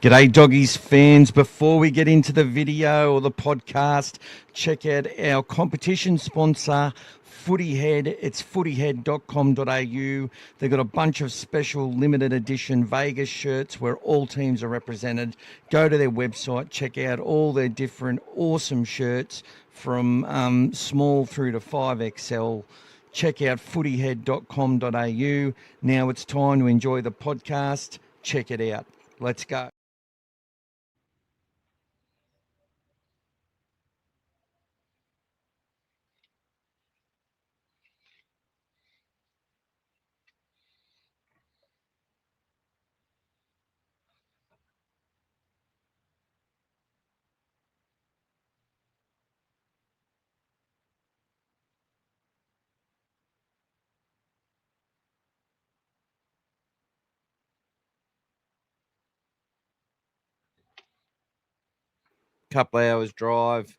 G'day, Doggies fans. Before we get into the video or the podcast, check out our competition sponsor, Footyhead. It's footyhead.com.au. They've got a bunch of special limited edition Vegas shirts where all teams are represented. Go to their website, check out all their different awesome shirts from small through to 5XL. Check out footyhead.com.au. Now it's time to enjoy the podcast. Check it out. Let's go. Couple of hours drive.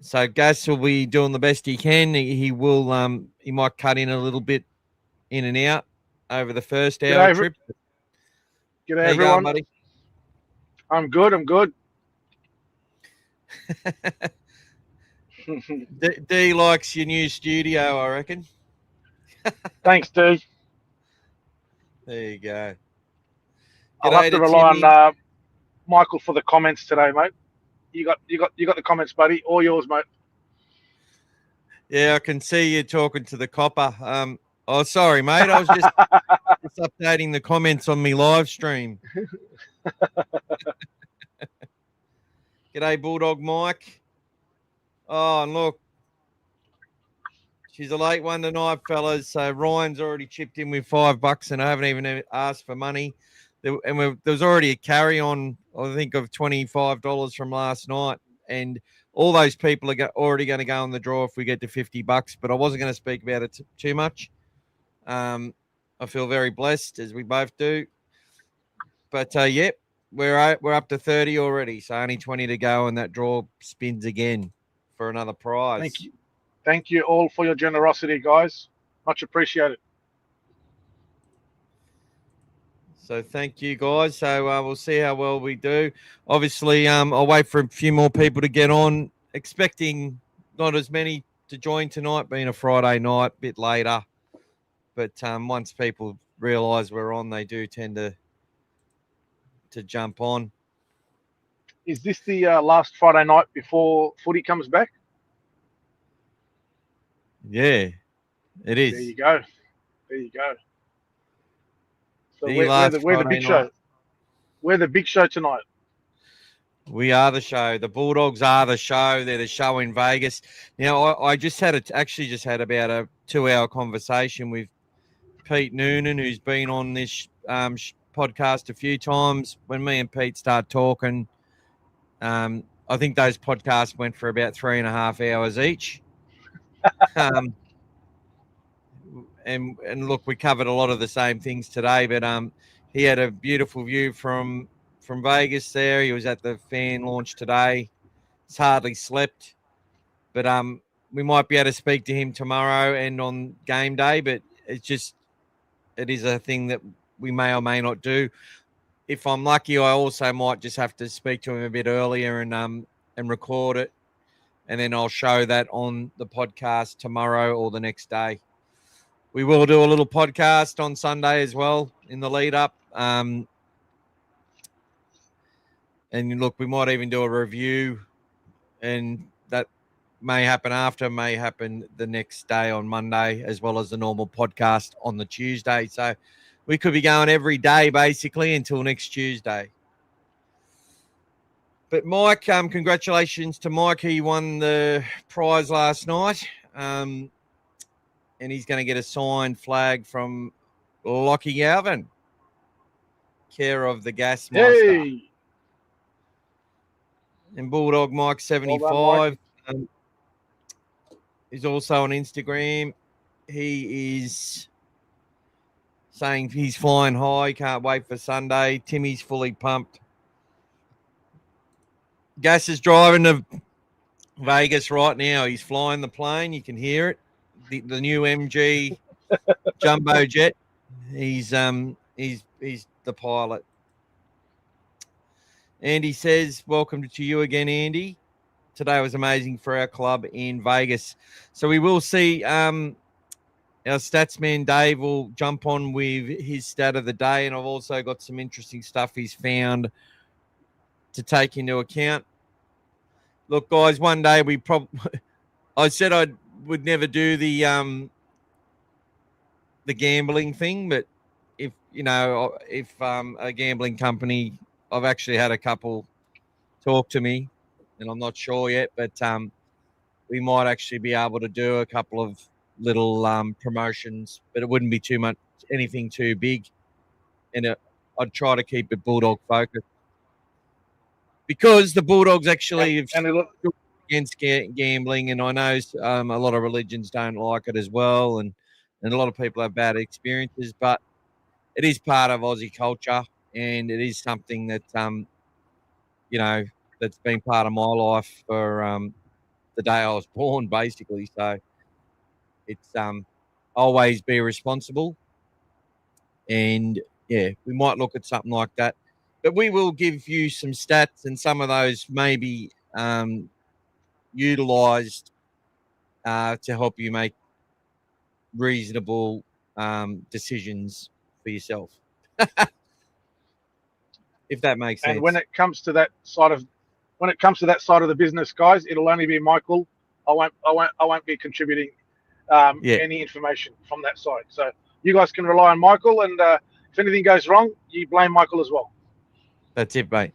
So Gas will be doing the best he can. He will he might cut in a little bit in and out over the first hour trip. G'day, How you everyone. going, buddy? I'm good. D likes your new studio, I reckon. Thanks, D. There you go. I'll have to rely on Michael for the comments today, mate. You got the comments, buddy. All yours, mate. Yeah, I can see you talking to the copper. Oh, sorry, mate. I was just updating the comments on me live stream. G'day, Bulldog Mike. Oh, and look, she's a late one tonight, fellas. So Ryan's already chipped in with $5, and I haven't even asked for money. There was already a carry on, I think, of $25 from last night, and all those people are already going to go in the draw if we get to $50. But I wasn't going to speak about it too much. I feel very blessed, as we both do. But yep, we're up to 30 already, so only 20 to go, and that draw spins again for another prize. Thank you all for your generosity, guys. Much appreciated. So thank you, guys. So we'll see how well we do. Obviously, I'll wait for a few more people to get on. Expecting not as many to join tonight, being a Friday night, a bit later. But once people realise we're on, they do tend to jump on. Is this the last Friday night before footy comes back? Yeah, it is. There you go. So we're the big show. We're the big show tonight. We are the show. The Bulldogs are the show. They're the show in Vegas. Now, I just had about a 2-hour conversation with Pete Noonan, who's been on this podcast a few times. When me and Pete start talking, I think those podcasts went for about 3.5 hours each. And look, we covered a lot of the same things today, but he had a beautiful view from Vegas there. He was at the fan launch today. He's hardly slept, but we might be able to speak to him tomorrow and on game day, but it is a thing that we may or may not do. If I'm lucky, I also might just have to speak to him a bit earlier and record it, and then I'll show that on the podcast tomorrow or the next day. We will do a little podcast on Sunday as well in the lead up. And look, we might even do a review, and that may happen may happen the next day on Monday, as well as the normal podcast on the Tuesday. So we could be going every day basically until next Tuesday. But Mike, congratulations to Mike. He won the prize last night. And he's going to get a signed flag from Lockie Alvin, care of the Gas Master. Hey. And Bulldog Mike 75 is also on Instagram. He is saying he's flying high, can't wait for Sunday. Timmy's fully pumped. Gas is driving to Vegas right now. He's flying the plane. You can hear it. The new MG jumbo jet. He's the pilot. Andy says, welcome to you again, Andy. Today was amazing for our club in Vegas. So we will see our stats man Dave will jump on with his stat of the day, and I've also got some interesting stuff he's found to take into account. Look, guys, one day I said I would never do the gambling thing, but if a gambling company, I've actually had a couple talk to me, and I'm not sure yet, but we might actually be able to do a couple of little promotions, but it wouldn't be anything too big, and I'd try to keep it Bulldog focused because the Bulldogs actually have against gambling, and I know a lot of religions don't like it as well, and a lot of people have bad experiences, but it is part of Aussie culture, and it is something that that's been part of my life for the day I was born, basically. So it's always be responsible, and yeah, we might look at something like that, but we will give you some stats, and some of those may be utilised to help you make reasonable decisions for yourself, if that makes sense. And when it comes to that side of the business, guys, it'll only be Michael. I won't be contributing any information from that side. So you guys can rely on Michael, and if anything goes wrong, you blame Michael as well. That's it, mate.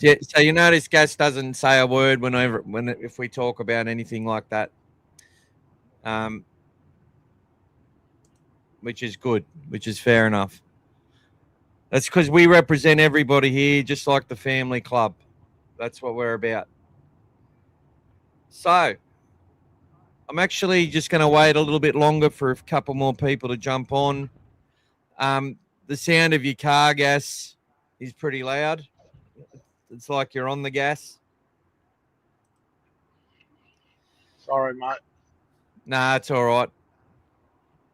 Yeah, so you notice Gas doesn't say a word if we talk about anything like that, which is good, which is fair enough. That's because we represent everybody here, just like the family club. That's what we're about. So I'm actually just going to wait a little bit longer for a couple more people to jump on. The sound of your car, Gas, is pretty loud. It's like you're on the gas. Sorry, mate. Nah, it's all right.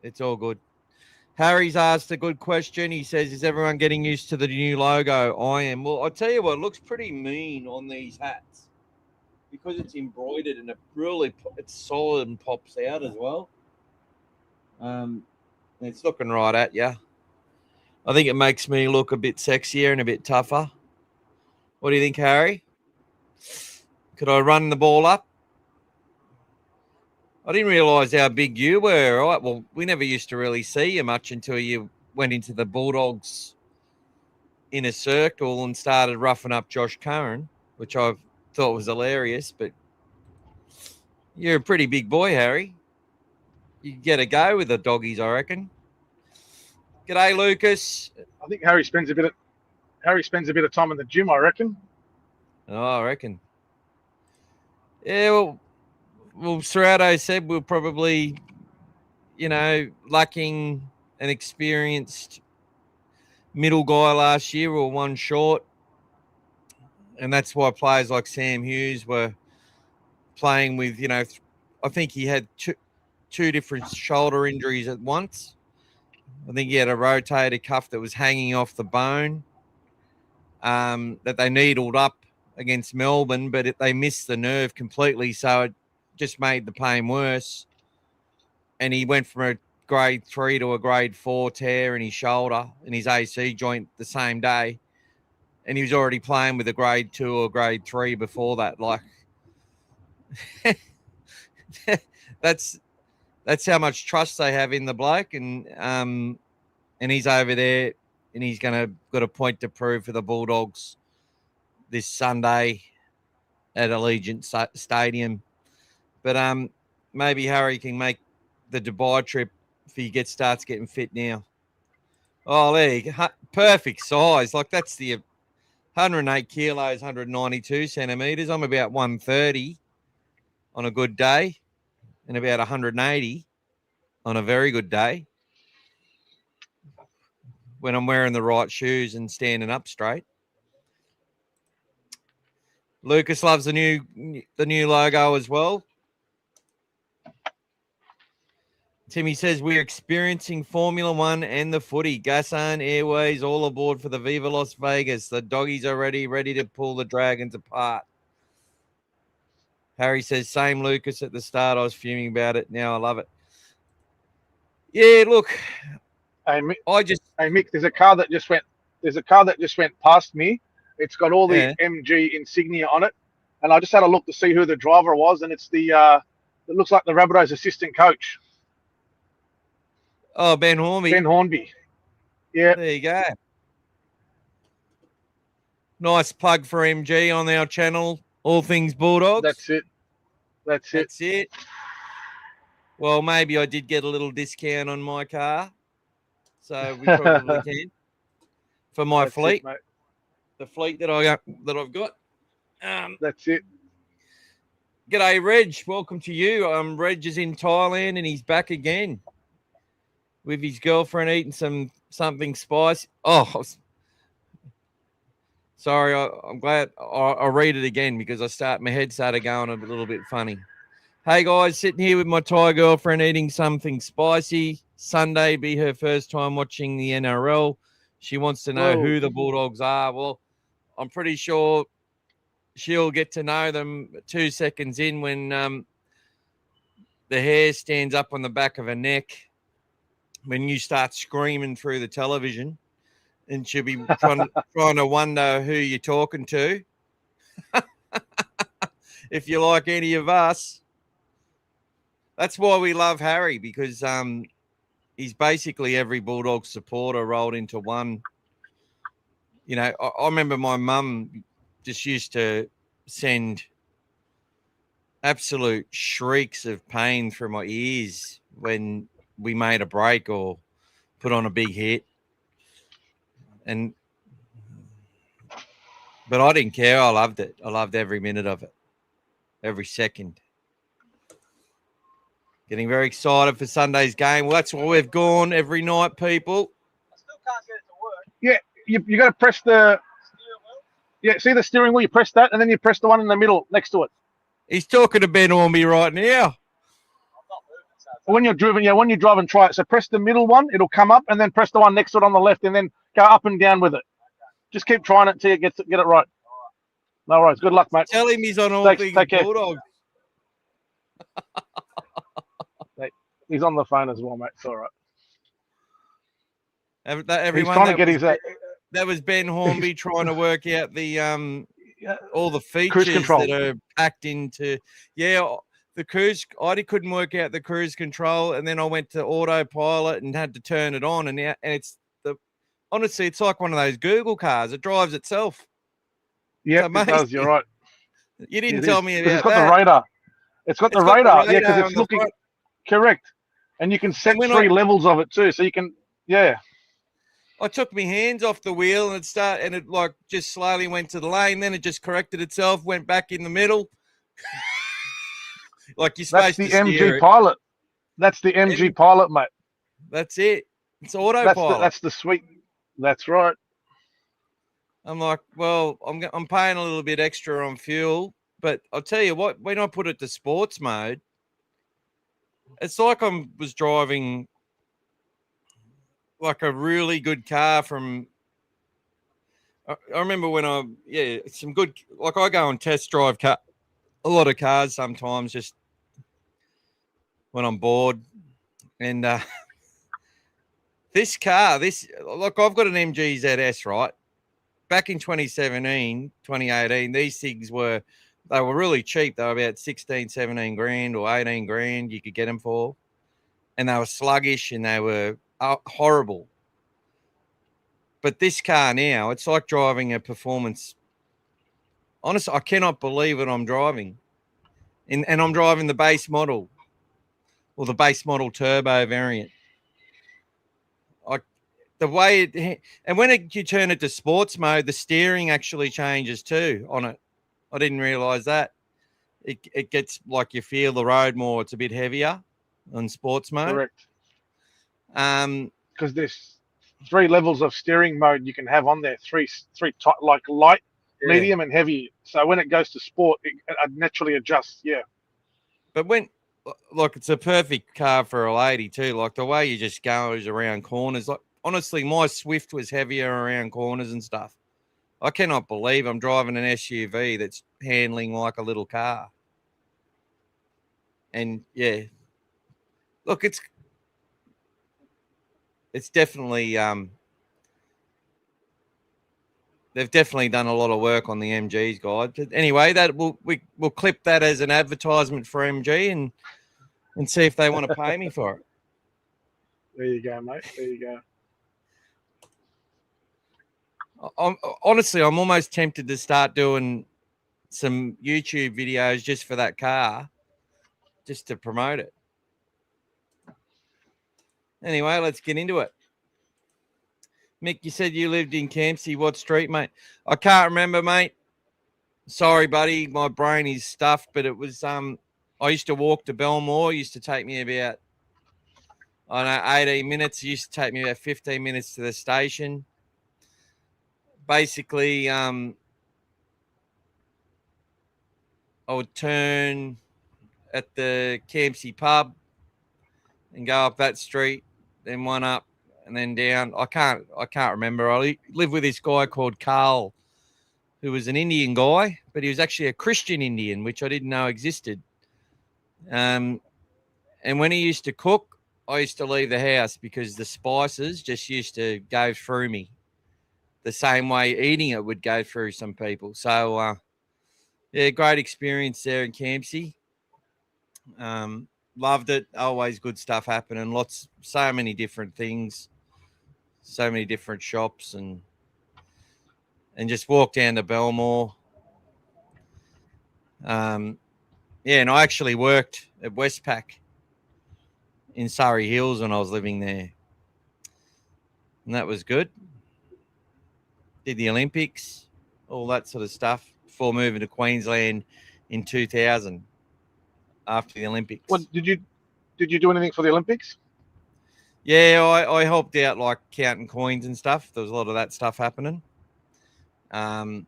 It's all good. Harry's asked a good question. He says, is everyone getting used to the new logo? I am. Well, I'll tell you what, it looks pretty mean on these hats because it's embroidered and it's solid and pops out as well. It's looking right at you. I think it makes me look a bit sexier and a bit tougher. What do you think, Harry? Could I run the ball up? I didn't realise how big you were. Right? Well, we never used to really see you much until you went into the Bulldogs inner circle and started roughing up Josh Curran, which I thought was hilarious. But you're a pretty big boy, Harry. You get a go with the doggies, I reckon. G'day, Lucas. I think Harry spends a bit of time in the gym, I reckon. Oh, I reckon. Yeah, well, Serrato said we're probably, lacking an experienced middle guy last year or one short. And that's why players like Sam Hughes were playing with, I think he had two different shoulder injuries at once. I think he had a rotator cuff that was hanging off the bone that they needled up against Melbourne, but they missed the nerve completely. So it just made the pain worse. And he went from a grade 3 to a grade 4 tear in his shoulder and his AC joint the same day. And he was already playing with a grade 2 or grade 3 before that. Like, that's how much trust they have in the bloke. And he's over there and he's got a point to prove for the Bulldogs this Sunday at Allegiant Stadium. But maybe Harry can make the Dubai trip if he starts getting fit now. Oh, there you go. Perfect size. Like, that's the 108 kilos, 192 centimetres. I'm about 130 on a good day and about 180 on a very good day when I'm wearing the right shoes and standing up straight. Lucas loves the new logo as well. Timmy says we're experiencing Formula One and the footy. Gassan Airways all aboard for the Viva Las Vegas. The doggies are ready to pull the Dragons apart. Harry says, same Lucas at the start. I was fuming about it. Now I love it. Yeah, look. Hey, Mick, there's a car that just went past me. It's got all the MG insignia on it. And I just had a look to see who the driver was, and it's it looks like the Rabbitohs assistant coach. Oh, Ben Hornby. Ben Hornby. Yeah. There you go. Nice plug for MG on our channel, All Things Bulldogs. That's it. Well, maybe I did get a little discount on my car, so we probably can for my fleet. The fleet that I've got. That's it. G'day, Reg. Welcome to you. Reg is in Thailand and he's back again with his girlfriend eating something spicy. Oh, sorry. I'm glad I'll read it again because my head started going a little bit funny. Hey guys, sitting here with my Thai girlfriend eating something spicy. Sunday be her first time watching the NRL. She wants to know who the Bulldogs are. Well, I'm pretty sure she'll get to know them 2 seconds in when the hair stands up on the back of her neck, when you start screaming through the television, and she'll be trying to wonder who you're talking to. If you're like any of us. That's why we love Harry, because he's basically every Bulldog supporter rolled into one. You know, I remember my mum just used to send absolute shrieks of pain through my ears when we made a break or put on a big hit. But I didn't care. I loved it. I loved every minute of it, every second. Getting very excited for Sunday's game. Well, that's why we've gone every night, people. I still can't get it to work. Yeah, you got to press the... Yeah, see the steering wheel? You press that, and then you press the one in the middle next to it. He's talking to Ben Ormby right now. I'm not moving, so when you're driving, try it. So press the middle one, it'll come up, and then press the one next to it on the left, and then go up and down with it. Okay. Just keep trying it until you get it right. All right. No worries. Good luck, mate. Tell him he's on All Things Bulldogs. He's on the phone as well, mate. It's all right. Everyone, he's trying to get his... That was Ben Hornby trying to work out the all the features that are packed into the cruise. I couldn't work out the cruise control, and then I went to autopilot and had to turn it on, and it's honestly, it's like one of those Google cars. It drives itself. Yeah, it does. You're right. You didn't tell me about that. It's got the radar. It's got the radar. Yeah, because it's looking correct, and you can set 3 levels of it too, so you can I took my hands off the wheel and it like just slowly went to the lane. Then it just corrected itself, went back in the middle. Like you're supposed to. That's the MG Pilot. That's the MG Pilot, mate. That's it. It's autopilot. That's the sweet. That's right. I'm like, well, I'm paying a little bit extra on fuel, but I'll tell you what, when I put it to sports mode, it's like I was driving like a really good car from. I remember when some good, like I go and test drive a lot of cars sometimes just when I'm bored. And this car, look, I've got an MG ZS, right? Back in 2017, 2018, these things were really cheap. They were about 16, 17 grand or 18 grand you could get them for. And they were sluggish and they were horrible. But this car now, it's like driving a performance. Honestly, I cannot believe what I'm driving. And I'm driving the base model or the base model turbo variant. The way and when you turn it to sports mode, the steering actually changes too on it. I didn't realize that. It gets like you feel the road more. It's a bit heavier on sports mode. Correct. Because there's 3 levels of steering mode you can have on there. Three like light, medium, and heavy. So when it goes to sport, it naturally adjusts. Yeah. But when Look, it's a perfect car for a lady too. Like the way you just goes around corners. Like honestly, my Swift was heavier around corners and stuff. I cannot believe I'm driving an SUV that's handling like a little car. And yeah, look, it's definitely they've definitely done a lot of work on the MGs, guys. But anyway, that we'll clip that as an advertisement for MG and see if they want to pay me for it. There you go, mate. There you go. Honestly, I'm almost tempted to start doing some YouTube videos just for that car, just to promote it. Anyway, let's get into it. Mick, you said you lived in Campsie. What street, mate? I can't remember, mate. Sorry, buddy. My brain is stuffed, but it was I used to walk to Belmore. It used to take me about 18 minutes. It used to take me about 15 minutes to the station. Basically, I would turn at the Campsie pub and go up that street, then one up and then down. I can't remember. I lived with this guy called Carl, who was an Indian guy, but he was actually a Christian Indian, which I didn't know existed. And when he used to cook, I used to leave the house because the spices just used to go through me the same way eating it would go through some people. So, yeah, great experience there in Campsie. Loved it. Always good stuff happening. So many different things, so many different shops, and just walk down to Belmore. Yeah, and I actually worked at Westpac in Surrey Hills when I was living there, and that was good. Did the Olympics, all that sort of stuff before moving to Queensland in 2000 after the Olympics. What did you do anything for the Olympics? Yeah, I helped out like counting coins and stuff. There was a lot of that stuff happening. Got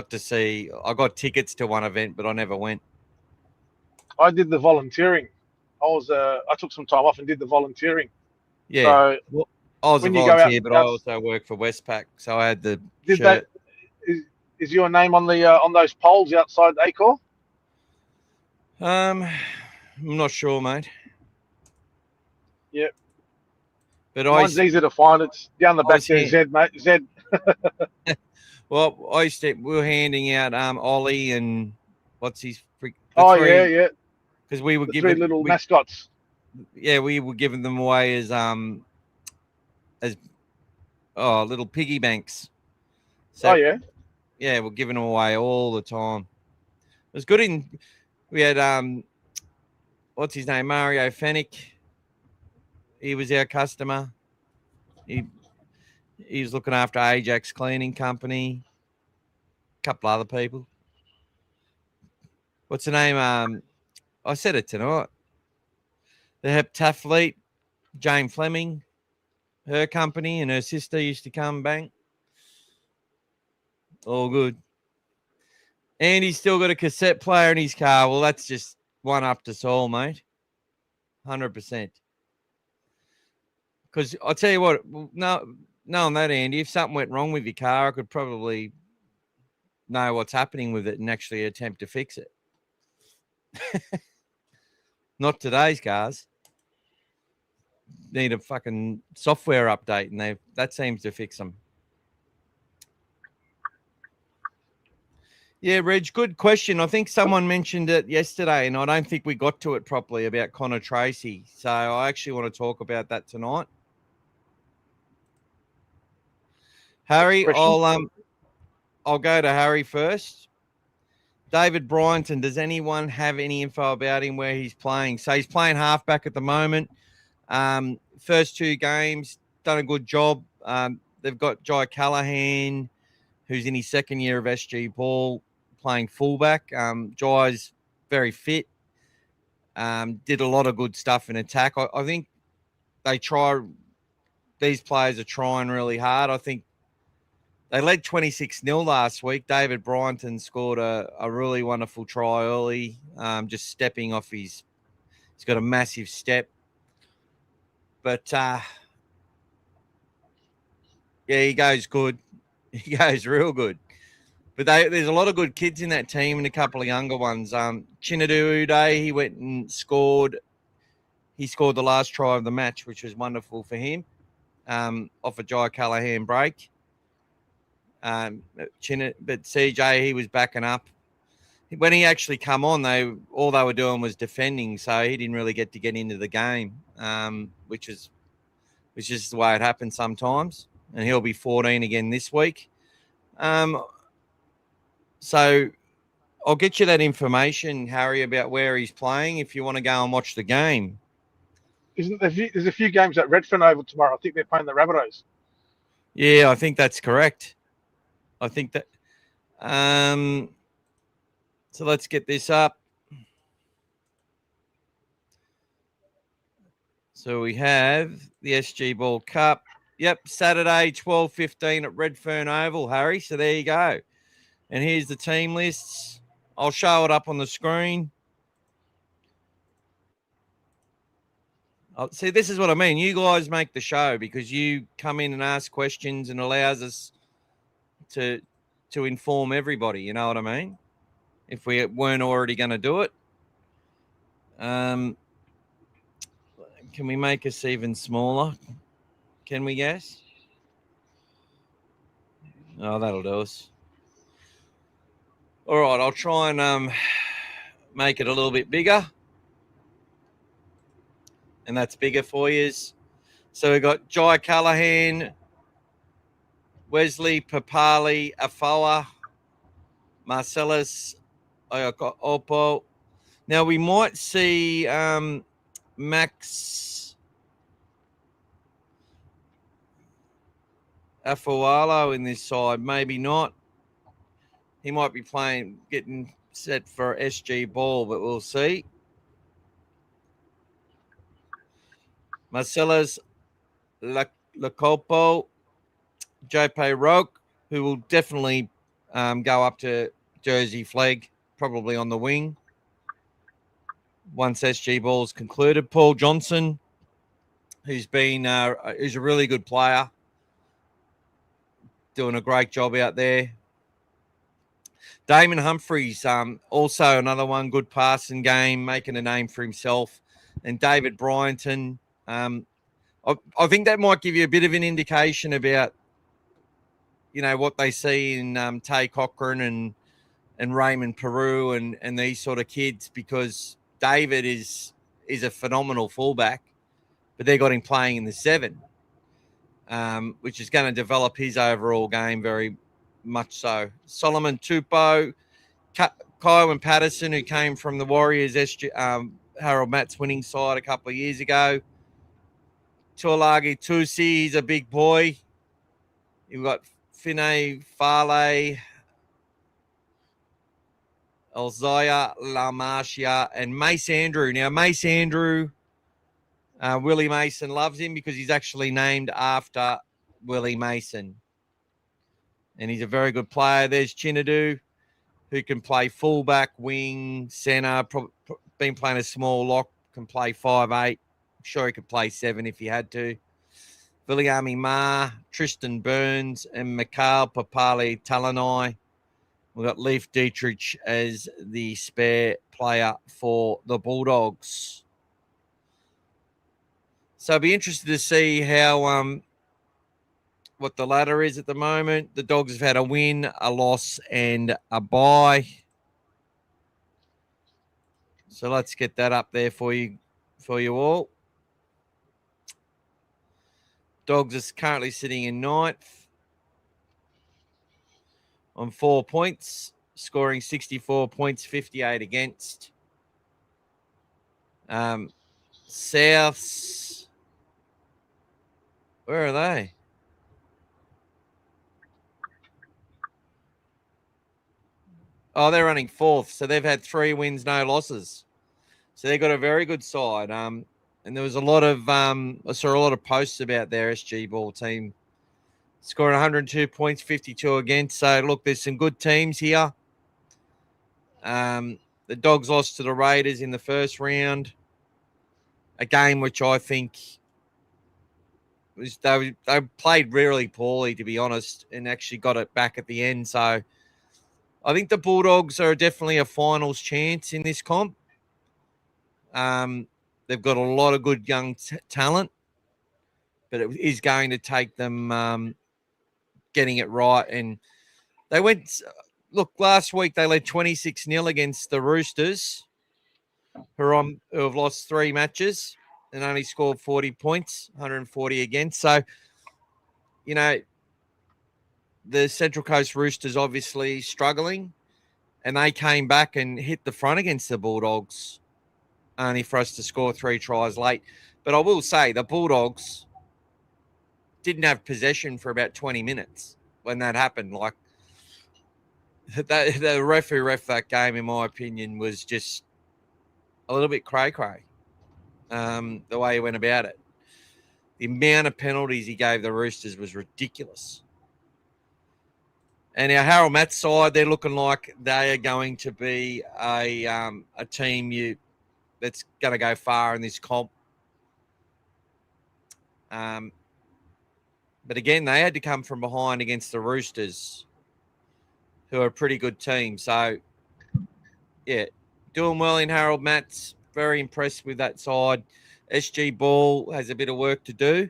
to see. I got tickets to one event, but I never went. I did the volunteering. I took some time off and did the volunteering. Yeah, so well, I was a volunteer, but I also worked for Westpac, so I had the shirt. Is your name on the on those poles outside Acor? I'm not sure, mate. Yeah, but mine's easy to find. It's down the back there, Z, mate. Z. Well, we were handing out Ollie and what's his yeah. Because we were giving 3 little mascots. Yeah, we were giving them away as little piggy banks. So, yeah, we're giving them away all the time. It was good. We had what's his name, Mario Fennick. He was our customer. He was looking after Ajax Cleaning Company. A couple other people. What's the name? I said it tonight. The heptathlete, Jane Fleming, her company, and her sister used to come bank. All good. And he's still got a cassette player in his car. Well, that's just one up to Saul, mate. 100%. Because I'll tell you what, knowing that, Andy, if something went wrong with your car, I could probably know what's happening with it and actually attempt to fix it. Not today's cars. Need a fucking software update, and that seems to fix them. Yeah, Reg, good question. I think someone mentioned it yesterday, and I don't think we got to it properly about Connor Tracy. So I actually want to talk about that tonight. Harry, I'll go to Harry first. David Bryanton, does anyone have any info about him, where he's playing? So he's playing halfback at the moment. First 2 games, done a good job. They've got Jai Callahan, who's in his second year of SG Ball, playing fullback. Jai's very fit. Did a lot of good stuff in attack. I think these players are trying really hard. I think They led 26-0 last week. David Bryantton scored a really wonderful try early, just stepping off he's got a massive step. But, yeah, he goes good. He goes real good. But there's a lot of good kids in that team and a couple of younger ones. Chinadu Uday, he went and scored. He scored the last try of the match, which was wonderful for him, off a Jai Callahan break. But CJ, he was backing up. When he actually come on, all they were doing was defending, so he didn't really get into the game, which is the way it happens sometimes. And he'll be 14 again this week. So I'll get you that information, Harry, about where he's playing if you want to go and watch the game. There's a few games at Redfern Oval tomorrow. I think they're playing the Rabbitohs. Yeah, I think that's correct. I think that. So let's get this up. So we have the SG Ball Cup. Yep, Saturday, 12:15 at Redfern Oval, Harry. So there you go. And here's the team lists. I'll show it up on the screen. See, this is what I mean. You guys make the show because you come in and ask questions and allows us to inform everybody. You know what I mean? If we weren't already going to do it. Can we make us even smaller? Can we guess? Oh, that'll do us. All right, I'll try and make it a little bit bigger. And that's bigger for you. So we've got Jai Callahan, Wesley Papali Afoa, Marcellus Opo. Now we might see Max Afualo in this side, maybe not. He might be getting set for SG Ball, but we'll see. Marcellus Lacopo, Jope Roque, who will definitely go up to Jersey flag, probably on the wing, once SG Ball's concluded. Paul Johnson, who's a really good player, doing a great job out there. Damon Humphreys, also another one, good passing game, making a name for himself. And David Bryantton. I think that might give you a bit of an indication about, what they see in Tay Cochran and Raymond Peru and these sort of kids, because David is a phenomenal fullback, but they got him playing in the 7, which is going to develop his overall game very much so. Solomon Tupou, Kyle Patterson, who came from the Warriors, Harold Matt's winning side a couple of years ago. Tuolagi Tusi, he's a big boy. You've got Finay Farley, Elzaya Lamarcia, and Mace Andrew. Now, Mace Andrew, Willie Mason loves him because he's actually named after Willie Mason. And he's a very good player. There's Chinadu, who can play fullback, wing, centre, been playing a small lock, can play 5'8". I'm sure he could play 7 if he had to. Viliami Ma, Tristan Burns, and Mikhail Papali Talanai. We've got Leif Dietrich as the spare player for the Bulldogs. So I'll be interested to see how what the ladder is at the moment. The Dogs have had a win, a loss, and a bye. So let's get that up there for you all. Dogs is currently sitting in 9th on 4 points, scoring 64 points, 58 against. Souths, where are they? Oh, they're running 4th, so they've had 3 wins, no losses. So they've got a very good side. And there was a lot of I saw a lot of posts about their SG Ball team scoring 102 points, 52 against. So, look, there's some good teams here. The Dogs lost to the Raiders in the first round, a game which I think was they played really poorly, to be honest, and actually got it back at the end. So I think the Bulldogs are definitely a finals chance in this comp. They've got a lot of good young talent, but it is going to take them getting it right. And they went, look, last week they led 26-0 against the Roosters, who have lost 3 matches and only scored 40 points, 140 against. So, you know, the Central Coast Roosters obviously struggling, and they came back and hit the front against the Bulldogs, only for us to score 3 tries late. But I will say the Bulldogs didn't have possession for about 20 minutes when that happened. Like, the ref who ref that game, in my opinion, was just a little bit cray-cray, the way he went about it. The amount of penalties he gave the Roosters was ridiculous. And our Harold Matt side, they're looking like they are going to be a team that's going to go far in this comp. But again, they had to come from behind against the Roosters, who are a pretty good team. So, yeah, doing well in Harold Matt's. Very impressed with that side. SG Ball has a bit of work to do,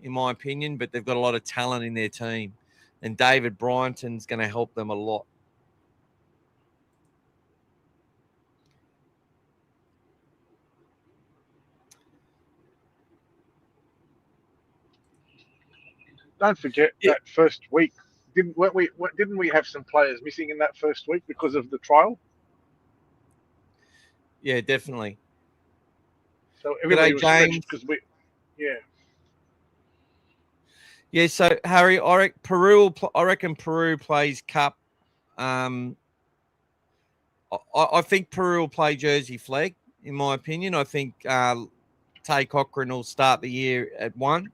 in my opinion, but they've got a lot of talent in their team. And David Bryanton's going to help them a lot. Don't forget that first week. Didn't we have some players missing in that first week because of the trial? Yeah, definitely. So everybody was stretched because Yeah, so Harry, I reckon Peru plays Cup. I think Peru will play Jersey flag, in my opinion. I think Tay Cochrane will start the year at 1.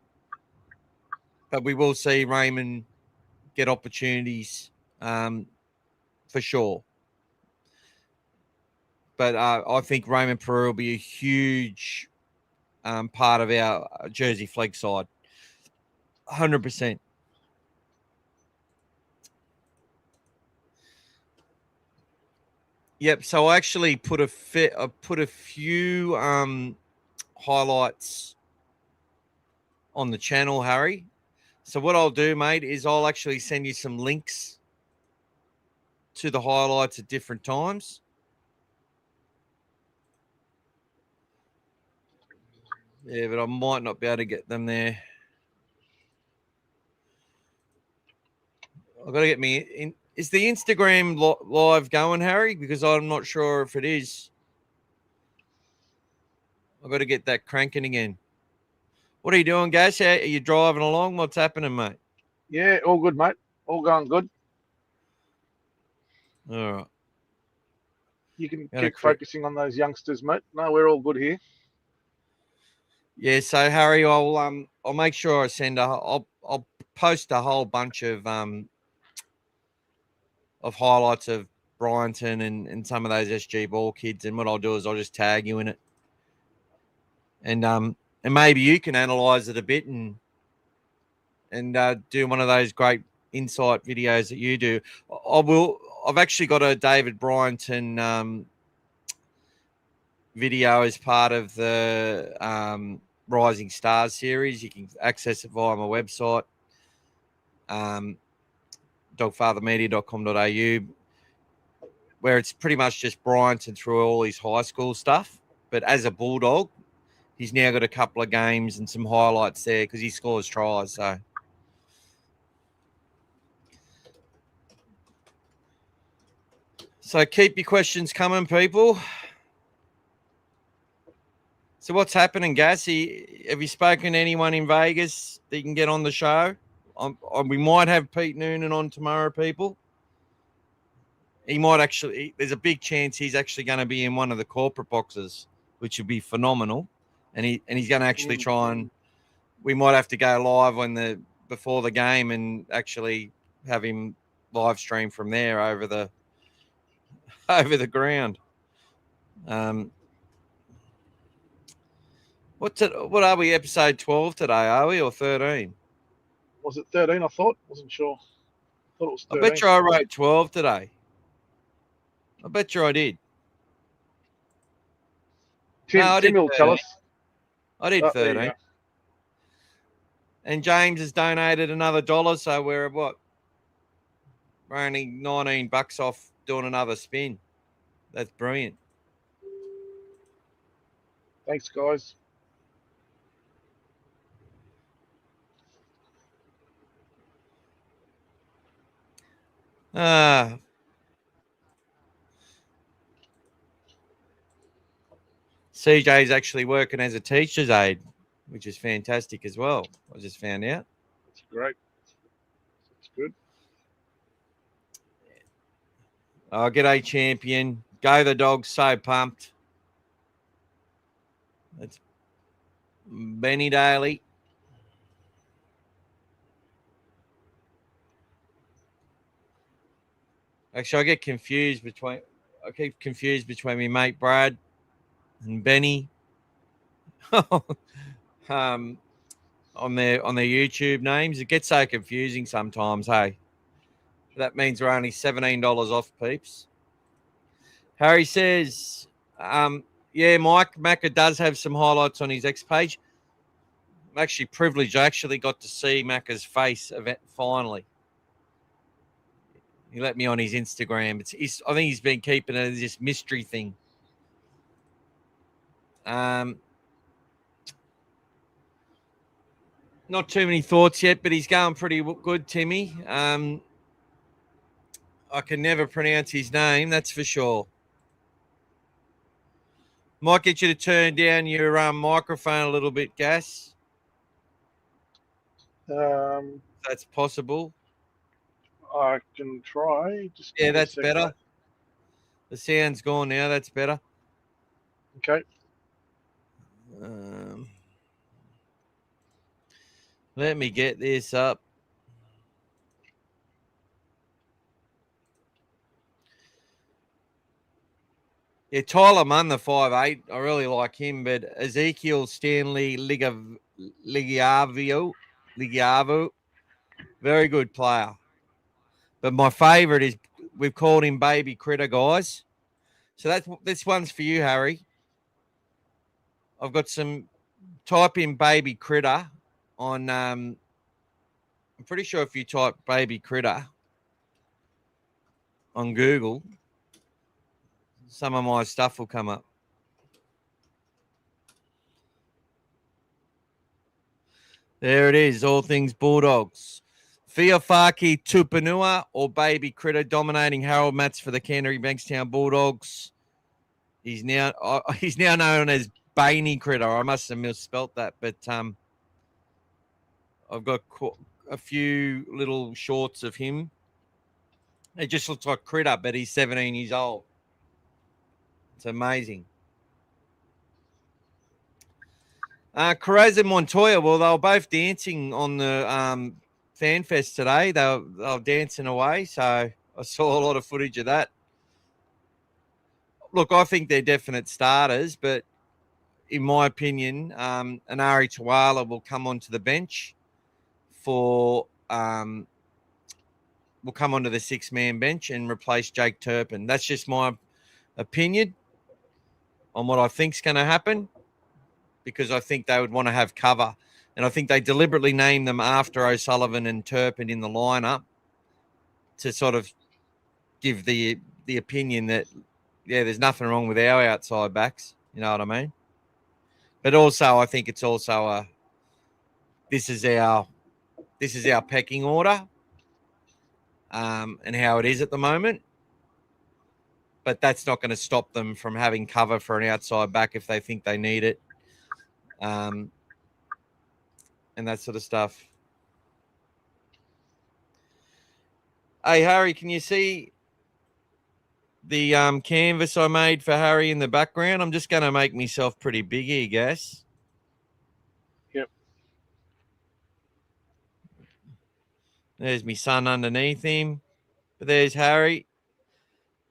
But we will see Raymond get opportunities for sure. But I think Raymond Peru will be a huge part of our Jersey flag side. 100%. Yep. So I actually put a few highlights on the channel, Harry. So what I'll do, mate, is I'll actually send you some links to the highlights at different times. Yeah, but I might not be able to get them there. I've got to get me in. Is the Instagram live going, Harry? Because I'm not sure if it is. I've got to get that cranking again. What are you doing, Gas? Are you driving along? What's happening, mate? Yeah, all good, mate. All going good. All right. You can keep focusing on those youngsters, mate. No, we're all good here. Yeah, so Harry, I'll make sure I send I'll post a whole bunch of highlights of Bryanton and some of those SG Ball kids, and what I'll do is I'll just tag you in it, and maybe you can analyze it a bit and do one of those great insight videos that you do. I've actually got a David Bryanton video as part of the Rising Stars series. You can access it via my website, dogfathermedia.com.au, where it's pretty much just Bryanton through all his high school stuff. But as a Bulldog, he's now got a couple of games and some highlights there because he scores tries. So keep your questions coming, people. So what's happening, Gassy? Have you spoken to anyone in Vegas that you can get on the show? We might have Pete Noonan on tomorrow, people. He might actually, there's a big chance he's actually going to be in one of the corporate boxes, which would be phenomenal. And he's going to actually try and, we might have to go live when the before the game and actually have him live stream from there over the ground. What are we, episode 12 today, are we, or 13? Was it 13? I thought. Wasn't sure. Thought it was 13. I bet you I wrote 12 today. I bet you I did. Tim will tell us. I did 13. And James has donated another $1, so we're at what? We're only $19 off doing another spin. That's brilliant. Thanks, guys. CJ's actually working as a teacher's aide, which is fantastic as well. I just found out. That's great. That's good. Oh, g'day, champion. Go the Dogs, so pumped. That's Benny Daly. Actually, I keep confused between my mate Brad and Benny on their YouTube names. It gets so confusing sometimes, hey. That means we're only $17 off, peeps. Harry says, yeah, Mike Macca does have some highlights on his X page. I'm actually privileged. I actually got to see Macca's face finally. He let me on his Instagram. I think he's been keeping it as this mystery thing. Not too many thoughts yet, but he's going pretty good, Timmy. I can never pronounce his name, that's for sure. Might get you to turn down your microphone a little bit, Gas. That's possible. I can try. Yeah, that's better. The sound's gone now. That's better. Okay. Let me get this up. Yeah, Tyler Munn, the 5'8", I really like him, but Ezekiel Stanley Ligiavo, very good player. But my favourite is, we've called him Baby Critter, guys. So this one's for you, Harry. I've got some, type in Baby Critter on, I'm pretty sure if you type Baby Critter on Google, some of my stuff will come up. There it is, All Things Bulldogs. Fiafaki Tupanua or Baby Critter dominating Harold Matts for the Canterbury Bankstown Bulldogs. He's now known as Bainy Critter. I must have misspelt that, but I've got a few little shorts of him. It just looks like Critter, but he's 17 years old. It's amazing. Carraz and Montoya, well, they were both dancing on the Fan Fest today. They were dancing away, so I saw a lot of footage of that. Look, I think they're definite starters, but in my opinion, Anari Tuala will come onto the bench will come onto the 6-man bench and replace Jake Turpin. That's just my opinion on what I think's going to happen, because I think they would want to have cover. And I think they deliberately named them after O'Sullivan and Turpin in the lineup to sort of give the opinion that, yeah, there's nothing wrong with our outside backs. You know what I mean? But also, I think it's also this is our pecking order and how it is at the moment. But that's not going to stop them from having cover for an outside back if they think they need it. And that sort of stuff. Hey, Harry, can you see the canvas I made for Harry in the background? I'm just going to make myself pretty big here, guys. Yep. There's my son underneath him. But there's Harry.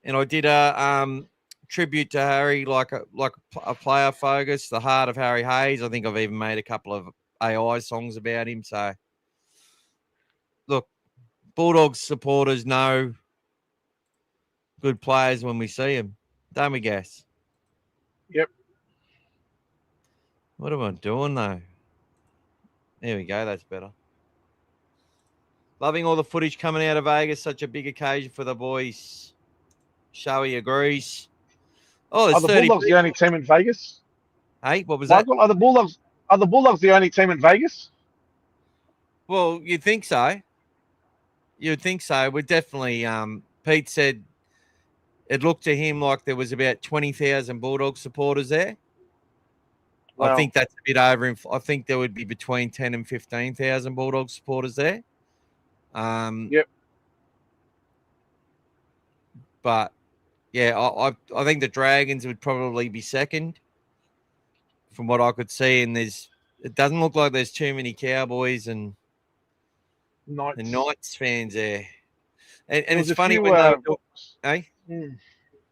And I did a tribute to Harry, like a player focus, the heart of Harry Hayes. I think I've even made a couple of AI songs about him. So, look, Bulldogs supporters know good players when we see them, don't we, Gas? Yep. What am I doing, though? There we go. That's better. Loving all the footage coming out of Vegas. Such a big occasion for the boys. Showy agrees. Oh, Are there's the 30 Bulldogs the only team in Vegas? Hey, what was that? Michael, are the Bulldogs the only team in Vegas? Well, you'd think so. You'd think so. We're definitely, Pete said it looked to him like there was about 20,000 Bulldog supporters there. Wow. I think that's a bit over. I think there would be between 10 and 15,000 Bulldog supporters there. Yep. But, yeah, I think the Dragons would probably be second from what I could see. And it doesn't look like there's too many Cowboys and Knights fans there. And it's funny when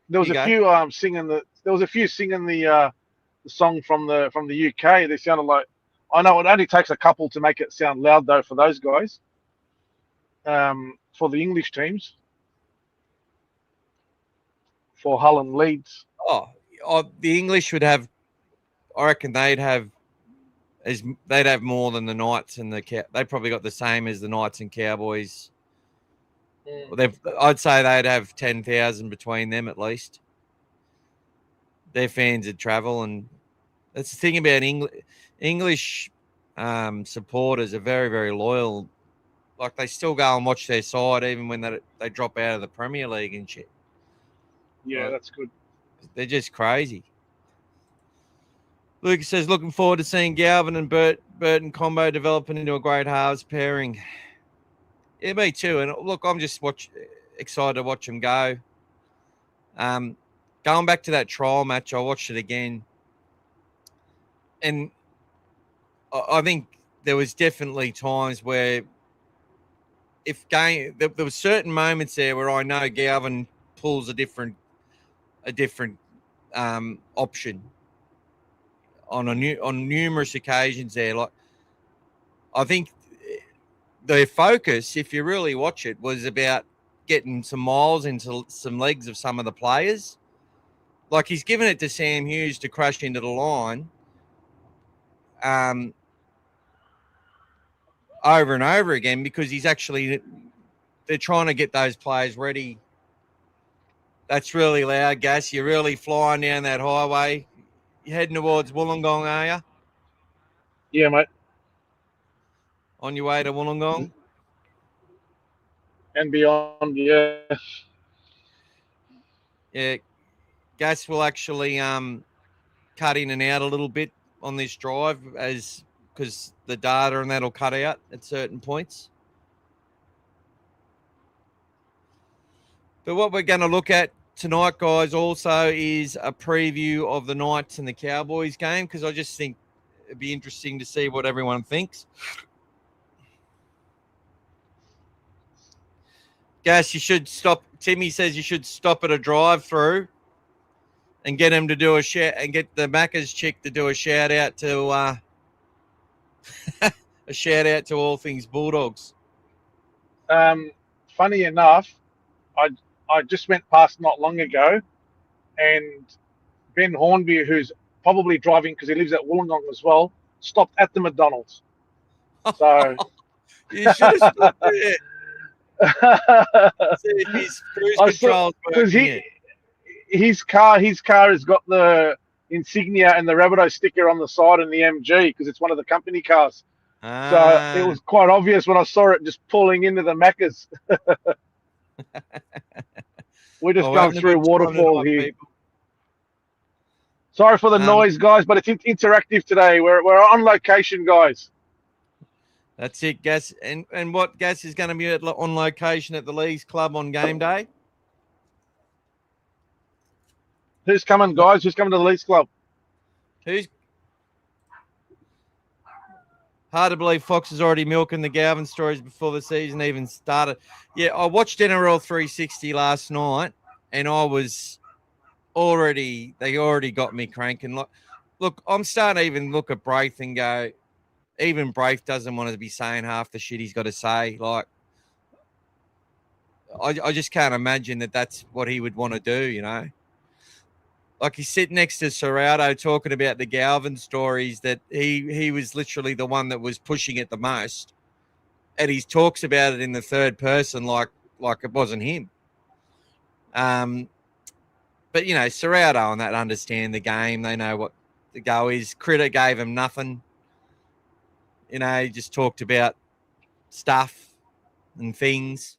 there was a few singing the song from the UK. They sounded like, I know it only takes a couple to make it sound loud though for those guys. For the English teams, for Hull and Leeds. Oh, the English would have. I reckon they'd have more than the Knights and they probably got the same as the Knights and Cowboys. Yeah. I'd say they'd have 10,000 between them at least. Their fans would travel, and that's the thing about English supporters are very, very loyal. Like they still go and watch their side even when they drop out of the Premier League and shit. Yeah, that's good. They're just crazy. Lucas says, looking forward to seeing Galvin and Burton combo developing into a great halves pairing. Yeah, me too. And look, I'm just excited to watch them go. Going back to that trial match, I watched it again. And I think there was definitely times where there were certain moments there where I know Galvin pulls a different option on numerous occasions there. Like I think their focus, if you really watch it, was about getting some miles into some legs of some of the players. Like he's given it to Sam Hughes to crash into the line over and over again because they're trying to get those players ready. That's really loud, Gas. You're really flying down that highway. You're heading towards Wollongong, are you? Yeah, mate. On your way to Wollongong? And beyond, yeah. Yeah. Gas will actually cut in and out a little bit on this drive because the data and that'll cut out at certain points. But what we're going to look at tonight, guys, also is a preview of the Knights and the Cowboys game because I just think it'd be interesting to see what everyone thinks. Gas, you should stop. Timmy says you should stop at a drive-through and get him to do a shout and get the Macca's chick to do a shout out to a shout out to All Things Bulldogs. Funny enough, I just went past not long ago, and Ben Hornby, who's probably driving because he lives at Wollongong as well, stopped at the McDonald's. So you should have stopped there. See if his cruise control's working. His car has got the insignia and the Rabbitoh sticker on the side and the MG because it's one of the company cars. So it was quite obvious when I saw it just pulling into the Macca's. We're just going through waterfall here. People. Sorry for the noise, guys, but it's interactive today. We're on location, guys. That's it, Gas. And what Gas is going to be on location at the Leagues Club on game day? Who's coming, guys? Who's coming to the Leagues Club? Hard to believe Fox is already milking the Galvin stories before the season even started. Yeah, I watched NRL 360 last night, and I was they already got me cranking. Look, I'm starting to even look at Braith and go, even Braith doesn't want to be saying half the shit he's got to say. Like, I just can't imagine that that's what he would want to do, you know? Like, he's sitting next to Serrato talking about the Galvin stories that he was literally the one that was pushing it the most. And he talks about it in the third person like it wasn't him. But, you know, Serrato and that understand the game. They know what the go is. Critter gave him nothing. You know, he just talked about stuff and things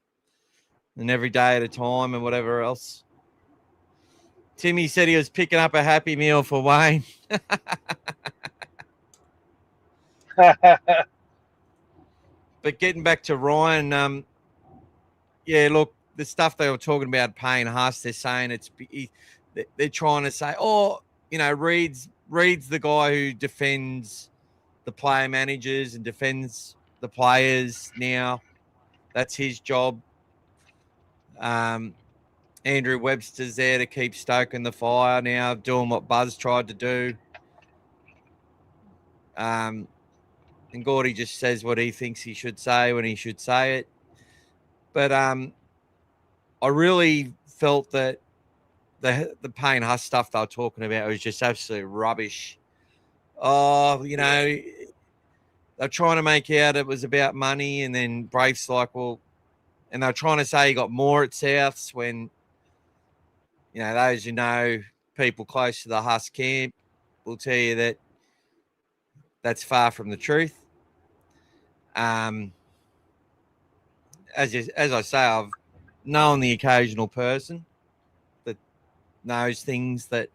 and every day at a time and whatever else. Timmy said he was picking up a Happy Meal for Wayne. But getting back to Ryan, yeah, look, the stuff they were talking about Payne Huss, they're saying they're trying to say, oh, you know, Reed's the guy who defends the player managers and defends the players now. That's his job. Andrew Webster's there to keep stoking the fire now, doing what Buzz tried to do. And Gordy just says what he thinks he should say when he should say it. But I really felt that the Payne Huss stuff they were talking about was just absolute rubbish. Oh, you know, they're trying to make out it was about money, and then Braith's like, well, and they're trying to say he got more at Souths when, you know, those who know people close to the Huss camp will tell you that that's far from the truth. As I say, I've known the occasional person that knows things that,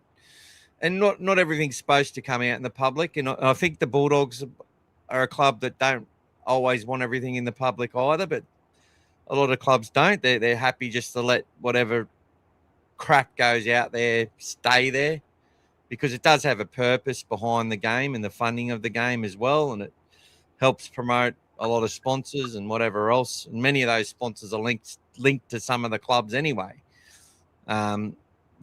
and not everything's supposed to come out in the public. And I think the Bulldogs are a club that don't always want everything in the public either, but a lot of clubs don't. They're happy just to let whatever crap goes out there stay there, because it does have a purpose behind the game and the funding of the game as well, and it helps promote a lot of sponsors and whatever else. And many of those sponsors are linked to some of the clubs anyway.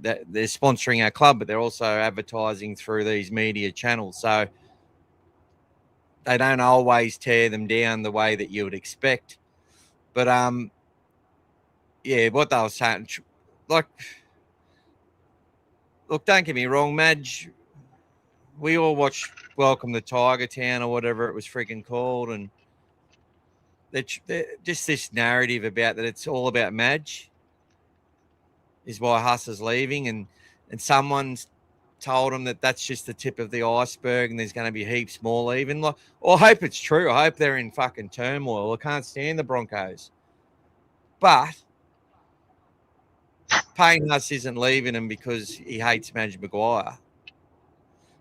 That they're sponsoring our club, but they're also advertising through these media channels. So they don't always tear them down the way that you would expect. But yeah, what they were saying, like, look, don't get me wrong, Madge. We all watched Welcome to Tiger Town or whatever it was freaking called, and they're just this narrative about that it's all about Madge is why Huss is leaving, and someone's told him that that's just the tip of the iceberg and there's going to be heaps more leaving. Well, I hope it's true. I hope they're in fucking turmoil. I can't stand the Broncos. But Payne Huss isn't leaving him because he hates Madge Maguire.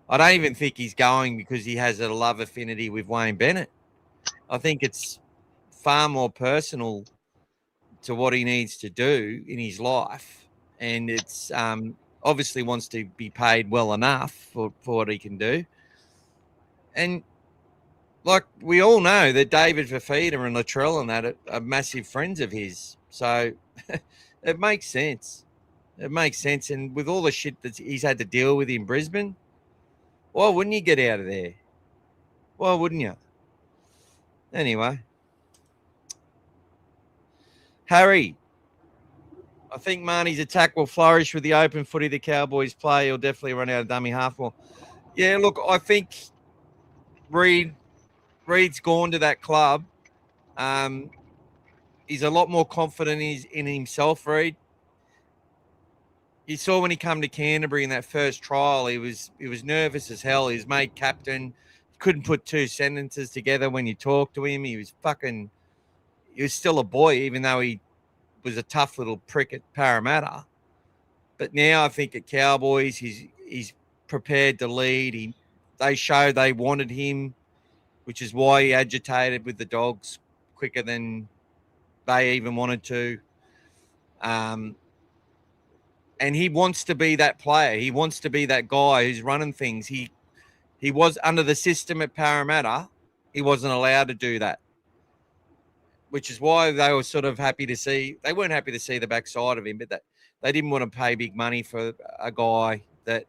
I don't even think he's going because he has a love affinity with Wayne Bennett. I think it's far more personal to what he needs to do in his life. And it's obviously wants to be paid well enough for what he can do. And like we all know that David Fafita and Latrell and that are massive friends of his. So it makes sense. It makes sense. And with all the shit that he's had to deal with in Brisbane, why wouldn't you get out of there? Why wouldn't you? Anyway. Harry, I think Mahoney's attack will flourish with the open footy the Cowboys play. He'll definitely run out of dummy half more. Yeah, look, I think Reed's gone to that club. He's a lot more confident in himself, Reed. You saw when he came to Canterbury in that first trial, he was nervous as hell. He was made captain. Couldn't put two sentences together when you talked to him. He was still a boy, even though he was a tough little prick at Parramatta. But now I think at Cowboys, he's prepared to lead. They showed they wanted him, which is why he agitated with the Dogs quicker than they even wanted to. And he wants to be that player. He wants to be that guy who's running things. He was under the system at Parramatta. he wasn't allowed to do that, which is why they were sort of happy to see. They weren't happy to see the backside of him, but that they didn't want to pay big money for a guy that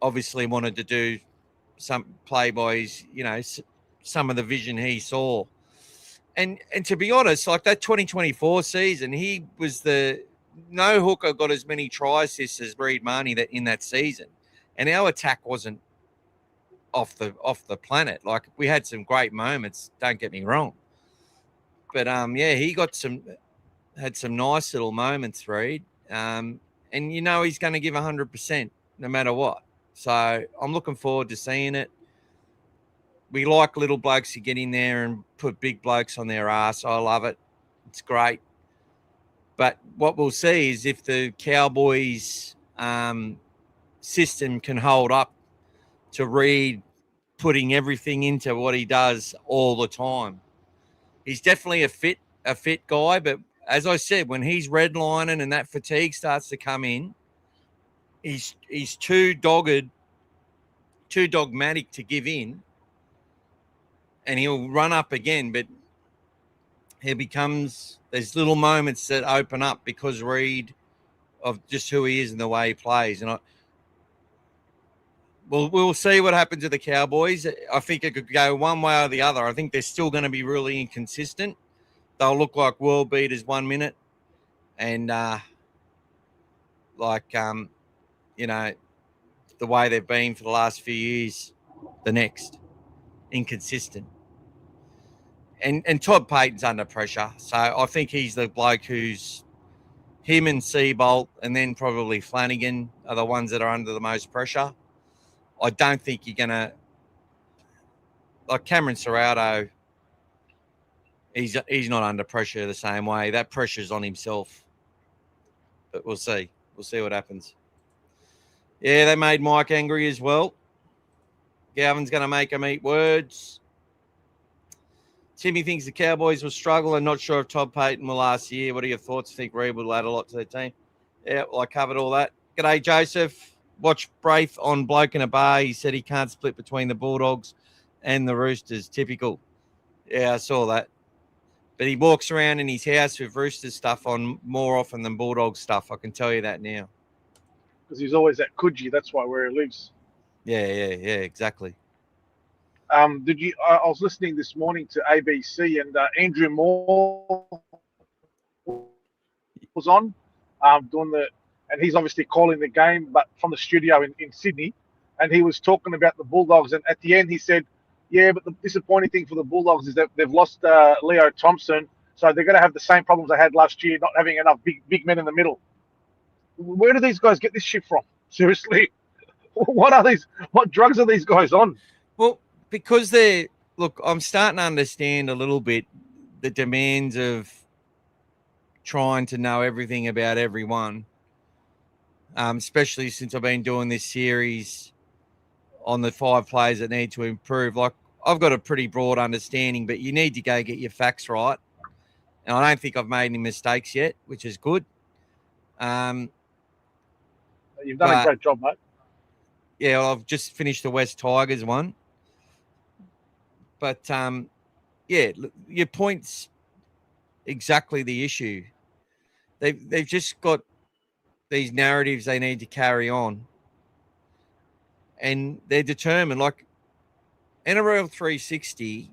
obviously wanted to do some play by his, some of the vision he saw. And to be honest, like that 2024 season, he was no hooker got as many try assists as Reid Mahoney that in that season. And our attack wasn't off the planet. Like we had some great moments, don't get me wrong. But he had some nice little moments, Reid. And he's going to give 100% no matter what. So I'm looking forward to seeing it. We like little blokes to get in there and put big blokes on their ass. I love it. It's great. But what we'll see is if the Cowboys system can hold up to Reid putting everything into what he does all the time. He's definitely a fit guy, but as I said, when he's redlining and that fatigue starts to come in, he's too dogmatic to give in, and he'll run up again, but there's little moments that open up because Reid of just who he is and the way he plays. And we'll see what happens to the Cowboys. I think it could go one way or the other. I think they're still going to be really inconsistent. They'll look like world beaters 1 minute and the way they've been for the last few years, the next. Inconsistent. And Todd Payton's under pressure. So I think he's the bloke who's him and Seabolt and then probably Flanagan are the ones that are under the most pressure. I don't think you're going to – like Cameron Serrato, he's not under pressure the same way. That pressure's on himself. But we'll see. We'll see what happens. Yeah, they made Mike angry as well. Galvin's going to make him eat words. Timmy thinks the Cowboys will struggle and not sure if Todd Payton will last year. What are your thoughts? Think Reid will add a lot to their team? Yeah, well, I covered all that. G'day, Joseph. Watch Braith on Bloke in a Bar. He said he can't split between the Bulldogs and the Roosters. Typical. Yeah, I saw that. But he walks around in his house with Roosters stuff on more often than Bulldog stuff. I can tell you that now. Because he's always at Coogee. That's where he lives. Yeah, exactly. I was listening this morning to ABC and Andrew Moore was on and he's obviously calling the game, but from the studio in Sydney, and he was talking about the Bulldogs, and at the end he said, yeah, but the disappointing thing for the Bulldogs is that they've lost Leo Thompson, so they're going to have the same problems they had last year, not having enough big men in the middle. Where do these guys get this shit from? Seriously, what drugs are these guys on? Well, because I'm starting to understand a little bit the demands of trying to know everything about everyone, especially since I've been doing this series on the 5 players that need to improve. Like, I've got a pretty broad understanding, but you need to go get your facts right. And I don't think I've made any mistakes yet, which is good. You've done a great job, mate. Yeah, well, I've just finished the West Tigers one. But, your point's exactly the issue. They've just got these narratives they need to carry on. And they're determined. Like, NRL 360,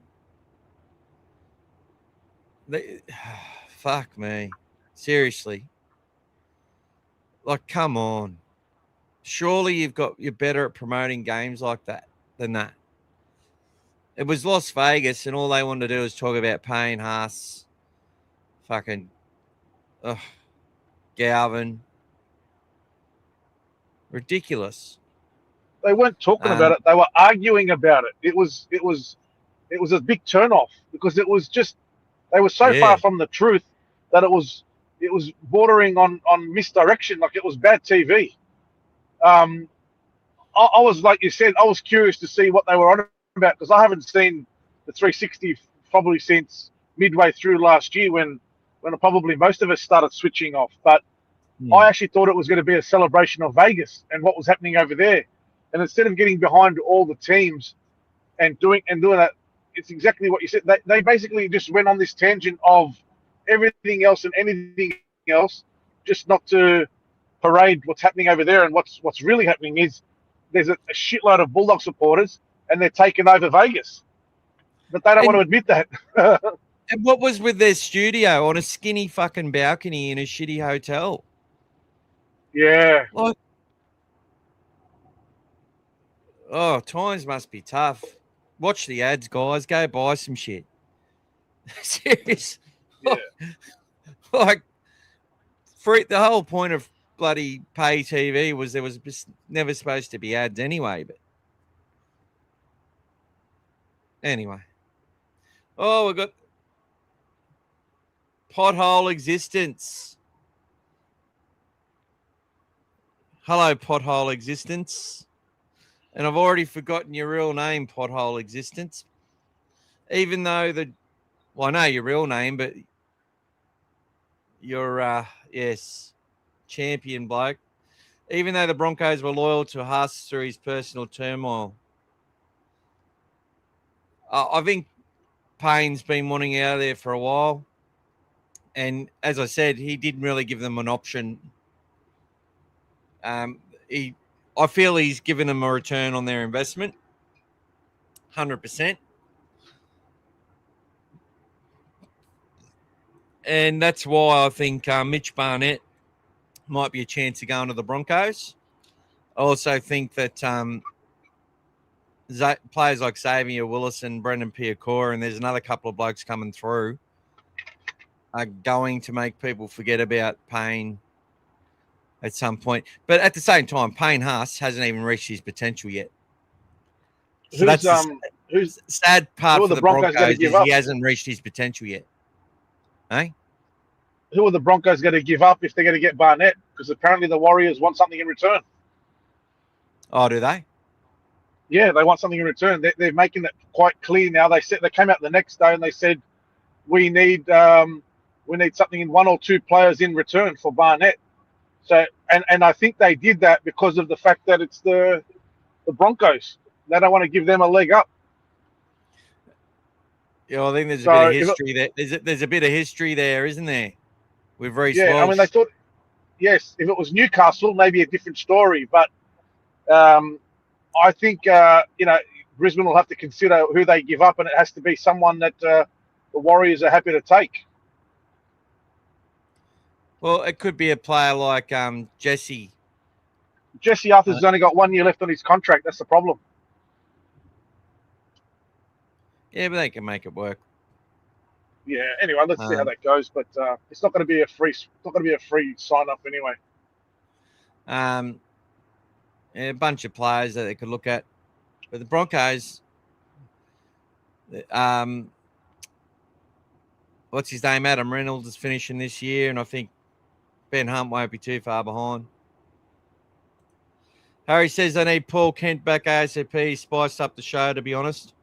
fuck me. Seriously. Like, come on. Surely you're better at promoting games like that than that. It was Las Vegas, and all they wanted to do was talk about Payne, Haas, fucking Galvin. Ridiculous. They weren't talking about it. They were arguing about it. It was a big turnoff because it was just they were so far from the truth that it was bordering on misdirection. Like, it was bad TV. I was, like you said, I was curious to see what they were on about because I haven't seen the 360 probably since midway through last year when probably most of us started switching off. But I actually thought it was going to be a celebration of Vegas and what was happening over there. And instead of getting behind all the teams and doing that. It's exactly what you said. They basically just went on this tangent of everything else and anything else, just not to parade what's happening over there. And what's really happening is there's a shitload of Bulldog supporters, and they're taking over Vegas, but they don't want to admit that. And what was with their studio on a skinny fucking balcony in a shitty hotel? Yeah. Like, oh, times must be tough. Watch the ads, guys. Go buy some shit. Serious. Yeah. Like, the whole point of bloody pay TV was there was never supposed to be ads anyway. But anyway. Oh, we've got Pothole Existence. Hello, Pothole Existence. And I've already forgotten your real name, Pothole Existence. Even though I know your real name, but you're, yes, champion bloke. Even though the Broncos were loyal to Huss through his personal turmoil. I think Payne's been wanting out of there for a while. And as I said, he didn't really give them an option. I feel he's given them a return on their investment, 100%. And that's why I think Mitch Barnett might be a chance of going to the Broncos. I also think that players like Xavier Willis and Brendan Piacora, and there's another couple of blokes coming through, are going to make people forget about Payne at some point. But at the same time, Payne Haas hasn't even reached his potential yet. So that's the sad part for the Broncos is he hasn't reached his potential yet. Eh? Who are the Broncos going to give up if they're going to get Barnett? Because apparently the Warriors want something in return. Oh, do they? Yeah, they want something in return. They're making that quite clear now. They came out the next day and they said we need something in 1 or 2 players in return for Barnett. So and I think they did that because of the fact that it's the Broncos. They don't want to give them a leg up. Yeah, well, I think there's a bit of history there. There's a bit of history there, isn't there? With Reece Walsh. I mean, they thought, yes, if it was Newcastle, maybe a different story. But I think Brisbane will have to consider who they give up, and it has to be someone that the Warriors are happy to take. Well, it could be a player like Jesse. Jesse Arthur's only got 1 year left on his contract. That's the problem. Yeah, but they can make it work. Yeah. Anyway, let's see how that goes. But it's not going to be a free. It's not going to be a free sign up anyway. A bunch of players that they could look at, but the Broncos. What's his name? Adam Reynolds is finishing this year, and I think Ben Hunt won't be too far behind. Harry says they need Paul Kent back ASAP. Spiced up the show, to be honest.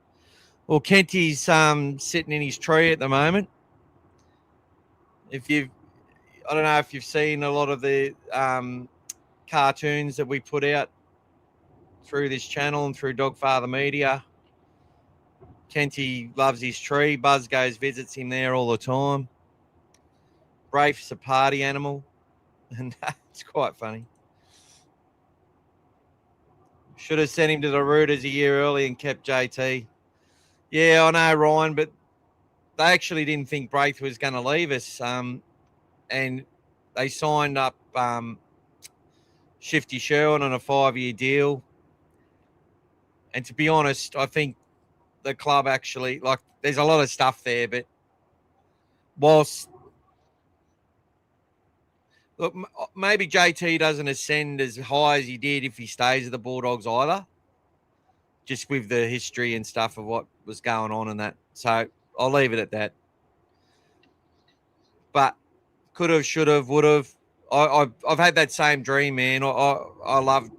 Well, Kenty's sitting in his tree at the moment. I don't know if you've seen a lot of the cartoons that we put out through this channel and through Dogfather Media. Kenty loves his tree. Buzz visits him there all the time. Rafe's a party animal, and it's quite funny. Should have sent him to the Rooters a year early and kept JT. Yeah, I know, Ryan, but they actually didn't think Braith was going to leave us, and they signed up Shifty Sherwin on a 5-year deal. And to be honest, I think the club actually, there's a lot of stuff there, but whilst, look, maybe JT doesn't ascend as high as he did if he stays at the Bulldogs either, just with the history and stuff of what was going on and that. So I'll leave it at that. But could have, should have, would have. I've had that same dream, man. I love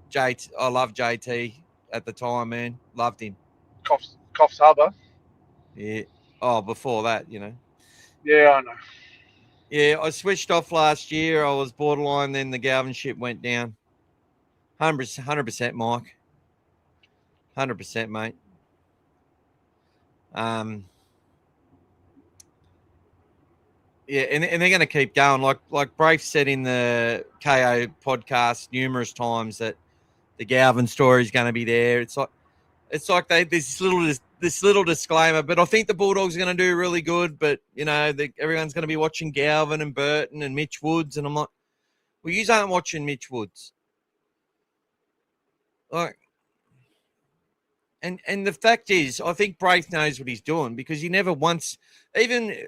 JT. I love JT at the time, man. Loved him. Coffs Harbour. Yeah. Oh, before that, Yeah, I know. Yeah, I switched off last year. I was borderline. Then the Galvin ship went down. 100%, Mike. 100%, mate. Yeah, and they're going to keep going. Like Brafe said in the KO podcast numerous times that the Galvin story is going to be there. It's like there's this little disclaimer, but I think the Bulldogs are going to do really good. But everyone's going to be watching Galvin and Burton and Mitch Woods, and I'm like, well, you aren't watching Mitch Woods, like. And the fact is, I think Braith knows what he's doing because he never once, even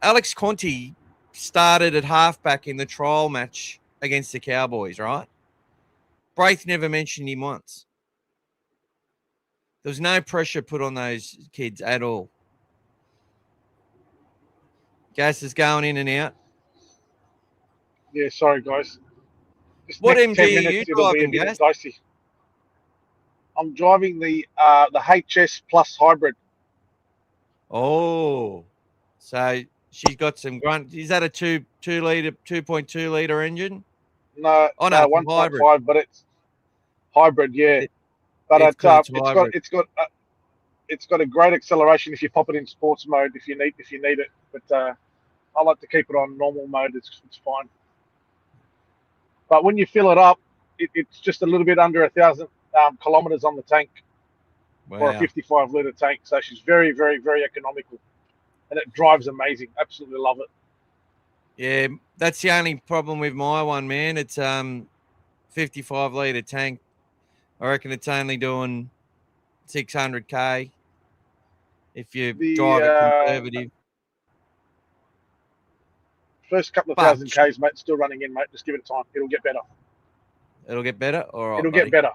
Alex Conti started at halfback in the trial match against the Cowboys, right? Braith never mentioned him once. There was no pressure put on those kids at all. Gas is going in and out. Yeah, sorry, guys. What MG are you driving, Gas? Dicey. I'm driving the HS Plus hybrid. Oh, so she's got some grunt. Is that a 2.2 liter engine? No, oh no, 1.5, but it's hybrid. Yeah, but it's got a great acceleration if you pop it in sports mode if you need it. But I like to keep it on normal mode. It's fine. But when you fill it up, it's just a little bit under 1,000 kilometers on the tank for a 55-liter tank. So she's very, very, very economical, and it drives amazing. Absolutely love it. Yeah, that's the only problem with my one, man. It's 55-liter tank. I reckon it's only doing 600k if you drive it conservative. First couple of thousand Ks, mate, still running in, mate. Just give it time. It'll get better. It'll get better? All right, It'll get better.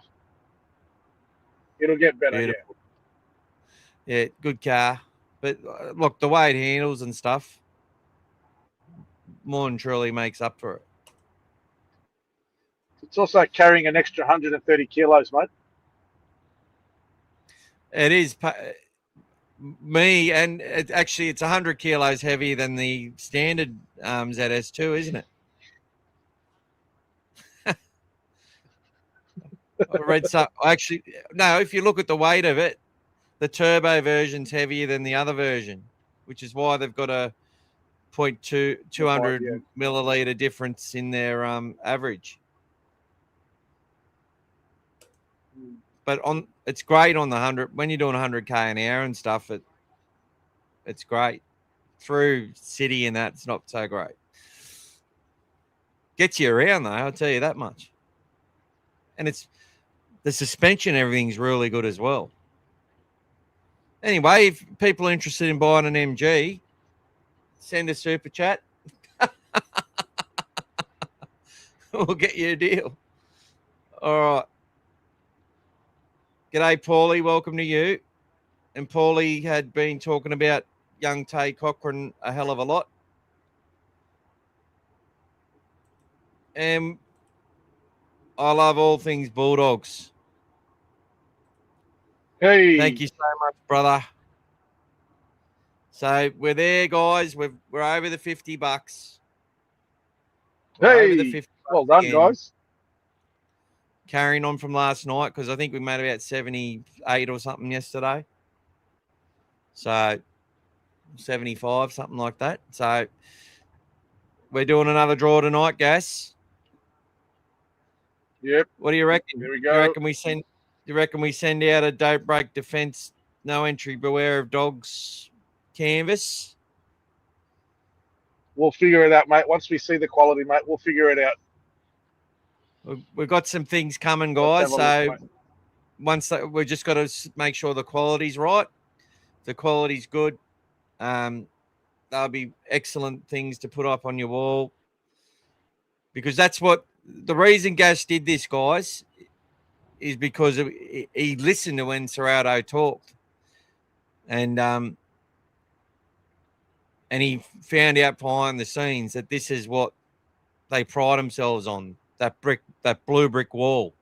It'll get better, beautiful. Yeah, good car. But look, the way it handles and stuff more than truly makes up for it. It's also carrying an extra 130 kilos, mate. It is me, and it's 100 kilos heavier than the standard ZS2, isn't it? I read some. Actually, no. If you look at the weight of it, the turbo version's heavier than the other version, which is why they've got a 200 milliliter difference in their average. But it's great on the 100 when you're doing 100k an hour and stuff. It's great. Through city and that's not so great. Gets you around though, I'll tell you that much. And it's the suspension, everything's really good as well. Anyway, if people are interested in buying an MG, send a super chat. We'll get you a deal. All right. G'day, Paulie. Welcome to you. And Paulie had been talking about young Tay Cochrane a hell of a lot. And I love all things Bulldogs. Hey. Thank you so much, brother. So we're there, guys. We're over the $50. Hey, over the 50 well done, again. Guys. Carrying on from last night because I think we made about 78 or something yesterday. So 75, something like that. So we're doing another draw tonight, Gas. Yep. What do you reckon? There we go. You reckon we send out a don't break defence, no entry, beware of dogs canvas? We'll figure it out, mate. Once we see the quality, mate, we'll figure it out. We've got some things coming, guys. So we just got to make sure the quality's right. If the quality's good, that'll be excellent things to put up on your wall. Because that's what the reason Gas did this, guys, is because he listened to when Serrato talked, and he found out behind the scenes that this is what they pride themselves on. That blue brick wall.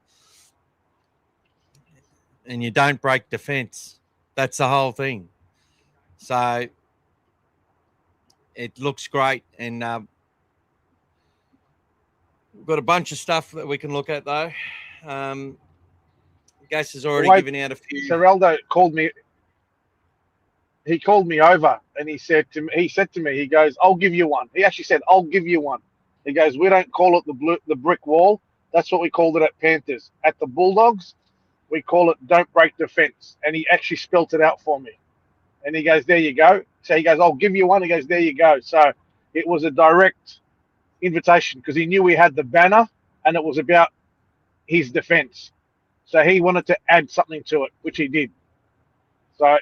And you don't break defense. That's the whole thing. So it looks great. And we've got a bunch of stuff that we can look at, though. Gas has already given out a few. Serraldo called me. he called me over and he said to me, he goes, "I'll give you one." He actually said, "I'll give you one." He goes, "We don't call it the brick wall. That's what we called it at Panthers. At the Bulldogs, we call it don't break the fence." And he actually spelt it out for me. And he goes, "There you go." So he goes, "I'll give you one." He goes, "There you go." So it was a direct invitation because he knew we had the banner and it was about his defence. So he wanted to add something to it, which he did. So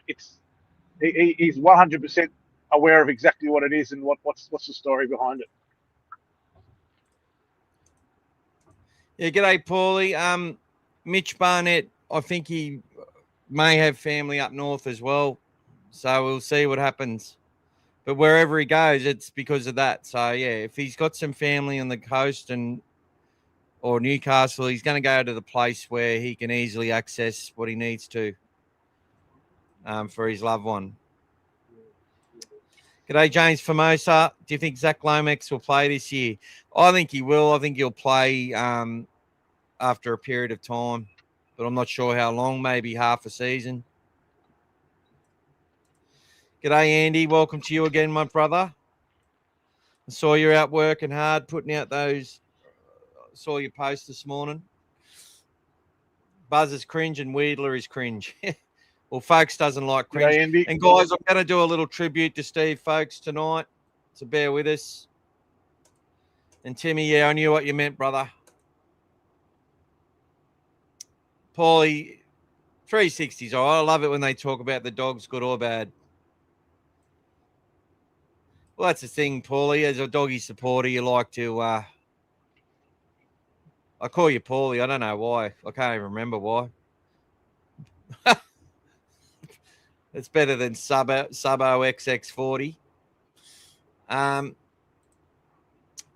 he's 100% aware of exactly what it is and what's the story behind it. Yeah, g'day, Paulie. Mitch Barnett, I think he may have family up north as well. So we'll see what happens. But wherever he goes, it's because of that. So, yeah, if he's got some family on the coast or Newcastle, he's going to go to the place where he can easily access what he needs to for his loved one. G'day, James Formosa. Do you think Zach Lomax will play this year? I think he will. I think he'll play after a period of time, but I'm not sure how long, maybe half a season. G'day, Andy. Welcome to you again, my brother. I saw you're out working hard, putting out those. Saw your post this morning. Buzz is cringe and Wheedler is cringe. Well, Folks doesn't like cringe. G'day, Andy. And guys, I'm going to do a little tribute to Steve Folks tonight, so bear with us. And Timmy, yeah, I knew what you meant, brother. Paulie, 360's all right. I love it when they talk about the dogs, good or bad. Well, that's the thing, Paulie. As a doggy supporter, you like to... I call you Paulie. I don't know why. I can't even remember why. It's better than Subbo XX40.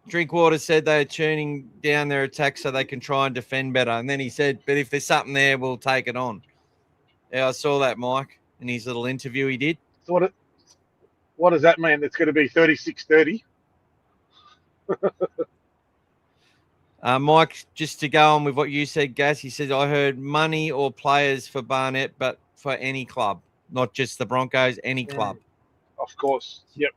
Drinkwater said they're tuning down their attack so they can try and defend better. And then he said, but if there's something there, we'll take it on. Yeah, I saw that, Mike, in his little interview he did. So what does that mean? It's going to be 36-30? Mike, just to go on with what you said, Gas, he says, I heard money or players for Barnett, but for any club, not just the Broncos, any club. Of course, yep.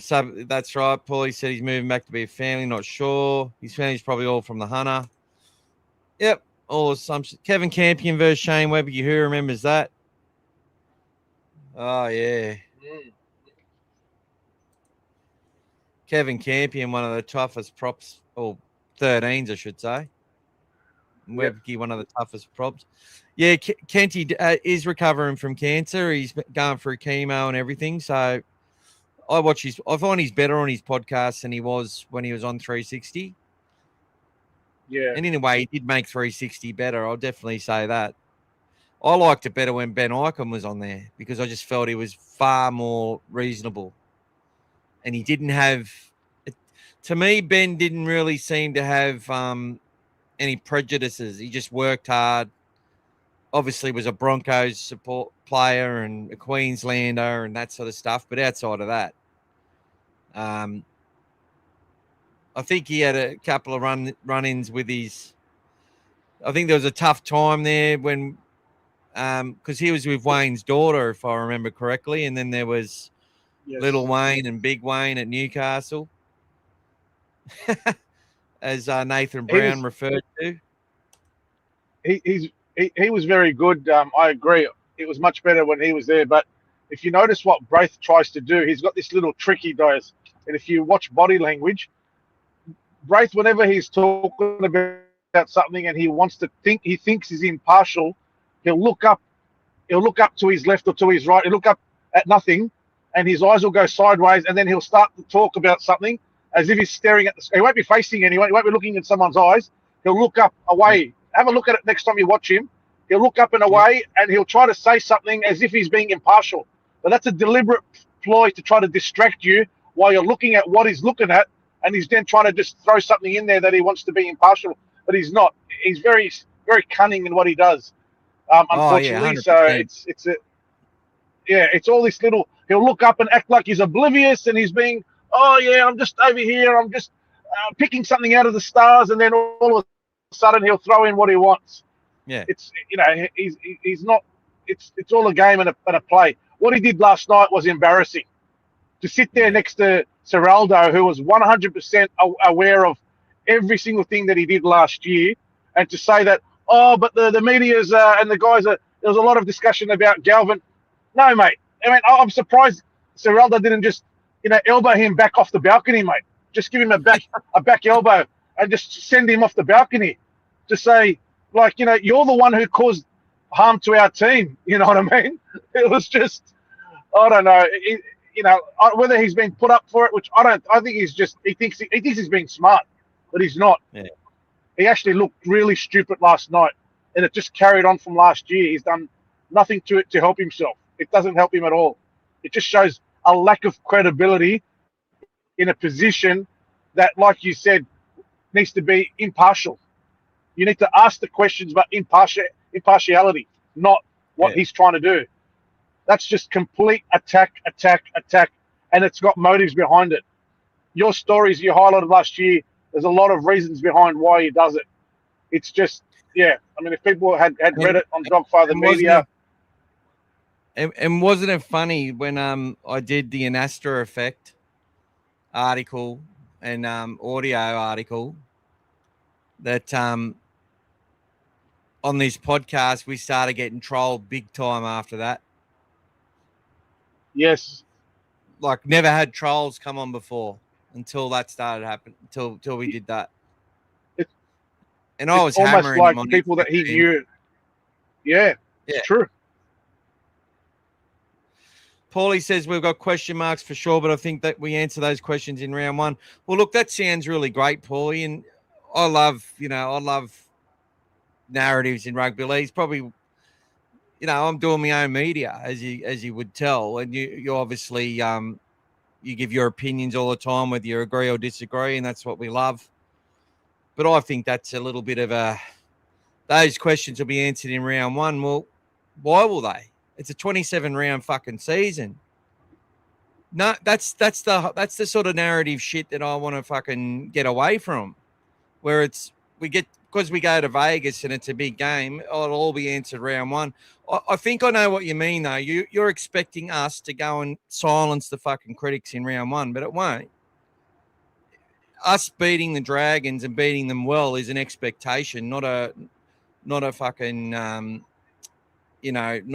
So that's right. Paulie said he's moving back to be a family, not sure. His family's probably all from the Hunter. Yep, all assumptions. Kevin Campion versus Shane Webber, who remembers that? Oh, yeah. Kevin Campion, one of the toughest props, or 13s, I should say. Webke, one of the toughest props. Yeah, Kenty is recovering from cancer. He's going through chemo and everything. So I find he's better on his podcast than he was when he was on 360. Yeah. And in a way, he did make 360 better. I'll definitely say that. I liked it better when Ben Icahn was on there because I just felt he was far more reasonable. And he didn't have, to me, Ben didn't really seem to have any prejudices. He just worked hard. Obviously was a Broncos support player and a Queenslander and that sort of stuff. But outside of that, I think he had a couple of run-ins with his, I think there was a tough time there when, because he was with Wayne's daughter, if I remember correctly. And then there was Little Wayne and Big Wayne at Newcastle, as Nathan Brown referred to. He was very good. I agree. It was much better when he was there. But if you notice what Braith tries to do, he's got this little trick he does. And if you watch body language, Braith, whenever he's talking about something and he wants to think, he thinks he's impartial, he'll look up to his left or to his right. He'll look up at nothing, and his eyes will go sideways, and then he'll start to talk about something as if he's staring at the sky. He won't be facing anyone. He won't be looking in someone's eyes. He'll look up away. Have a look at it next time you watch him. He'll look up and away, and he'll try to say something as if he's being impartial. But that's a deliberate ploy to try to distract you while you're looking at what he's looking at, and he's then trying to just throw something in there that he wants to be impartial, but he's not. He's very, very cunning in what he does. Unfortunately, so it's all this little. He'll look up and act like he's oblivious, and he's being, I'm just over here. I'm just picking something out of the stars, and then all of a sudden he'll throw in what he wants. Yeah, it's he's not it's all a game and a play. What he did last night was embarrassing. To sit there next to Seraldo, who was 100% aware of every single thing that he did last year, and to say that, but the media's and the guys there was a lot of discussion about Galvin. No, mate. I mean, I'm surprised Seraldo didn't just elbow him back off the balcony, mate. Just give him a back elbow and just send him off the balcony to say, like, you're the one who caused harm to our team. You know what I mean? It was just, I don't know. Whether he's been put up for it, which I don't. I think he thinks he's being smart, but he's not. Yeah. He actually looked really stupid last night, and it just carried on from last year. He's done nothing to help himself. It doesn't help him at all. It just shows a lack of credibility in a position that, like you said, needs to be impartial. You need to ask the questions about impartiality, not what he's trying to do. That's just complete attack, and it's got motives behind it. Your stories you highlighted last year, there's a lot of reasons behind why he does it. It's just, I mean, if people had read it on Dogfather Media. And wasn't it funny when I did the Anastra Effect article and audio article that on this podcast we started getting trolled big time after that? Yes. Like, never had trolls come on before until that started happening, until we did that. And I was almost hammering like him on people that he knew. Yeah, it's true. Paulie says we've got question marks for sure, but I think that we answer those questions in round one. Well, look, that sounds really great, Paulie, and I love narratives in rugby league. It's probably, I'm doing my own media, as you would tell, and you obviously you give your opinions all the time, whether you agree or disagree, and that's what we love. But I think that's a little bit of those questions will be answered in round one. Well, why will they? It's a 27 round fucking season. No, that's the sort of narrative shit that I want to fucking get away from, where because we go to Vegas and it's a big game, it'll all be answered round one. I think I know what you mean, though. You're expecting us to go and silence the fucking critics in round one, but it won't. Us beating the Dragons and beating them well is an expectation, not a fucking, not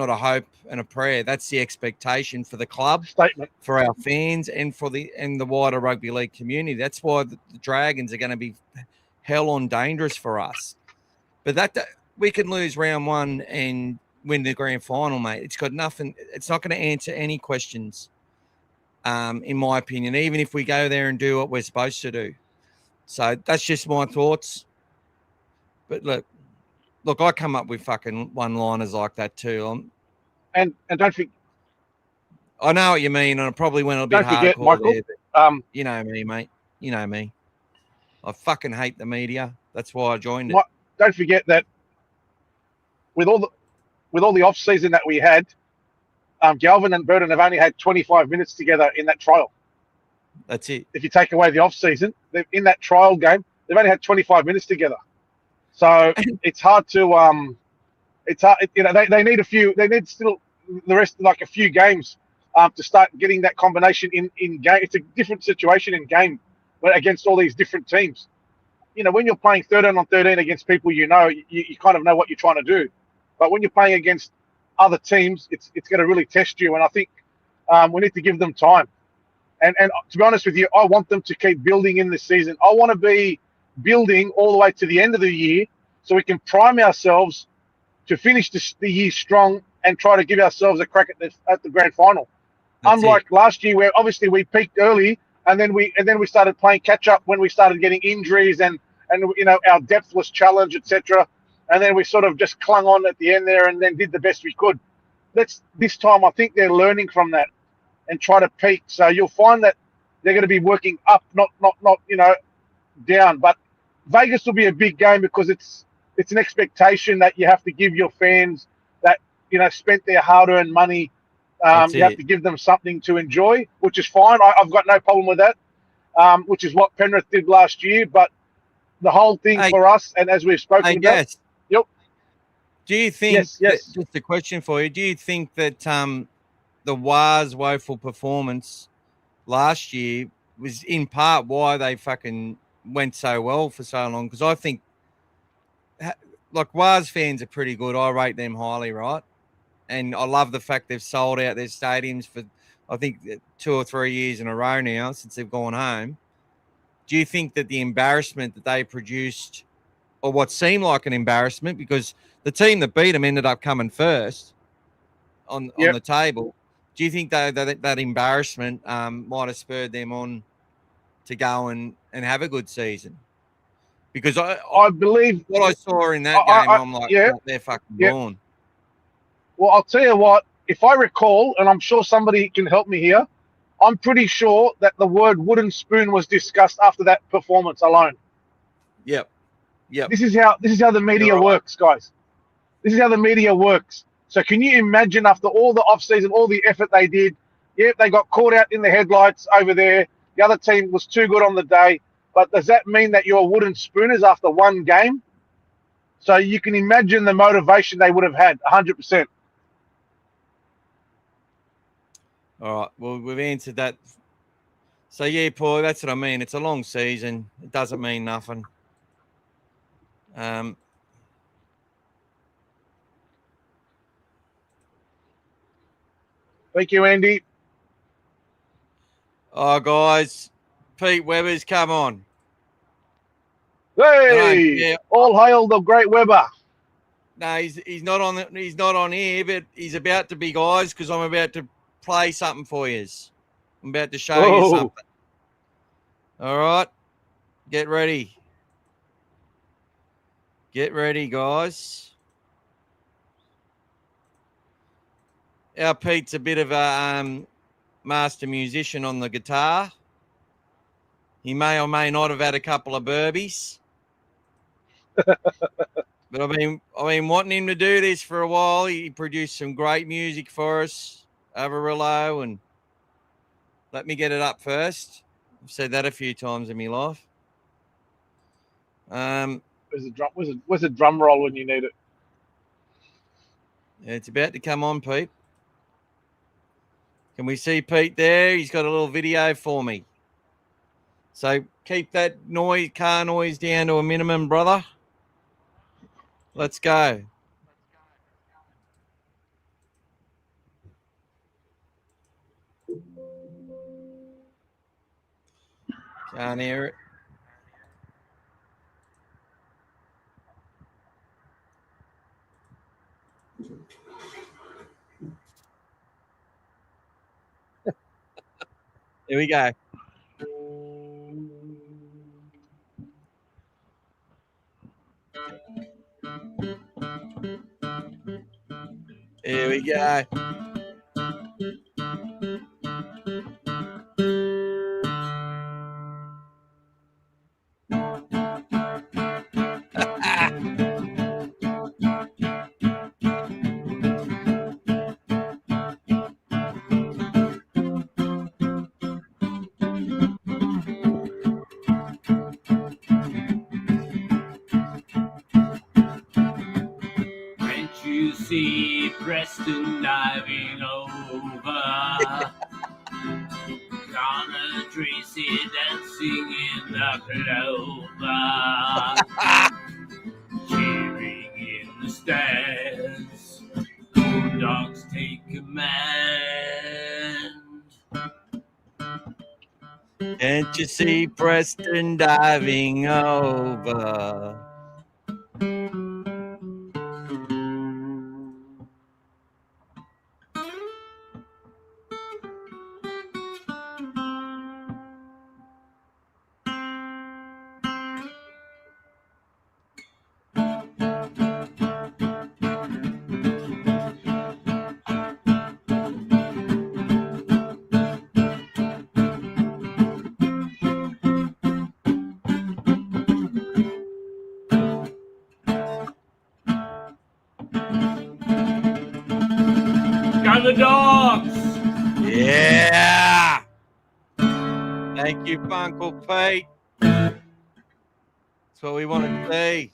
a hope and a prayer. That's the expectation for the club, statement, for our fans, and for the wider rugby league community. That's why the Dragons are going to be hell on dangerous for us. But that we can lose round one and win the grand final, mate. It's got nothing. It's not going to answer any questions, in my opinion, even if we go there and do what we're supposed to do. So that's just my thoughts. But look, I come up with fucking one-liners like that too. And don't forget. I know what you mean, and I probably went a bit hardcore. Don't forget, Michael. There, but you know me, mate. You know me. I fucking hate the media. That's why I joined it. Don't forget that with all the off season that we had, Galvin and Burton have only had 25 minutes together in that trial. That's it. If you take away the off season, in that trial game, they've only had 25 minutes together. So it's hard to it's hard. They need a few. They need still the rest, like a few games, to start getting that combination in game. It's a different situation in game, but against all these different teams. When you're playing 13 on 13 against people, you kind of know what you're trying to do. But when you're playing against other teams, it's going to really test you. And I think we need to give them time. And to be honest with you, I want them to keep building in this season. I want to be building all the way to the end of the year so we can prime ourselves to finish the year strong and try to give ourselves a crack at the grand final. Unlike last year, where obviously we peaked early and then we started playing catch up when we started getting injuries and our depth was challenged, etc. And then we sort of just clung on at the end there and then did the best we could. This time I think they're learning from that and try to peak. So you'll find that they're going to be working up, not down. But Vegas will be a big game because it's an expectation that you have to give your fans that spent their hard-earned money. You have to give them something to enjoy, which is fine. I've got no problem with that, which is what Penrith did last year. But the whole thing for us, and as we've spoken about, Do you think? Yes, yes. Just a question for you. Do you think that the Wars' woeful performance last year was in part why they fucking went so well for so long? Because I think, like, Wars fans are pretty good. I rate them highly, right? And I love the fact they've sold out their stadiums for, I think, 2 or 3 years in a row now since they've gone home. Do you think that the embarrassment that they produced, or what seemed like an embarrassment, because the team that beat them ended up coming first on the table, do you think that embarrassment might have spurred them on to go and have a good season? Because I believe what I saw in that game, I'm like, they're fucking born. Well, I'll tell you what, if I recall, and I'm sure somebody can help me here, I'm pretty sure that the word wooden spoon was discussed after that performance alone. Yep. This is how the media works, guys. This is how the media works. So can you imagine, after all the off-season, all the effort they did, they got caught out in the headlights over there. The other team was too good on the day. But does that mean that you're wooden spooners after one game? So you can imagine the motivation they would have had, 100%. All right. Well, we've answered that. So, yeah, Paul, that's what I mean. It's a long season. It doesn't mean nothing. Thank you, Andy. Oh, guys, Pete Webber's come on. Hey, all hail the great Webber. No, he's not on. He's not on here, but he's about to be, guys, because I'm about to play something for you. I'm about to show you something. All right, get ready. Get ready, guys. Our Pete's a bit of a master musician on the guitar. He may or may not have had a couple of burpees. But I've been wanting him to do this for a while. He produced some great music for us over Rillo, and let me get it up first. I've said that a few times in my life. Where's a drum roll when you need it? Yeah, it's about to come on, Pete. Can we see Pete there? He's got a little video for me. So keep that car noise down to a minimum, brother. Let's go. Can't hear it. Here we go. Here we go. See Preston diving over, Donna Tracy dancing in the clover, cheering in the stands, Bulldogs take command. Can't you see Preston diving over? The Dogs! Yeah! Thank you, Uncle Pete. That's what we want to see.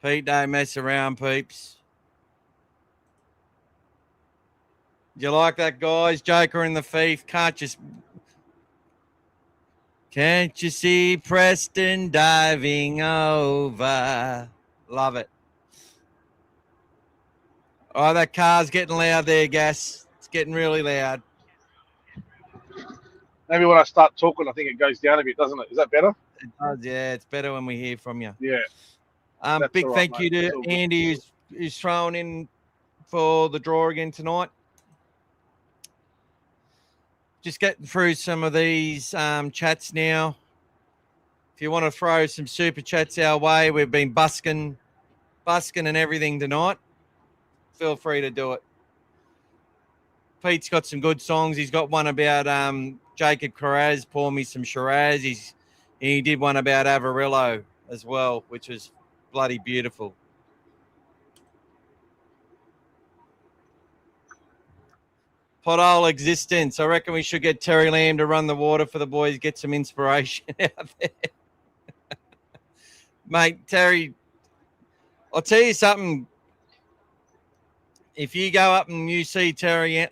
Pete, don't mess around, peeps. Do you like that, guys? Joker and the Thief. Can't you see Preston diving over? Love it. Oh, that car's getting loud there, Gas. It's getting really loud. Maybe when I start talking, I think it goes down a bit, doesn't it? Is that better? It does, yeah. It's better when we hear from you. Yeah. Big all right, thank you mate. to Andy who's thrown in for the draw again tonight. Just getting through some of these chats now. If you want to throw some super chats our way, we've been busking and everything tonight. Feel free to do it. Pete's got some good songs. He's got one about Jacob Carraz, pour me some Shiraz. He did one about Avarillo as well, which was bloody beautiful. Pothole existence. I reckon we should get Terry Lamb to run the water for the boys, get some inspiration out there. Mate, Terry, I'll tell you something. If you go up and you see Terry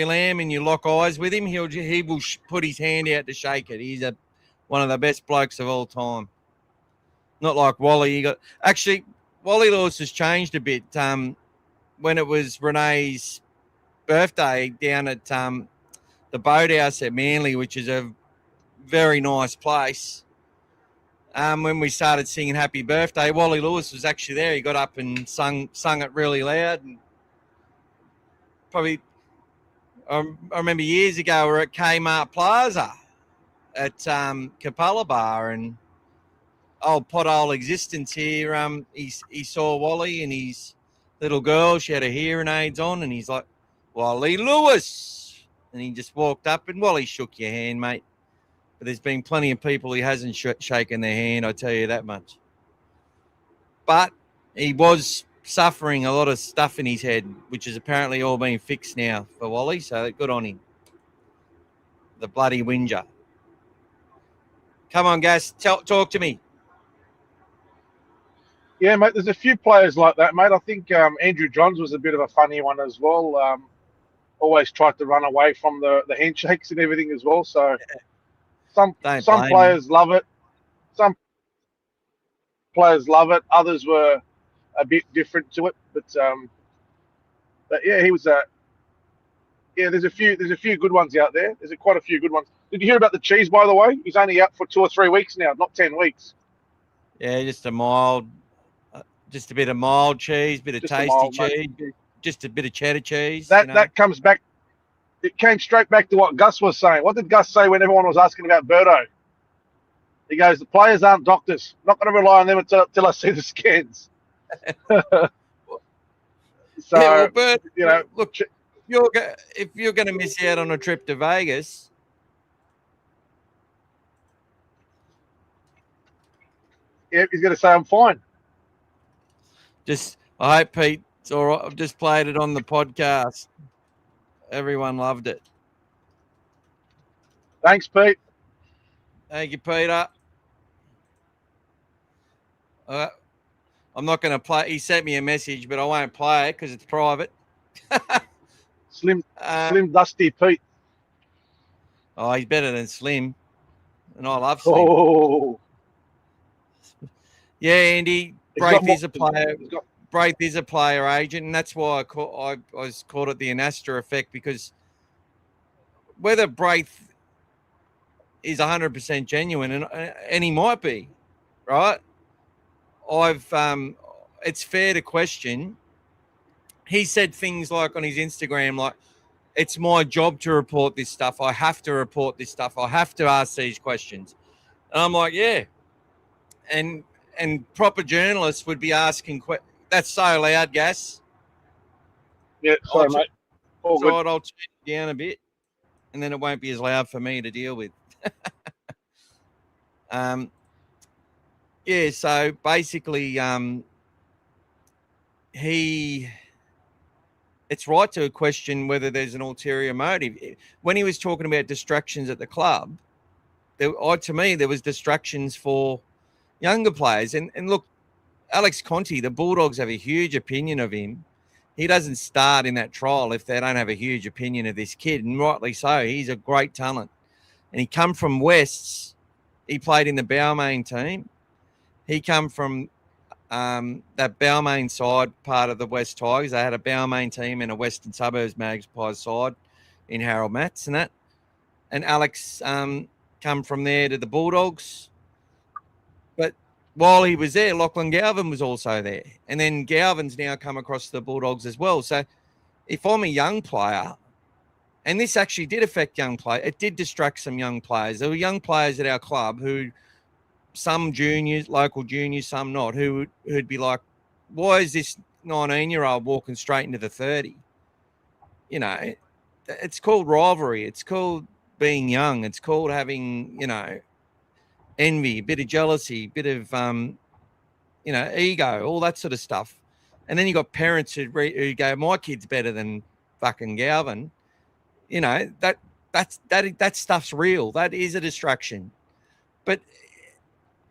Lamb and you lock eyes with him, he will put his hand out to shake it. He's one of the best blokes of all time. Not like Wally. Wally Lewis has changed a bit. When it was Renee's birthday down at the boathouse at Manly, which is a very nice place. When we started singing Happy Birthday, Wally Lewis was actually there. He got up and sung it really loud. And probably, I remember years ago we were at Kmart Plaza at Capella Bar, and old Pothole existence here. He saw Wally and his little girl. She had her hearing aids on, and he's like, Wally Lewis. And he just walked up, and Wally shook your hand, mate. But there's been plenty of people he hasn't shaken their hand, I tell you that much. But he was suffering a lot of stuff in his head, which is apparently all been fixed now for Wally, so good on him. The bloody whinger. Come on, Gas, talk to me. Yeah, mate, there's a few players like that, mate. I think Andrew Johns was a bit of a funny one as well. Always tried to run away from the handshakes and everything as well. So some players love it. Some players love it. Others were a bit different to it. But yeah, he was there's a few good ones out there. There's quite a few good ones. Did you hear about the cheese, by the way? He's only out for 2 or 3 weeks now, not 10 weeks. Yeah, just a bit of mild cheese, bit of tasty cheese, just a bit of cheddar cheese. That comes back. It came straight back to what Gus was saying. What did Gus say when everyone was asking about Birdo? He goes, the players aren't doctors. I'm not going to rely on them until I see the scans. So, yeah, well, Bird, look, if you're going to miss out on a trip to Vegas, yeah, he's going to say, I'm fine. I hope Pete, it's all right. I've just played it on the podcast. Everyone loved it. Thanks, Pete. Thank you, Peter. I'm not going to play. He sent me a message, but I won't play it because it's private. Slim Dusty Pete. Oh, he's better than Slim. And I love Slim. Oh. Yeah, Andy. Braith is a player. Braith is a player agent, and that's why I was called it the Anastra effect, because whether Braith is 100% genuine, and he might be, right? It's fair to question. He said things like on his Instagram, like, it's my job to report this stuff. I have to report this stuff. I have to ask these questions. And I'm like, yeah. And proper journalists would be asking questions. That's so loud, Gas. Yeah, sorry, mate. I'll turn it down a bit, and then it won't be as loud for me to deal with. Yeah, so basically, it's right to question whether there's an ulterior motive. When he was talking about distractions at the club, to me, there was distractions for younger players. And look, Alex Conti, the Bulldogs have a huge opinion of him. He doesn't start in that trial if they don't have a huge opinion of this kid, and rightly so. He's a great talent. And he come from Wests. He played in the Balmain team. He come from that Balmain side, part of the West Tigers. They had a Balmain team and a Western Suburbs Magpies side in Harold Matts and that. And Alex come from there to the Bulldogs. But while he was there, Lachlan Galvin was also there. And then Galvin's now come across the Bulldogs as well. So if I'm a young player, and this actually did affect young players, it did distract some young players. There were young players at our club who, some juniors, local juniors, some not, who'd be like, why is this 19-year-old walking straight into the 30? You know, it's called rivalry. It's called being young. It's called having, you know, envy, a bit of jealousy, a bit of, you know, ego, all that sort of stuff. And then you got parents who go, my kid's better than fucking Galvin. You know, that stuff's real. That is a distraction. But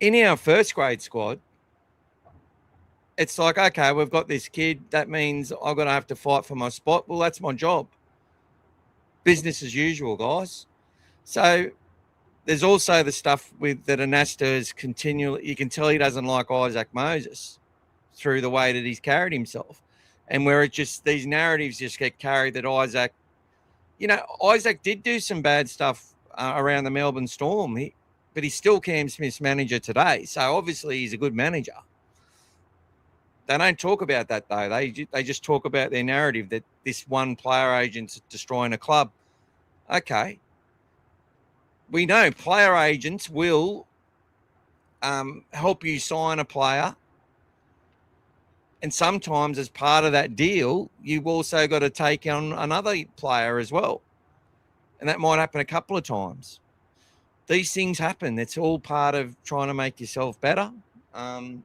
in our first grade squad, it's like, okay, we've got this kid. That means I'm going to have to fight for my spot. Well, that's my job. Business as usual, guys. So there's also the stuff with that Anasta is continually, you can tell he doesn't like Isaac Moses through the way that he's carried himself. And where it just, these narratives just get carried that Isaac, you know, Isaac did do some bad stuff around the Melbourne Storm, but he's still Cam Smith's manager today. So obviously he's a good manager. They don't talk about that, though. They just talk about their narrative that this one player agent's destroying a club. Okay. We know player agents will help you sign a player. And sometimes as part of that deal, you've also got to take on another player as well. And that might happen a couple of times. These things happen. It's all part of trying to make yourself better. And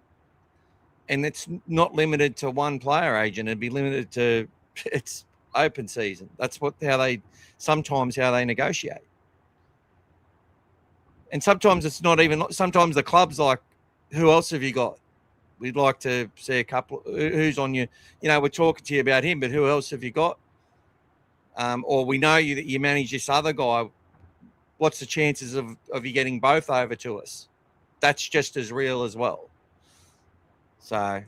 it's not limited to one player agent. It'd be limited to, it's open season. That's how they negotiate. And sometimes it's not even, sometimes the club's like, who else have you got? We'd like to see a couple, who's on you. You know, we're talking to you about him, but who else have you got? Or we know you that you manage this other guy. What's the chances of you getting both over to us? That's just as real as well. So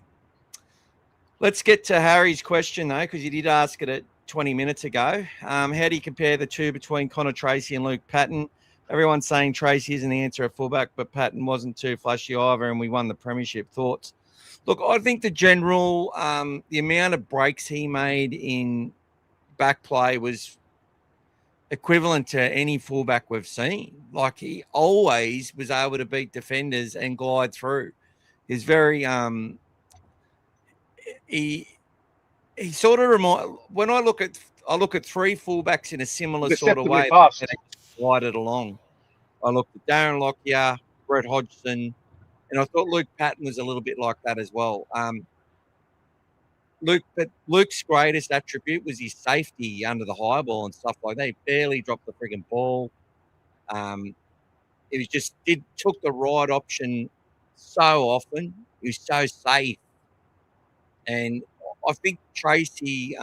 let's get to Harry's question, though, because he did ask it at 20 minutes ago. How do you compare the two between Connor Tracy and Luke Patton? Everyone's saying Tracy isn't the answer at fullback, but Patton wasn't too flashy either, and we won the premiership. Thoughts? Look, I think the general, the amount of breaks he made in back play was equivalent to any fullback we've seen. Like, he always was able to beat defenders and glide through. He's very, he sort of when I look at three fullbacks in a similar sort of way. Glided along. I looked at Darren Lockyer, Brett Hodgson, and I thought Luke Patton was a little bit like that as well. Luke's greatest attribute was his safety under the high ball and stuff like that. He barely dropped the frigging ball. It was just took the right option so often. He was so safe. And I think Tracy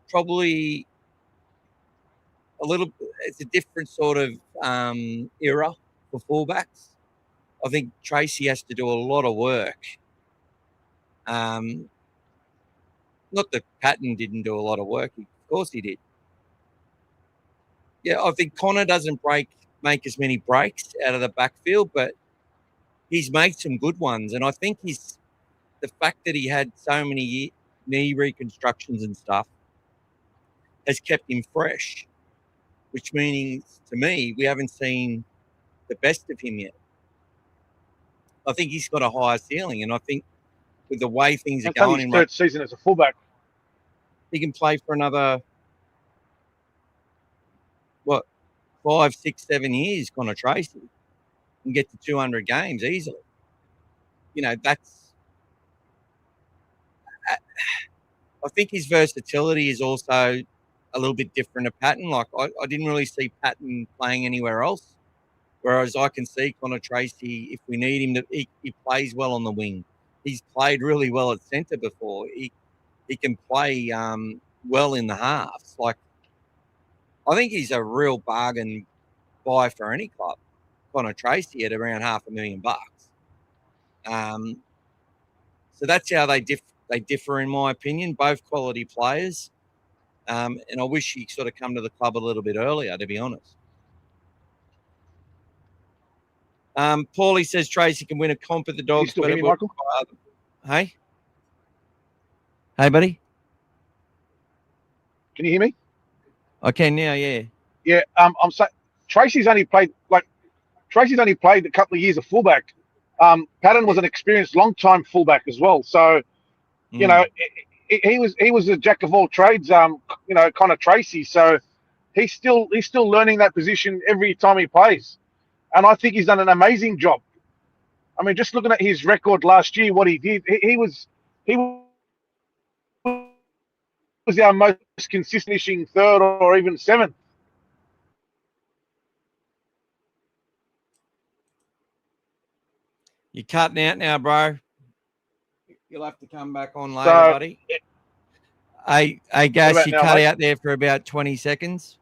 probably it's a different sort of era for fullbacks. I think Tracy has to do a lot of work. Not that Patton didn't do a lot of work. Of course he did. Yeah, I think Connor doesn't make as many breaks out of the backfield, but he's made some good ones. And I think the fact that he had so many knee reconstructions and stuff has kept him fresh, which means to me, we haven't seen the best of him yet. I think he's got a higher ceiling, and I think with the way things are going in third season as a fullback, he can play for another 5, 6, 7 years. Connor Tracy and get to 200 games easily. You know, I think his versatility is also a little bit different to Patton. Like, I didn't really see Patton playing anywhere else, whereas I can see Connor Tracy, if we need him, he plays well on the wing. he's played really well at centre before. He can play well in the halves. Like, I think he's a real bargain buy for any club. Connor Tracy at around $500,000. So that's how they differ, in my opinion. Both quality players, and I wish he sort of come to the club a little bit earlier, to be honest. Paulie says Tracy can win a comp at the Dogs. You still hear me, Michael? Hey, buddy. Can you hear me? I can now. Yeah. Yeah. I'm saying Tracy's only played a couple of years of fullback. Patton was an experienced long-time fullback as well. So, you know, he was a jack of all trades. Connor Tracy. So he's still learning that position every time he plays, and I think he's done an amazing job. I mean, just looking at his record last year, what he did, he was our most consistent finishing third or even seventh. You're cutting out now, bro. You'll have to come back on later, buddy. Hey, Gas, you cut out there for about 20 seconds.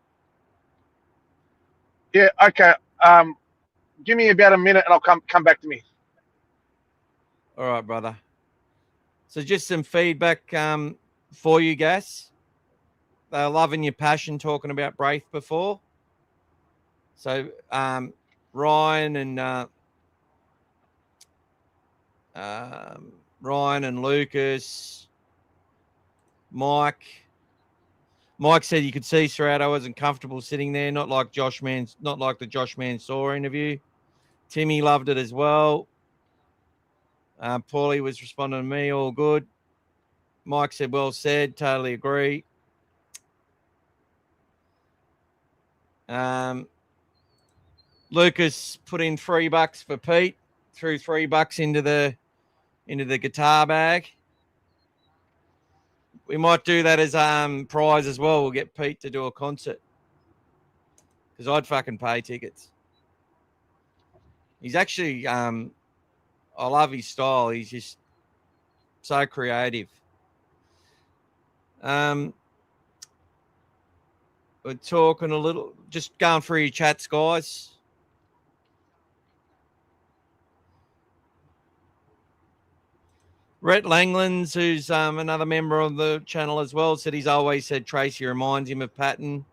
Yeah, okay. Give me about a minute and I'll come back to me. All right, brother. So just some feedback for you, Gas. They're loving your passion talking about Braith before. So Ryan and Lucas, Mike said you could see Serrato wasn't comfortable sitting there, not like the Josh Mansour interview. Timmy loved it as well. Paulie was responding to me, all good. Mike said, well said, totally agree. Lucas put in $3 for Pete, threw $3 into the guitar bag. We might do that as prize as well. We'll get Pete to do a concert because I'd fucking pay tickets. He's actually, I love his style. He's just so creative. We're talking a little, just going through your chats, guys. Rhett Langlands, who's another member of the channel as well, said he's always said Tracy reminds him of Patton.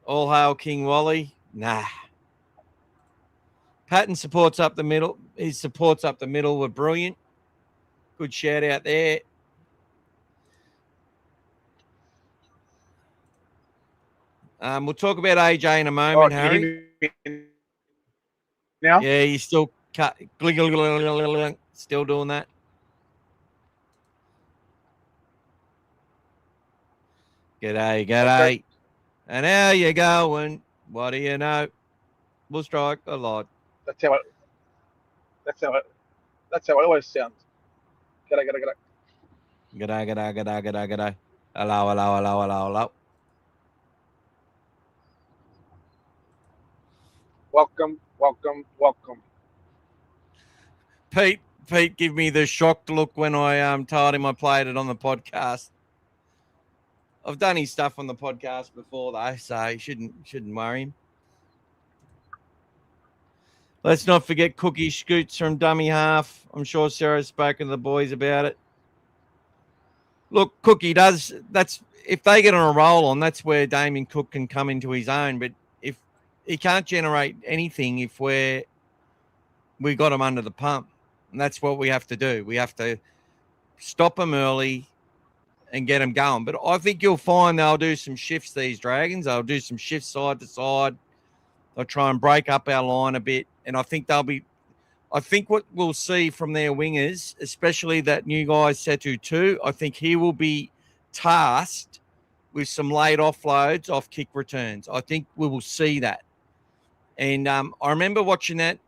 All hail King Wally. Nah. Patton supports up the middle. His supports up the middle were brilliant. Good shout out there. We'll talk about AJ in a moment, Harry. Now? Yeah, he's still still doing that. G'day. Okay. And how you going? What do you know? We'll strike a lot. That's how it always sounds. G'day. G'day. Hello. Welcome. Pete, give me the shocked look when I told him I played it on the podcast. I've done his stuff on the podcast before though, so you shouldn't worry him. Let's not forget Cookie Scoots from Dummy Half. I'm sure Sarah's spoken to the boys about it. Look, Cookie does. That's if they get on a roll on. That's where Damien Cook can come into his own. But if he can't generate anything, if we got him under the pump, and that's what we have to do. We have to stop him early and get him going. But I think you'll find they'll do some shifts. These Dragons, they'll do some shifts side to side. They'll try and break up our line a bit, and I think I think what we'll see from their wingers, especially that new guy, Setu 2, I think he will be tasked with some late offloads off kick returns. I think we will see that. And I remember watching that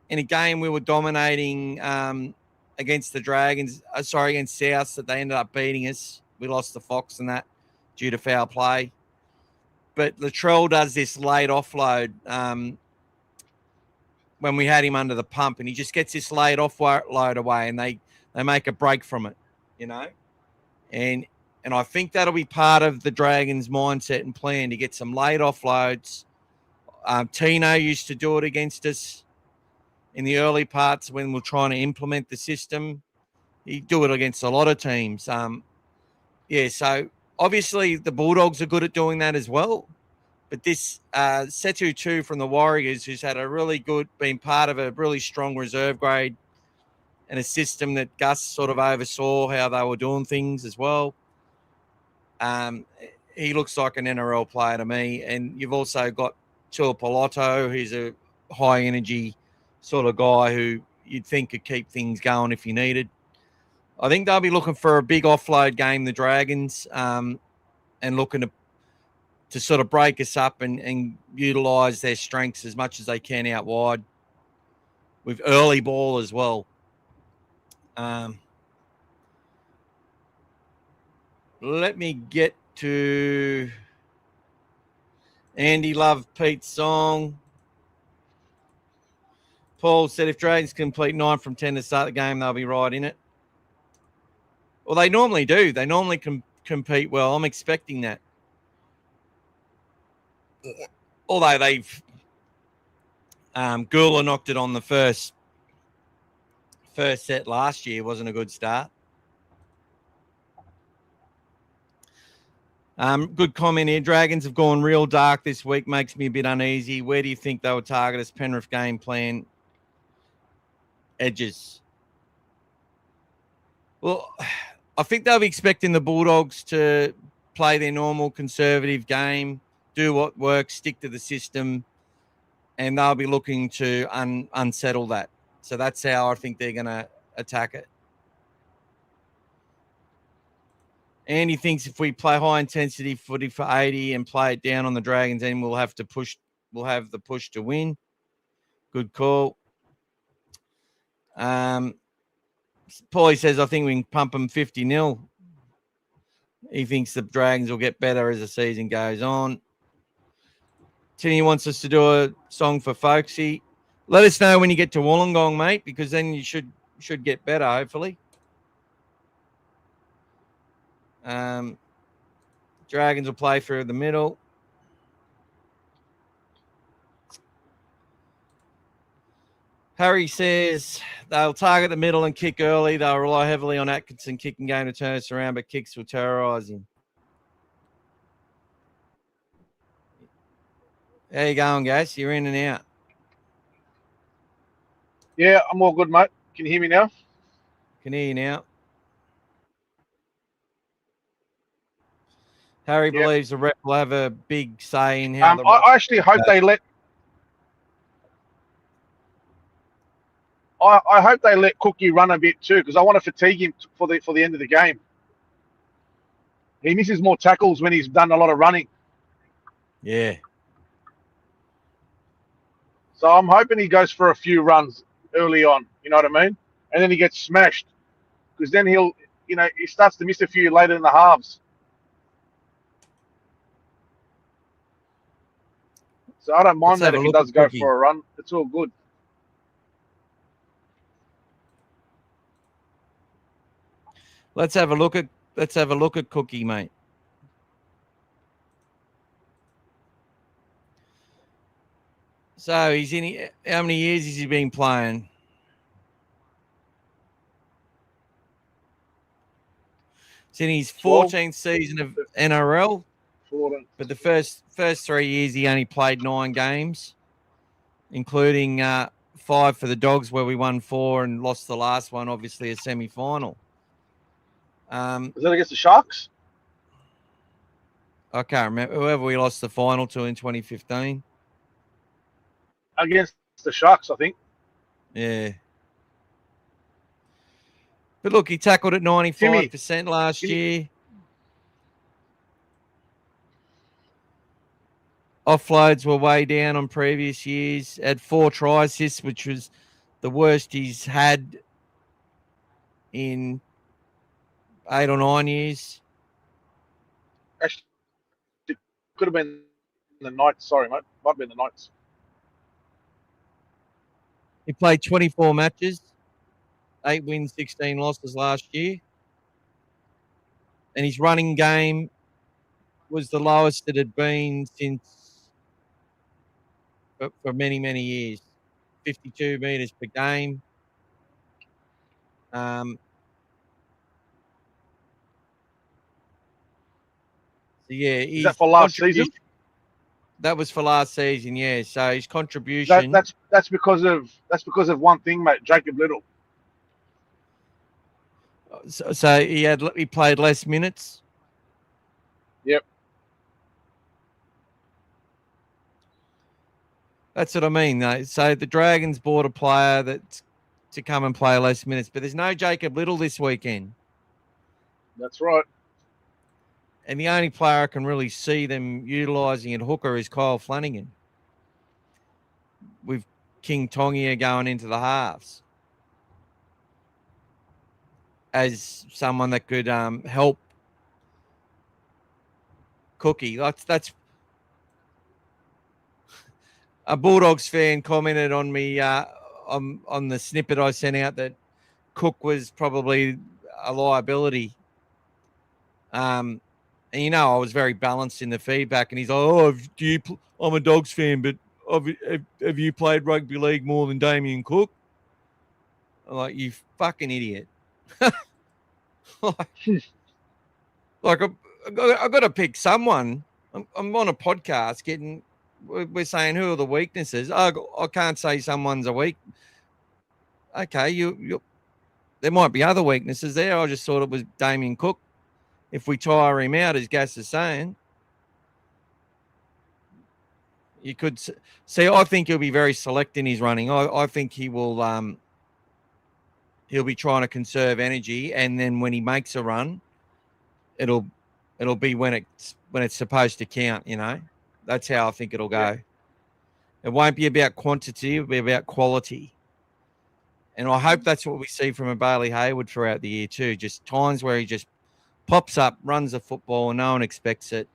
in a game we were dominating against the Dragons, against South, that they ended up beating us. We lost the Fox and that due to foul play. But Latrell does this late offload when we had him under the pump, and he just gets this laid off load away, and they make a break from it, and I think that'll be part of the Dragons' mindset and plan to get some laid offloads. Tino used to do it against us in the early parts when we're trying to implement the system. He'd do it against a lot of teams. So obviously the Bulldogs are good at doing that as well. But this Setu 2 from the Warriors, who's had been part of a really strong reserve grade and a system that Gus sort of oversaw how they were doing things as well. He looks like an NRL player to me. And you've also got Tuapoloto, who's a high energy sort of guy who you'd think could keep things going if you needed. I think they'll be looking for a big offload game, the Dragons, and looking to sort of break us up and utilise their strengths as much as they can out wide with early ball as well. Let me get to Andy Love Pete's song. Paul said if Dragons complete 9 from 10 to start the game, they'll be right in it. Well, they normally do. They normally compete well. I'm expecting that. Although they've Gula knocked it on the first set last year. Wasn't a good start. Good comment here. Dragons have gone real dark this week. Makes me a bit uneasy. Where do you think they will target us? Penrith game plan. Edges. Well, I think they'll be expecting the Bulldogs to play their normal conservative game, do what works, stick to the system, and they'll be looking to unsettle that. So that's how I think they're going to attack it. Andy thinks if we play high intensity footy for 80 and play it down on the Dragons, then we'll have the push to win. Good call. Paulie says, I think we can pump them 50-0. He thinks the Dragons will get better as the season goes on. Tinny wants us to do a song for Folksy. Let us know when you get to Wollongong, mate, because then you should get better, hopefully. Dragons will play through the middle. Harry says they'll target the middle and kick early. They'll rely heavily on Atkinson kicking game to turn us around, but kicks will terrorise him. How you going, Gas? You're in and out. Yeah, I'm all good, mate. Can you hear me now? Can hear you now. Harry believes the rep will have a big say in how I actually hope they let. I hope they let Cookie run a bit too, because I want to fatigue him for the end of the game. He misses more tackles when he's done a lot of running. Yeah. So I'm hoping he goes for a few runs early on. You know what I mean? And then he gets smashed, because then he starts to miss a few later in the halves. So I don't mind that if he does go for a run. It's all good. Let's have a look at Cookie, mate. So how many years has he been playing? It's in his 14th season of NRL. 14. But the first 3 years he only played 9 games, including 5 for the Dogs, where we won 4 and lost the last one, obviously a semi-final. Was that against the Sharks? I can't remember. Whoever we lost the final to in 2015. Against the Sharks, I think. Yeah. But look, he tackled at 95% last year. Offloads were way down on previous years. Had 4 try assists, which was the worst he's had in 8 or 9 years. Actually, it could have been the Knights. Sorry, mate. Might have been the Knights. He played 24 matches, 8 wins, 16 losses last year. And his running game was the lowest it had been for many, many years. 52 metres per game. So yeah, Is that for last season? That was for last season, yeah. So his contribution. That's because of one thing, mate. Jacob Little. So he played less minutes. Yep. That's what I mean, though. So the Dragons bought a player that's to come and play less minutes, but there's no Jacob Little this weekend. That's right. And the only player I can really see them utilising at hooker is Kyle Flanagan, with King Tongia going into the halves as someone that could help Cookie. That's a Bulldogs fan commented on me on the snippet I sent out that Cook was probably a liability. And I was very balanced in the feedback, and he's like, I'm a Dogs fan, but have you played rugby league more than Damien Cook? I'm like, you fucking idiot. Like I've got to pick someone. I'm on a podcast we're saying who are the weaknesses. I can't say someone's a weak. Okay, there might be other weaknesses there. I just thought it was Damien Cook. If we tire him out, as Gas is saying, you could see. I think he'll be very select in his running. I think he will. He'll be trying to conserve energy, and then when he makes a run, it'll be when it's supposed to count. That's how I think it'll go. Yeah. It won't be about quantity; it'll be about quality. And I hope that's what we see from a Bailey Hayward throughout the year too. Just times where he just pops up, runs the football, and no one expects it,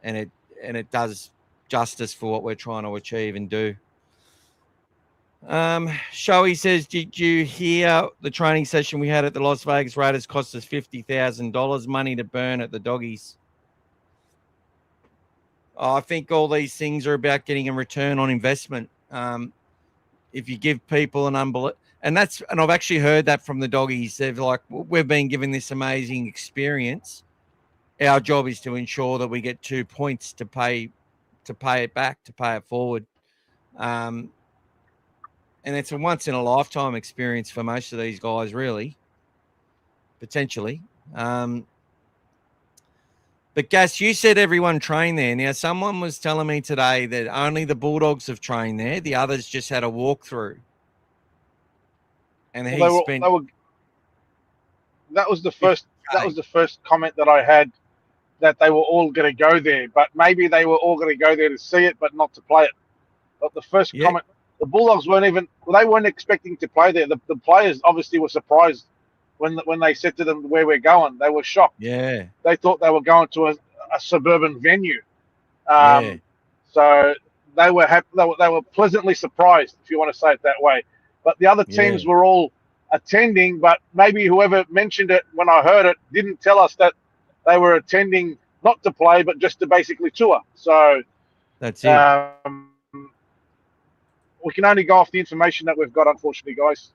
and it does justice for what we're trying to achieve and do. Shoei says, did you hear the training session we had at the Las Vegas Raiders cost us $50,000 money to burn at the Doggies? I think all these things are about getting a return on investment. If you give people an and I've actually heard that from the Doggies. They're like, we've been given this amazing experience. Our job is to ensure that we get 2 points to pay it back, to pay it forward. And it's a once in a lifetime experience for most of these guys, really, potentially. But Gas, you said everyone trained there. Now, someone was telling me today that only the Bulldogs have trained there. The others just had a walkthrough. And that was the first comment that I had, that they were all going to go there, but maybe they were all going to go there to see it, but not to play it. But the first comment, the Bulldogs weren't expecting to play there. The players obviously were surprised when they said to them where we're going. They were shocked. Yeah, they thought they were going to a suburban venue. So they were happy. They were pleasantly surprised, if you want to say it that way. But the other teams were all attending, but maybe whoever mentioned it when I heard it didn't tell us that they were attending not to play, but just to basically tour. So that's it. We can only go off the information that we've got, unfortunately, guys.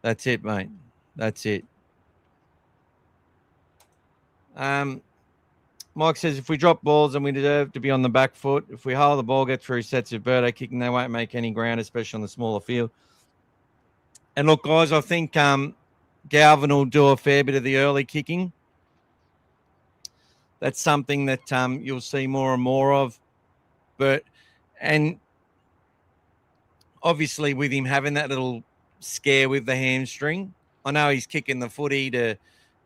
That's it, mate. That's it. Mike says, if we drop balls and we deserve to be on the back foot, if we hold the ball, get through sets of birdo kicking, they won't make any ground, especially on the smaller field. And look, guys, I think Galvin will do a fair bit of the early kicking. That's something that you'll see more and more of. And obviously with him having that little scare with the hamstring, I know he's kicking the footy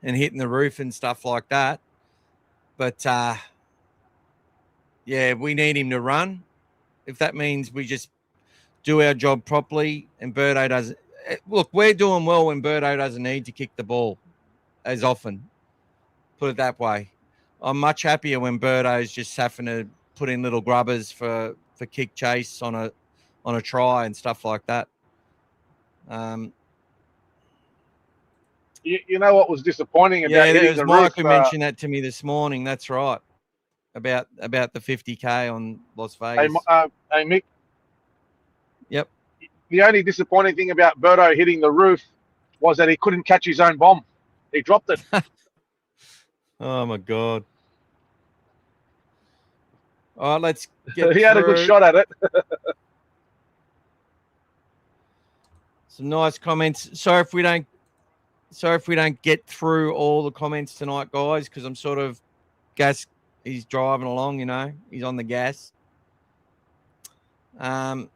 and hitting the roof and stuff like that. But, we need him to run. If that means we just do our job properly and Birdo doesn't. Look, we're doing well when Birdo doesn't need to kick the ball as often. Put it that way. I'm much happier when Birdo's just having to put in little grubbers for kick chase on a try and stuff like that. You know what was disappointing about Yeah, hitting there's the Mike roof? who mentioned that to me this morning. That's right. About the 50K on Las Vegas. Hey, Mick, Yep. the only disappointing thing about Birdo hitting the roof was that he couldn't catch his own bomb. He dropped it. Oh my God. All right, let's get He had a good shot at it. Some nice comments. Sorry if we don't get through all the comments tonight, guys, because I'm sort of gas. He's driving along, he's on the gas. Let's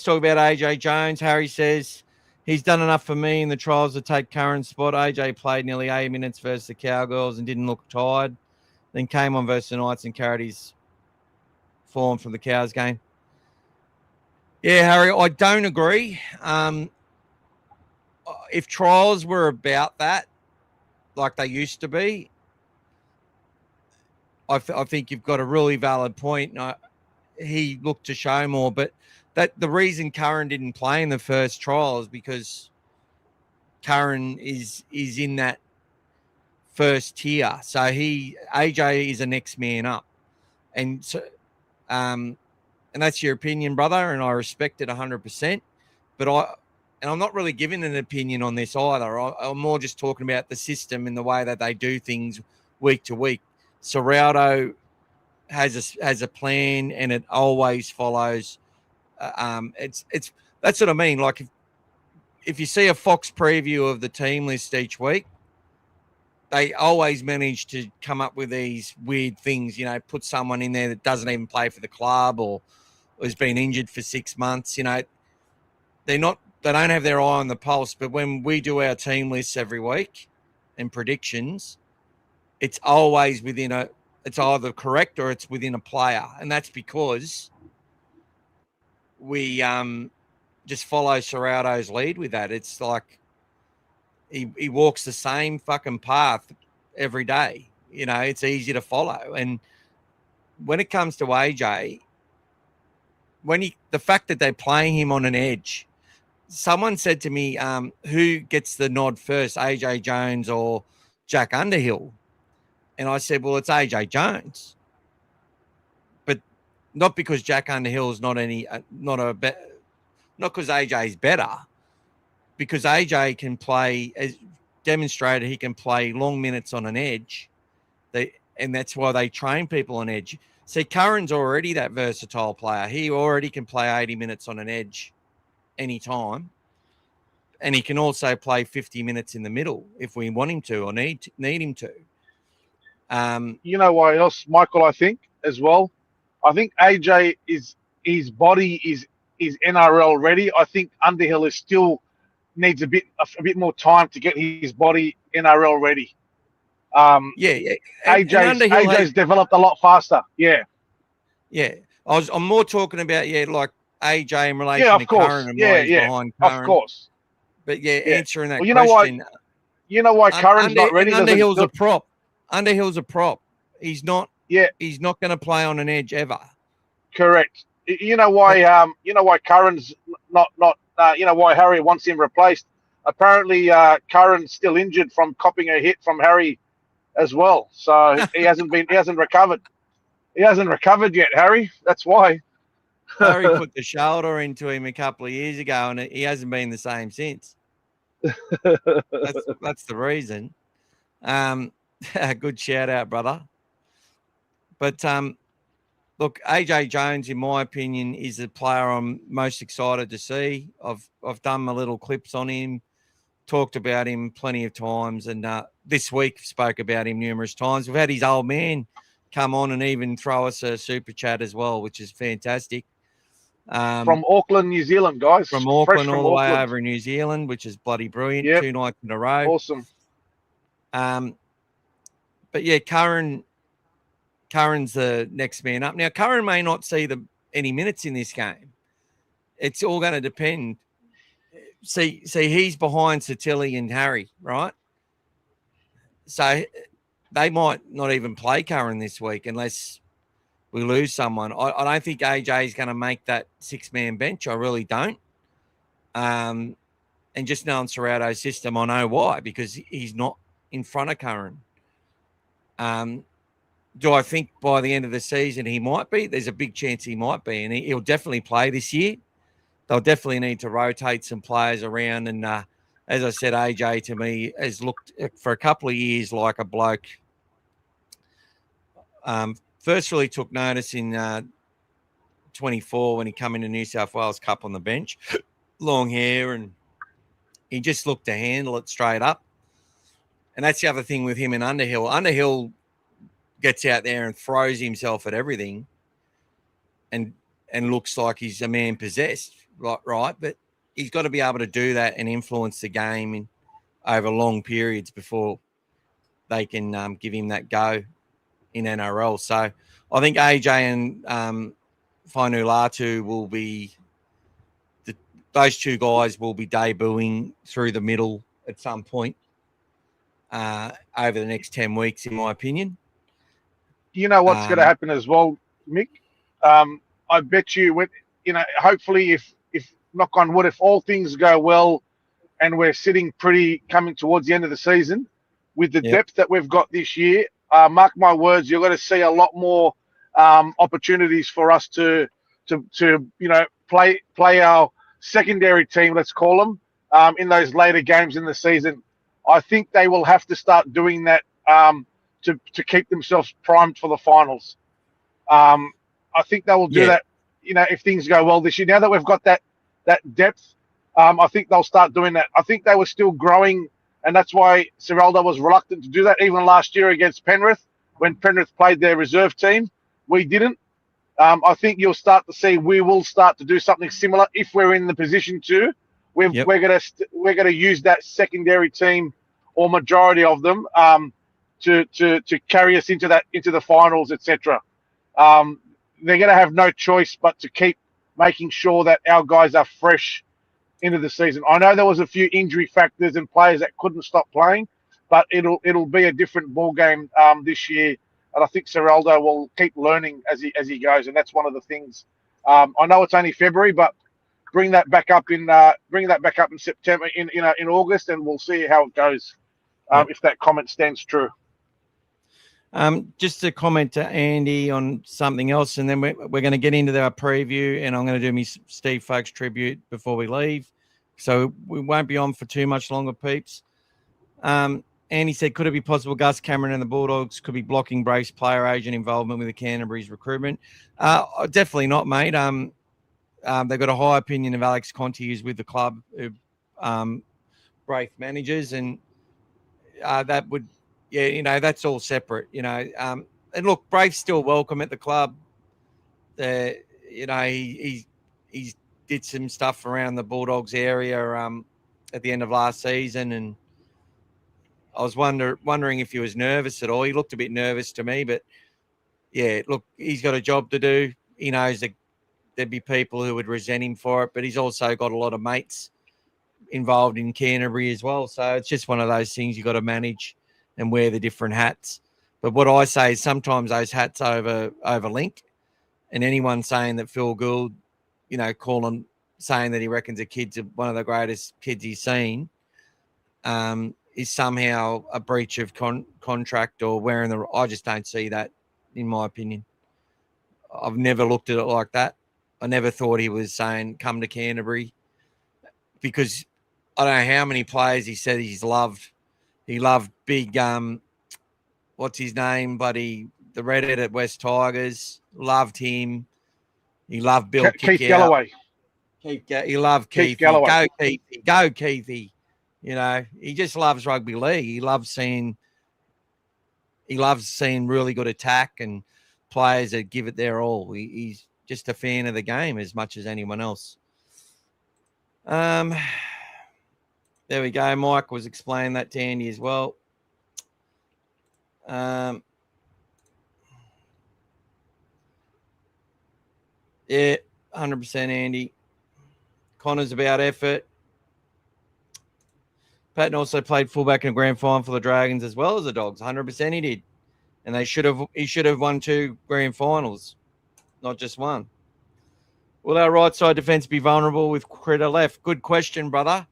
talk about AJ Jones. Harry says he's done enough for me in the trials to take Curran's spot. AJ played nearly 80 minutes versus the Cowgirls and didn't look tired. Then came on versus the Knights and carried his form from the Cows game. Yeah, Harry, I don't agree. If trials were about that, like they used to be, I think you've got a really valid point. He looked to show more, but the reason Curran didn't play in the first trial is because Curran is in that first tier. So AJ is a next man up. And so, and that's your opinion, brother, and I respect it 100%. But I'm not really giving an opinion on this either. I'm more just talking about the system and the way that they do things week to week. Serraldo has a plan, and it always follows. It's that's what I mean. Like if you see a Fox preview of the team list each week, they always manage to come up with these weird things. Put someone in there that doesn't even play for the club or has been injured for 6 months. They don't have their eye on the pulse. But when we do our team lists every week and predictions, it's always it's either correct or it's within a player. And that's because we just follow Serraldo's lead with that. It's like he walks the same fucking path every day. It's easy to follow. And when it comes to AJ, the fact that they're playing him on an edge, someone said to me, who gets the nod first, AJ Jones or Jack Underhill? And I said, well, it's AJ Jones. But not because Jack Underhill is not because AJ is better, because AJ can play, as demonstrated, he can play long minutes on an edge. And that's why they train people on edge. See, Curran's already that versatile player. He already can play 80 minutes on an edge anytime. And he can also play 50 minutes in the middle if we want him to or need him to. You know why else, Michael, I think, as well? I think AJ his body is NRL ready. I think Underhill is still needs a bit more time to get his body NRL ready. AJ's developed a lot faster. Yeah. I'm more talking about like AJ in relation to Curran and why he's behind Curran. Of course. But answering that question. Know why Curran's not ready? Underhill's a prop. Underhill's a prop. He's not. Yeah. He's not going to play on an edge ever. Correct. You know why? Curran's not. Why Harry wants him replaced. Apparently, Curran's still injured from copping a hit from Harry as well. So he hasn't recovered. He hasn't recovered yet, Harry. That's why. Harry put the shoulder into him a couple of years ago, and he hasn't been the same since. That's the reason. Good shout out, brother. But look, AJ Jones, in my opinion, is the player I'm most excited to see. I've done my little clips on him, talked about him plenty of times, and this week spoke about him numerous times. We've had his old man come on and even throw us a super chat as well, which is fantastic. From Auckland, New Zealand, guys. From Auckland all the way over in New Zealand, which is bloody brilliant. Yep. 2 nights in a row. Awesome. But yeah, Curran's the next man up. Now, Curran may not see any minutes in this game. It's all going to depend. See, he's behind Satilli and Harry, right? So they might not even play Curran this week unless we lose someone. I don't think AJ is going to make that 6-man bench. I really don't. And just knowing Serrato's system, I know why, because he's not in front of Curran. Do I think by the end of the season he might be? There's a big chance he might be, and he'll definitely play this year. They'll definitely need to rotate some players around. And as I said, AJ to me has looked for a couple of years like a bloke. First really took notice in 24 when he come into New South Wales Cup on the bench. Long hair, and he just looked to handle it straight up. And that's the other thing with him and Underhill. Underhill gets out there and throws himself at everything and looks like he's a man possessed, right? But he's got to be able to do that and influence the game over long periods before they can give him that go in NRL. So I think AJ and Fainulatu will be those two guys will be debuting through the middle at some point over the next 10 weeks, in my opinion. You know what's going to happen as well, Mick? I bet you, hopefully, if knock on wood, if all things go well, and we're sitting pretty coming towards the end of the season, with the depth that we've got this year, mark my words, you're going to see a lot more opportunities for us to play our secondary team, let's call them, in those later games in the season. I think they will have to start doing that to keep themselves primed for the finals. I think they will do that, if things go well this year. Now that we've got that depth, I think they'll start doing that. I think they were still growing, and that's why Serraldo was reluctant to do that. Even last year against Penrith, when Penrith played their reserve team, we didn't. I think you'll start to see we will start to do something similar if we're in the position to. We're gonna use that secondary team, or majority of them, to carry us into the finals, etc. They're going to have no choice but to keep making sure that our guys are fresh into the season. I know there was a few injury factors and players that couldn't stop playing, but it'll be a different ball game this year. And I think Serraldo will keep learning as he goes, and that's one of the things. I know it's only February, but bring that back up in September, in August, and we'll see how it goes. If that comment stands true. Just a comment to Andy on something else, and then we're going to get into our preview, and I'm going to do me Steve Folkes tribute before we leave. So we won't be on for too much longer, peeps. Andy said, could it be possible Gus Cameron and the Bulldogs could be blocking Brace player agent involvement with the Canterbury's recruitment? Definitely not, mate. They've got a high opinion of Alex Conte, who's with the club, who Braith managers, and that would, that's all separate, and look, Braith's still welcome at the club. He did some stuff around the Bulldogs area at the end of last season, and I was wondering if he was nervous at all. He looked a bit nervous to me, but look, he's got a job to do. He knows that there'd be people who would resent him for it, but he's also got a lot of mates involved in Canterbury as well. So it's just one of those things you got to manage and wear the different hats. But what I say is sometimes those hats overlink, and anyone saying that Phil Gould, saying that he reckons a kid's one of the greatest kids he's seen, is somehow a breach of contract or wearing the. I just don't see that, in my opinion. I've never looked at it like that. I never thought he was saying come to Canterbury, because I don't know how many players he said he's loved. He loved big, what's his name, buddy? The redhead at West Tigers. Loved him. He loved Bill Keith Galloway. He loved Keith Keithy. Galloway. Go Keithy. He just loves rugby league. He loves seeing really good attack and players that give it their all. He's just a fan of the game as much as anyone else. There we go. Mike was explaining that to Andy as well. 100% Andy. Connor's about effort. Patton also played fullback in a grand final for the Dragons as well as the Dogs. 100% he did. And he should have won 2 grand finals, not just one. Will our right side defence be vulnerable with Critter left? Good question, brother.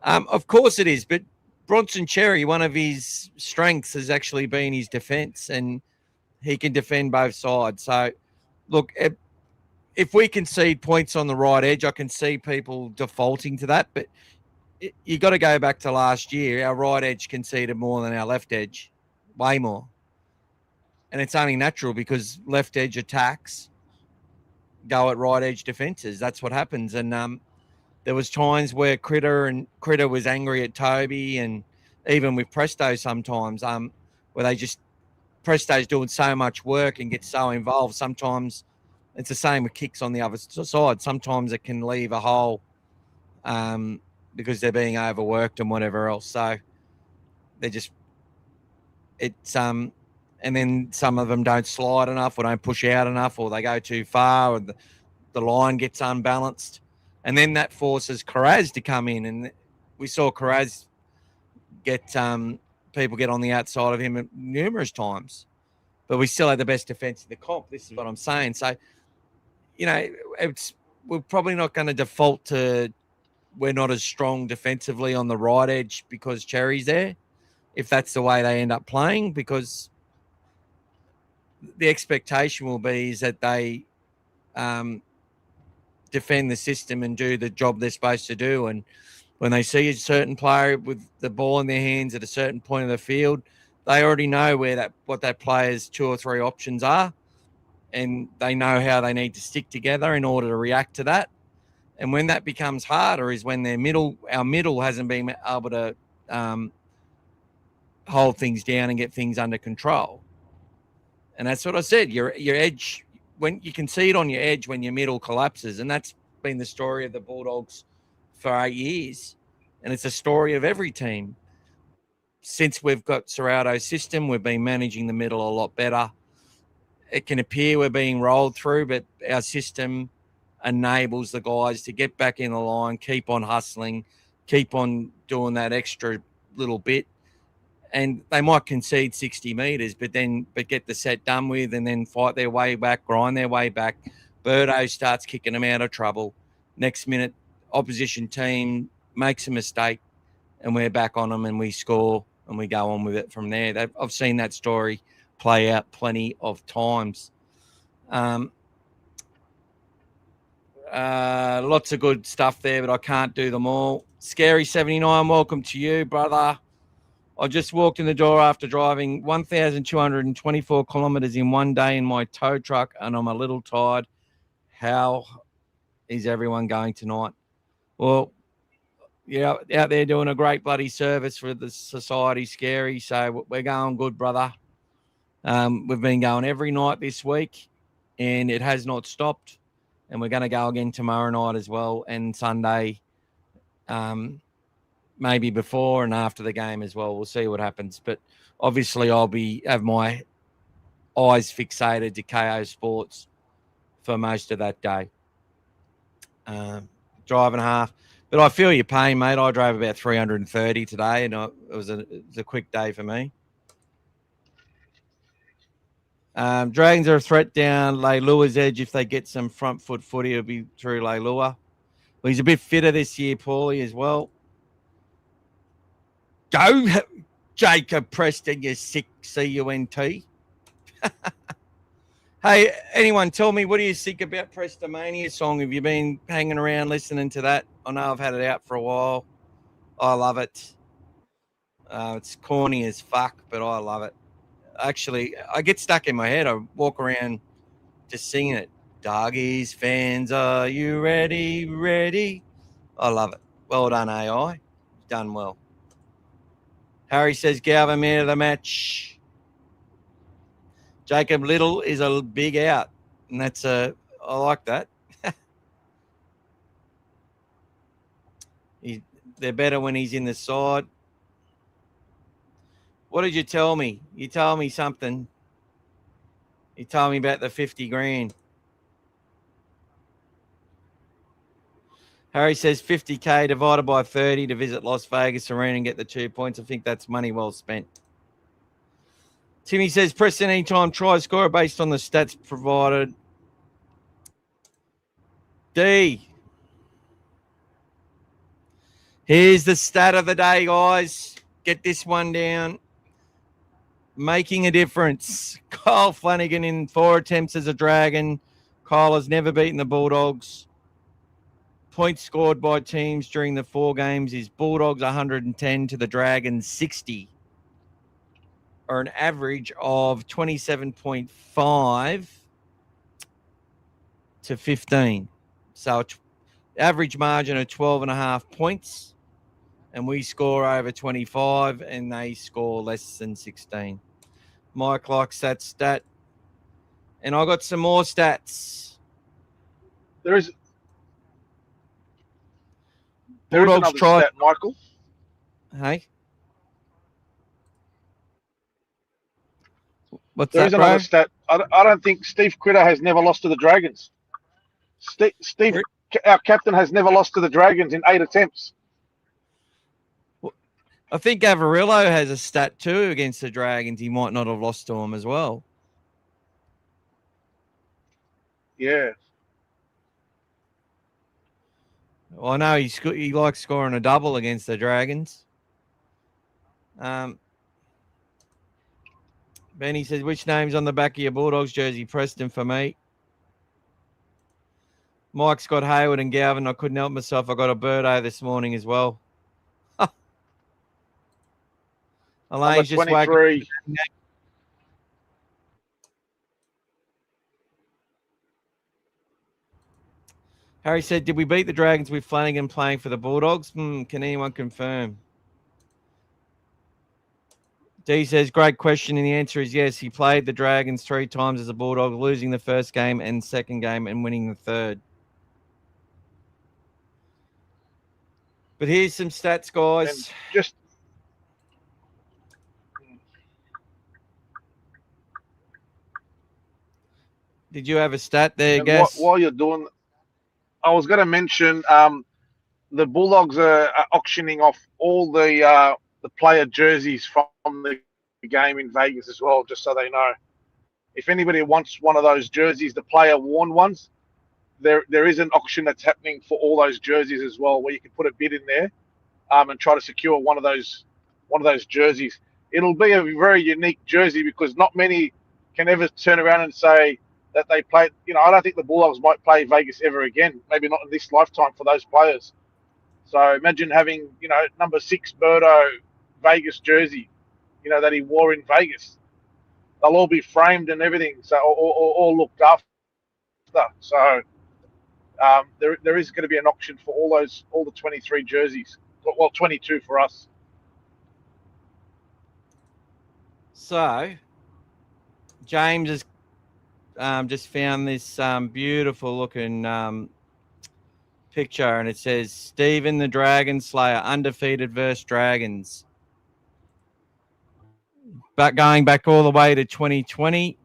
Of course it is, but Bronson Cherry, one of his strengths has actually been his defence, and he can defend both sides. So, look, if we concede points on the right edge, I can see people defaulting to that, but you got to go back to last year. Our right edge conceded more than our left edge, way more. And it's only natural because left edge attacks go at right edge defences. That's what happens. And there was times where Critter was angry at Toby, and even with Presto sometimes, where Presto's doing so much work and gets so involved. Sometimes it's the same with kicks on the other side. Sometimes it can leave a hole because they're being overworked and whatever else. So and then some of them don't slide enough or don't push out enough, or they go too far, or the line gets unbalanced. And then that forces Carraz to come in. And we saw Carraz get people get on the outside of him numerous times. But we still had the best defence in the comp. This is what I'm saying. So, we're probably not going to default to we're not as strong defensively on the right edge because Cherry's there, if that's the way they end up playing, because the expectation will be is that they defend the system and do the job they're supposed to do. And when they see a certain player with the ball in their hands at a certain point of the field, they already know what that player's 2 or 3 options are, and they know how they need to stick together in order to react to that. And when that becomes harder is when our middle hasn't been able to hold things down and get things under control. And that's what I said. Your edge, when you can see it on your edge when your middle collapses, and that's been the story of the Bulldogs for 8 years, and it's a story of every team. Since we've got Serrato's system, we've been managing the middle a lot better. It can appear we're being rolled through, but our system enables the guys to get back in the line, keep on hustling, keep on doing that extra little bit. And they might concede 60 metres, but get the set done with and then fight their way back, grind their way back. Birdo starts kicking them out of trouble. Next minute, opposition team makes a mistake and we're back on them and we score and we go on with it from there. I've seen that story play out plenty of times. Lots of good stuff there, but I can't do them all. Scary 79, welcome to you, brother. I just walked in the door after driving 1,224 kilometres in one day in my tow truck, and I'm a little tired. How is everyone going tonight? Well, yeah, out there doing a great bloody service for the society, Scary. So we're going good, brother. We've been going every night this week, and it has not stopped. And we're going to go again tomorrow night as well, and Sunday. Maybe before and after the game as well. We'll see what happens. But obviously I'll have my eyes fixated to KO Sports for most of that day. Driving half. But I feel your pain, mate. I drove about 330 today, and it was a quick day for me. Dragons are a threat down Leilua's edge. If they get some front foot footy, it'll be through Leilua. Well, he's a bit fitter this year, Paulie, as well. Go, Jacob Preston, you sick C-U-N-T. Hey, anyone tell me, what do you think about Prestomania song? Have you been hanging around listening to that? I know I've had it out for a while. I love it. It's corny as fuck, but I love it. Actually, I get stuck in my head. I walk around just singing it. Doggies, fans, are you ready? Ready? I love it. Well done, AI. Done well. Harry says, Galvin, man of the match. Jacob Little is a big out, and I like that. They're better when he's in the side. What did you tell me? You told me something. You told me about the 50 grand. Harry says 50K divided by 30 to visit Las Vegas Arena and get the 2 points. I think that's money well spent. Timmy says, Preston anytime try scorer based on the stats provided. D. Here's the stat of the day, guys. Get this one down. Making a difference. Kyle Flanagan in 4 attempts as a Dragon. Kyle has never beaten the Bulldogs. Points scored by teams during the 4 games is Bulldogs 110 to the Dragons 60, or an average of 27.5 to 15. So average margin of 12.5 points, and we score over 25 and they score less than 16. Mike likes that stat. And I got some more stats. There is Bulldogs another tried. stat, Michael. Hey? What's There that, is another bro? stat. I don't think Steve Critter has never lost to the Dragons. Steve, our captain, has never lost to the Dragons in 8 attempts. I think Avarillo has a stat too against the Dragons. He might not have lost to them as well. Yeah. Well, I know he likes scoring a double against the Dragons. Benny says, which name's on the back of your Bulldogs jersey? Preston for me. Mike's got Hayward and Galvin. I couldn't help myself. I got a Birdo this morning as well. Elaine's just 23. Harry said, did we beat the Dragons with Flanagan playing for the Bulldogs? Can anyone confirm? D says, great question, and the answer is yes. He played the Dragons 3 times as a Bulldog, losing the first game and second game and winning the third. But here's some stats, guys. And just did you have a stat there, Gas? while you're doing, I was going to mention the Bulldogs are auctioning off all the player jerseys from the game in Vegas as well, just so they know. If anybody wants one of those jerseys, the player worn ones, there is an auction that's happening for all those jerseys as well, where you can put a bid in there and try to secure one of those jerseys. It'll be a very unique jersey because not many can ever turn around and say that they played. I don't think the Bulldogs might play Vegas ever again. Maybe not in this lifetime for those players. So imagine having, number 6 Birdo Vegas jersey, that he wore in Vegas. They'll all be framed and everything, so all looked after. So there is going to be an auction for all the 23 jerseys. Well, 22 for us. So James has just found this beautiful looking picture, and it says Stephen the Dragon Slayer undefeated versus Dragons. But going back all the way to 2020,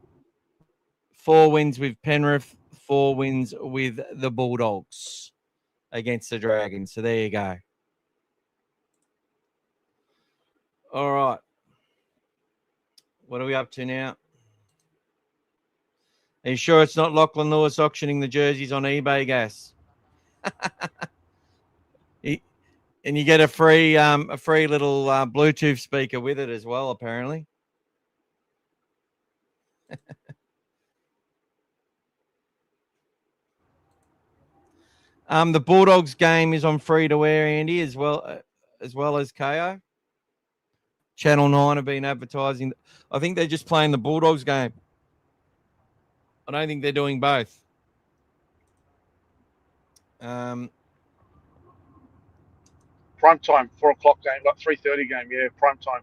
4 wins with Penrith, 4 wins with the Bulldogs against the Dragons. So there you go. All right. What are we up to now? Are you sure it's not Lachlan Lewis auctioning the jerseys on eBay, Gas? And you get a free little Bluetooth speaker with it as well, apparently. The Bulldogs game is on free to air, Andy, as well as KO. Channel 9 have been advertising. I think they're just playing the Bulldogs game. I don't think they're doing both. Prime time, 4 o'clock game, like 3:30 game. Yeah, prime time.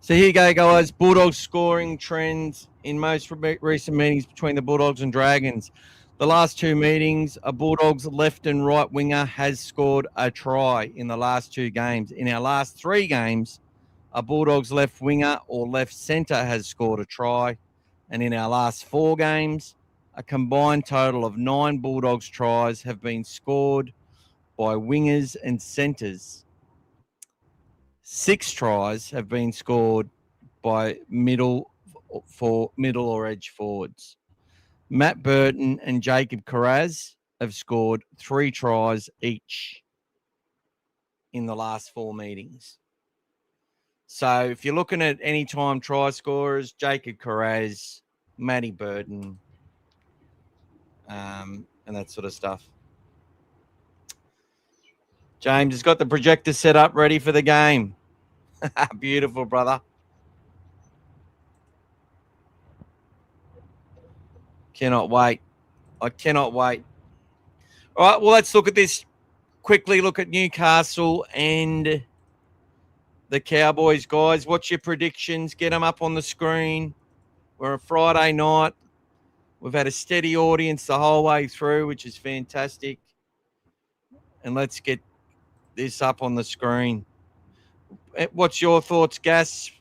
So here you go, guys. Bulldogs scoring trends in most recent meetings between the Bulldogs and Dragons. The last 2 meetings, a Bulldogs left and right winger has scored a try in the last 2 games. In our last 3 games, a Bulldogs left winger or left centre has scored a try. And in our last 4 games, a combined total of 9 Bulldogs tries have been scored by wingers and centres. 6 tries have been scored by middle or edge forwards. Matt Burton and Jacob Carraz have scored 3 tries each in the last 4 meetings. So if you're looking at anytime try scorers, Jacob Carraz, Matty Burton, and that sort of stuff. James has got the projector set up ready for the game. Beautiful, brother. Cannot wait. I cannot wait. All right, well, let's look at this quickly. Look at Newcastle and the Cowboys, guys. What's your predictions? Get them up on the screen. We're a Friday night. We've had a steady audience the whole way through, which is fantastic. And let's get this up on the screen. What's your thoughts, Gas?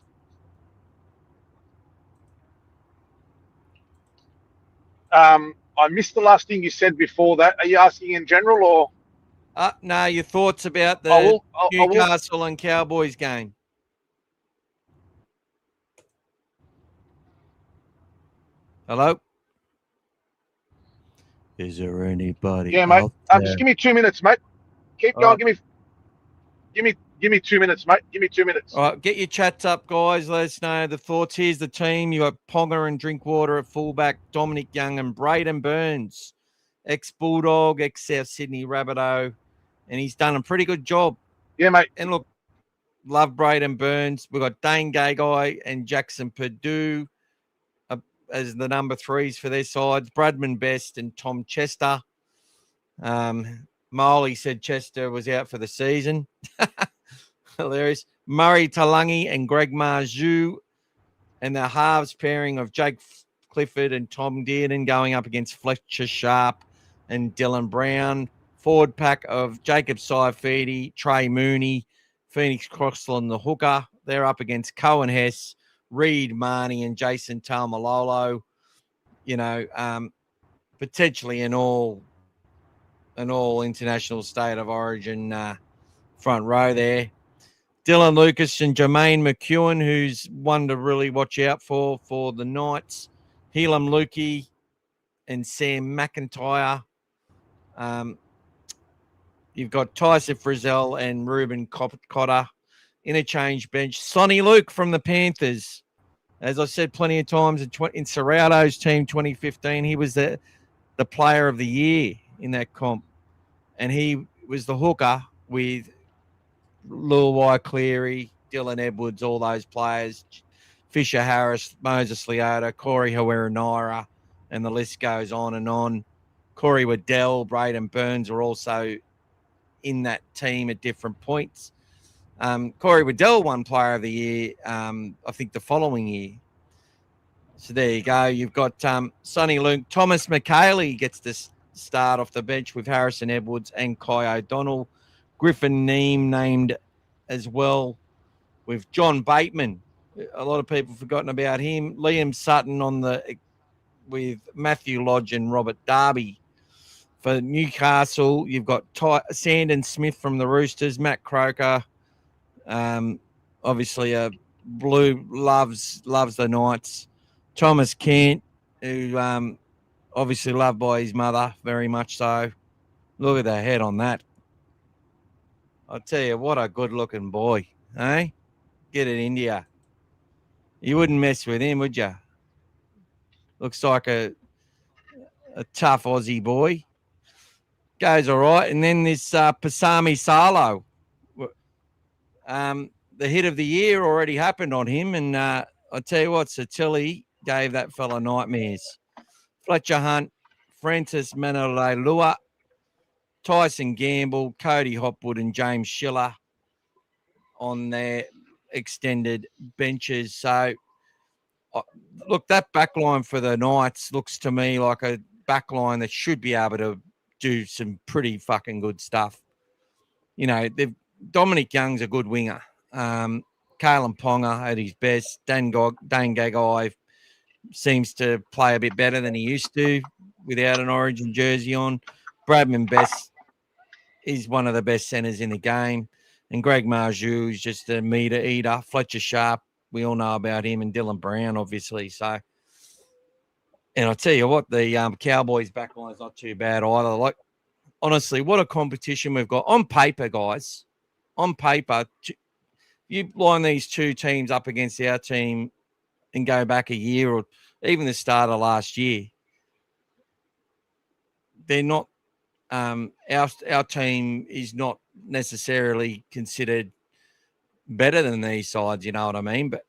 I missed the last thing you said before that. Are you asking in general or? No, your thoughts about the Newcastle and Cowboys game. Hello? Is there anybody? Yeah, mate. Just give me 2 minutes, mate. Keep going. Give me 2 minutes, mate. Give me 2 minutes. All right, get your chats up, guys. Let us know the thoughts. Here's the team. You got Ponga and Drinkwater at fullback, Dominic Young and Braden Burns, ex-Bulldog, ex-South Sydney Rabbitoh, and he's done a pretty good job. Yeah, mate. And look, love Braden Burns. We've got Dane Gagai and Jackson Perdue as the number 3s for their sides. Bradman Best and Tom Chester. Molly said Chester was out for the season. Hilarious. Murray Talangi and Greg Marju, and the halves pairing of Jake Clifford and Tom Dearden going up against Fletcher Sharp and Dylan Brown. Forward pack of Jacob Saifidi, Trey Mooney, Phoenix Crossland, the hooker. They're up against Cohen Hess, Reed Mahoney, and Jason Taumalolo. You know, potentially an all international state of origin front row there. Dylan Lucas and Jermaine McEwen, who's one to really watch out for the Knights. Helam Lukey and Sam McIntyre. You've got Tyson Frizzell and Ruben Cotter. Interchange bench. Sonny Luke from the Panthers. As I said plenty of times in Serrato's team 2015, he was the player of the year in that comp. And he was the hooker with Lil Y Cleary, Dylan Edwards, all those players, Fisher Harris, Moses Leota, Corey Hawera-Naira, and the list goes on and on. Corey Waddell, Braden Burns are also in that team at different points. Corey Waddell won Player of the Year, I think, the following year. So there you go. You've got Sonny Luke. Thomas McHaley gets to start off the bench with Harrison Edwards and Kai O'Donnell. Griffin Neem named as well with John Bateman. A lot of people forgotten about him. Liam Sutton with Matthew Lodge and Robert Darby. For Newcastle, you've got Sandon Smith from the Roosters, Matt Croker. Obviously, Blue loves the Knights. Thomas Kent, who obviously loved by his mother, very much so. Look at the head on that. I'll tell you, what a good-looking boy, eh? Get it, India. You wouldn't mess with him, would you? Looks like a tough Aussie boy. Goes all right. And then this Pasami Salo. The hit of the year already happened on him. And I'll tell you what, Satilli gave that fella nightmares. Fletcher Hunt, Francis Manolelua, Tyson Gamble, Cody Hopwood, and James Schiller on their extended benches. So, look, that backline for the Knights looks to me like a backline that should be able to do some pretty fucking good stuff. You know, Dominic Young's a good winger. Kalen Ponga at his best. Dane Gagai seems to play a bit better than he used to without an Origin jersey on. Bradman Best is one of the best centers in the game. And Greg Marju is just a meter eater. Fletcher Sharp, we all know about him, and Dylan Brown, obviously. So, and I'll tell you what, the Cowboys backline is not too bad either. Like, honestly, what a competition we've got on paper, guys. On paper, you line these two teams up against our team and go back a year or even the start of last year. They're not. Our team is not necessarily considered better than these sides. You know what I mean? But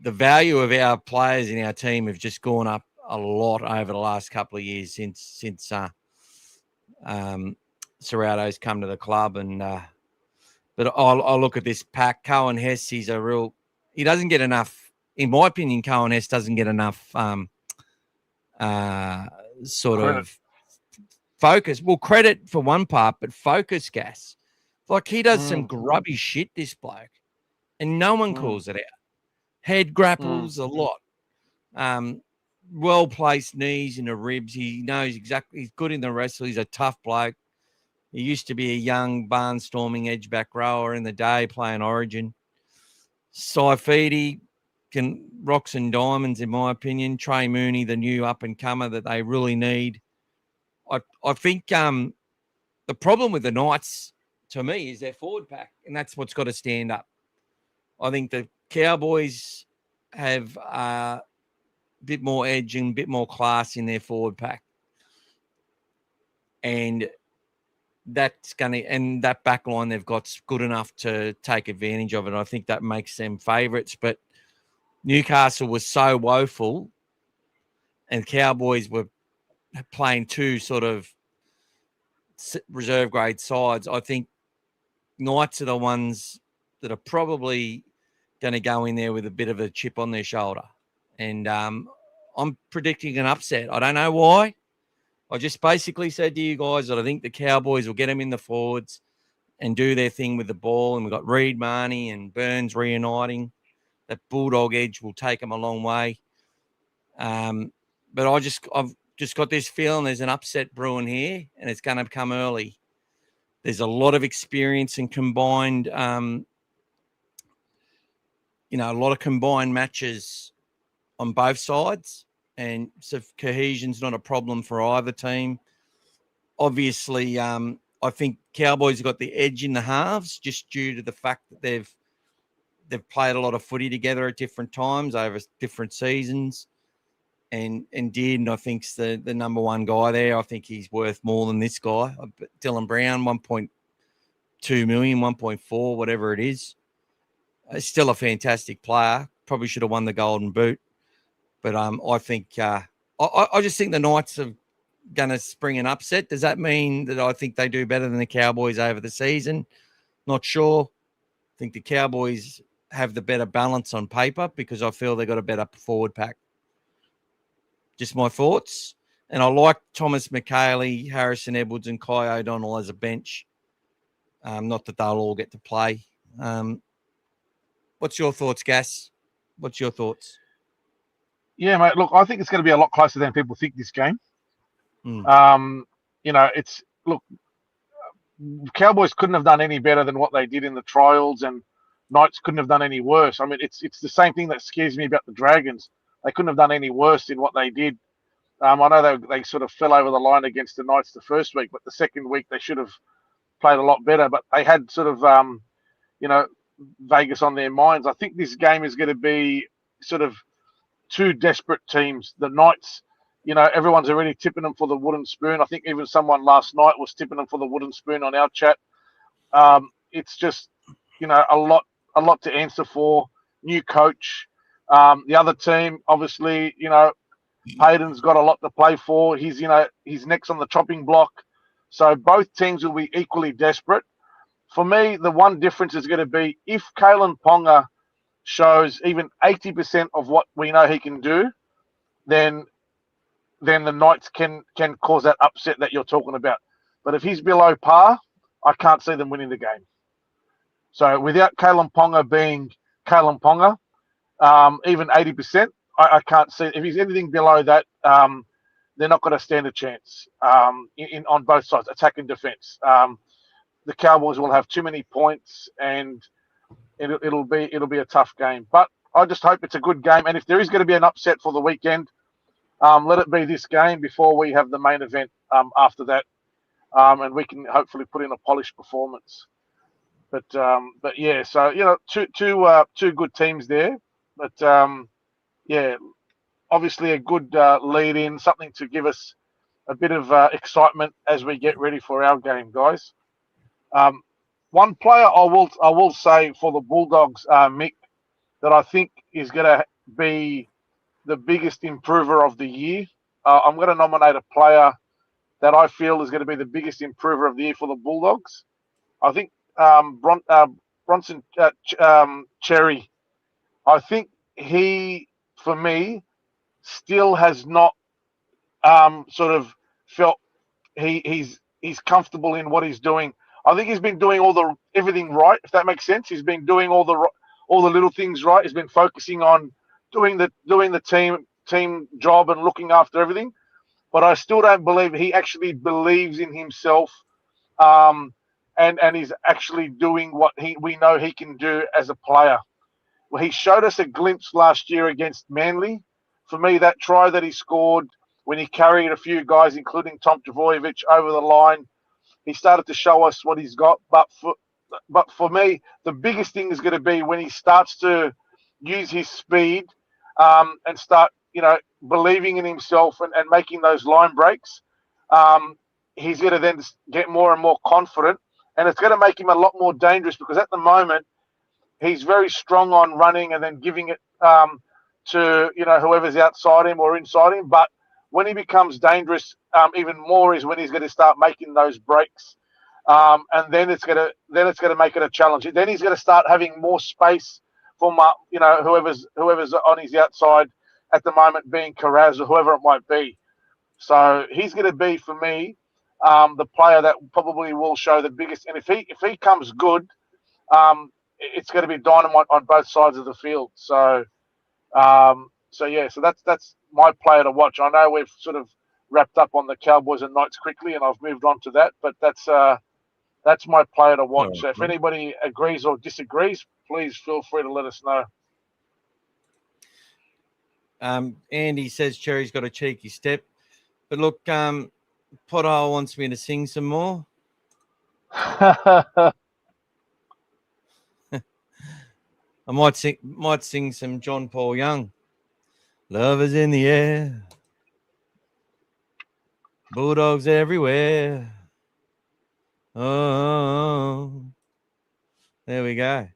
the value of our players in our team have just gone up a lot over the last couple of years since Serrato's come to the club. And but I'll look at this pack. Cohen Hess, he doesn't get enough, in my opinion. Cohen Hess doesn't get enough of focus. Well, credit for one part, but focus, Gas. Like, he does some grubby shit, this bloke, and no one calls it out. Head grapples a lot. Well-placed knees in the ribs. He knows exactly. He's good in the wrestle. He's a tough bloke. He used to be a young barnstorming edge-back rower in the day playing Origin. Saifidi can rocks and diamonds, in my opinion. Trey Mooney, the new up-and-comer that they really need. I think the problem with the Knights, to me, is their forward pack, and that's what's got to stand up. I think the Cowboys have a bit more edge and a bit more class in their forward pack. And that back line they've got's good enough to take advantage of it. I think that makes them favourites. But Newcastle was so woeful, and Cowboys were playing two sort of reserve grade sides. I think Knights are the ones that are probably going to go in there with a bit of a chip on their shoulder. And I'm predicting an upset. I don't know why. I just basically said to you guys that I think the Cowboys will get them in the forwards and do their thing with the ball. And we've got Reid, Mahoney and Burns reuniting. That Bulldog edge will take them a long way. But I've just got this feeling there's an upset brewing here, and it's going to come early. There's a lot of experience and combined, a lot of combined matches on both sides. And so cohesion's not a problem for either team. Obviously, I think Cowboys have got the edge in the halves just due to the fact that they've played a lot of footy together at different times over different seasons. And Dearden, I think, is the number one guy there. I think he's worth more than this guy. Dylan Brown, 1.2 million, 1.4, whatever it is. He's still a fantastic player. Probably should have won the Golden Boot. But I think I just think the Knights are going to spring an upset. Does that mean that I think they do better than the Cowboys over the season? Not sure. I think the Cowboys have the better balance on paper because I feel they've got a better forward pack. Just my thoughts. And I like Thomas McHaley, Harrison Edwards, and Kai O'Donnell as a bench. Not that they'll all get to play. What's your thoughts, Gas? What's your thoughts? Yeah, mate. Look, I think it's going to be a lot closer than people think, this game. Cowboys couldn't have done any better than what they did in the trials, and Knights couldn't have done any worse. I mean, it's the same thing that scares me about the Dragons. They couldn't have done any worse in what they did. I know they sort of fell over the line against the Knights the first week, but the second week they should have played a lot better. But they had sort of, Vegas on their minds. I think this game is going to be sort of two desperate teams. The Knights, everyone's already tipping them for the wooden spoon. I think even someone last night was tipping them for the wooden spoon on our chat. It's just, a lot to answer for. New coach. The other team, obviously, Hayden's got a lot to play for. He's next on the chopping block. So both teams will be equally desperate. For me, the one difference is going to be if Kalen Ponga shows even 80% of what we know he can do, then the Knights can cause that upset that you're talking about. But if he's below par, I can't see them winning the game. So without Kalen Ponga being Kalen Ponga, even 80%, I can't see. If he's anything below that, they're not going to stand a chance on both sides, attack and defence. The Cowboys will have too many points, and it'll be a tough game. But I just hope it's a good game. And if there is going to be an upset for the weekend, let it be this game before we have the main event after that, and we can hopefully put in a polished performance. But yeah, so two good teams there. But yeah, obviously a good lead in, something to give us a bit of excitement as we get ready for our game, guys. One player I will say for the Bulldogs, Mick, that I think is going to be the biggest improver of the year. I'm going to nominate a player that I feel is going to be the biggest improver of the year for the Bulldogs. I think Bronson Cherry. I think he, for me, still has not sort of felt he's comfortable in what he's doing. I think he's been doing everything right, if that makes sense. He's been doing all the little things right. He's been focusing on doing the team job and looking after everything. But I still don't believe he actually believes in himself, and he's actually doing what we know he can do as a player. Well, he showed us a glimpse last year against Manly. For me, that try that he scored when he carried a few guys, including Tom Trbojevic, over the line, he started to show us what he's got. But for me, the biggest thing is going to be when he starts to use his speed and start, believing in himself and making those line breaks. He's going to then get more and more confident, and it's going to make him a lot more dangerous because at the moment he's very strong on running and then giving it to whoever's outside him or inside him. But when he becomes dangerous, even more is when he's going to start making those breaks, and then it's going to make it a challenge. Then he's going to start having more space for whoever's on his outside at the moment, being Carraz or whoever it might be. So he's going to be, for me, the player that probably will show the biggest. And if he comes good, it's going to be dynamite on both sides of the field. So that's my player to watch. I know we've sort of wrapped up on the Cowboys and Knights quickly, and I've moved on to that. But that's my player to watch. So if anybody agrees or disagrees, please feel free to let us know. Andy says Cherry's got a cheeky step. But look, Pothole wants me to sing some more. I might sing some John Paul Young. Love is in the air. Bulldogs everywhere. Oh, there we go.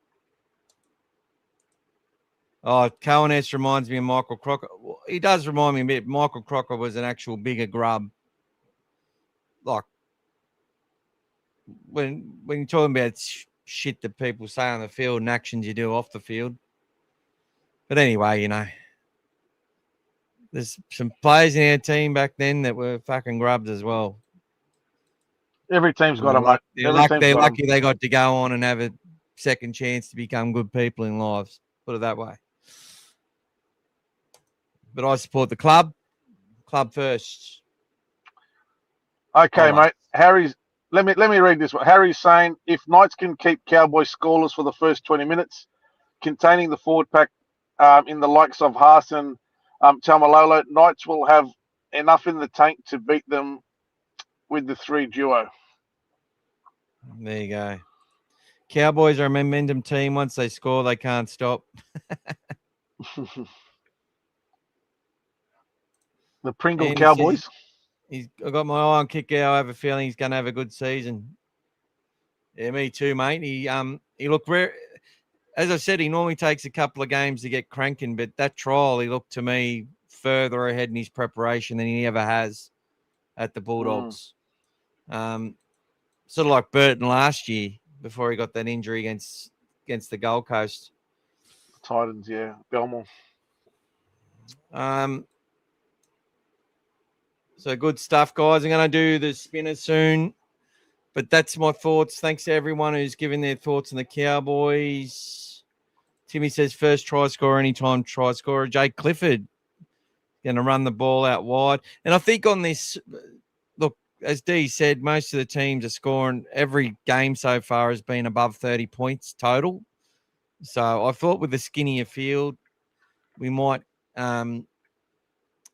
Oh, Cohen S reminds me of Michael Crocker. Well, he does remind me a bit. Michael Crocker was an actual bigger grub. Like, when you're talking about shit that people say on the field and actions you do off the field. But anyway, there's some players in our team back then that were fucking grubs as well. Every team's got them, mate. They're lucky they got to go on and have a second chance to become good people in lives. Put it that way. But I support the club first. Okay, mate. Harry's. Let me read this one. Harry's saying if Knights can keep Cowboys scoreless for the first 20 minutes, containing the forward pack in the likes of Haas and Taumalolo, Knights will have enough in the tank to beat them with the 3 duo. There you go. Cowboys are a momentum team. Once they score, they can't stop. The Pringle Cowboys. I got my eye on Kick Out. I have a feeling he's going to have a good season. Yeah, me too, mate. He looked rare. As I said, he normally takes a couple of games to get cranking, but that trial, he looked to me further ahead in his preparation than he ever has at the Bulldogs. Sort of like Burton last year before he got that injury against the Gold Coast. Titans, yeah. Belmore. So good stuff, guys. I'm going to do the spinner soon. But that's my thoughts. Thanks to everyone who's given their thoughts on the Cowboys. Timmy says first try scorer, anytime try scorer. Jake Clifford going to run the ball out wide. And I think on this, look, as Dee said, most of the teams are scoring. Every game so far has been above 30 points total. So I thought with the skinnier field, we might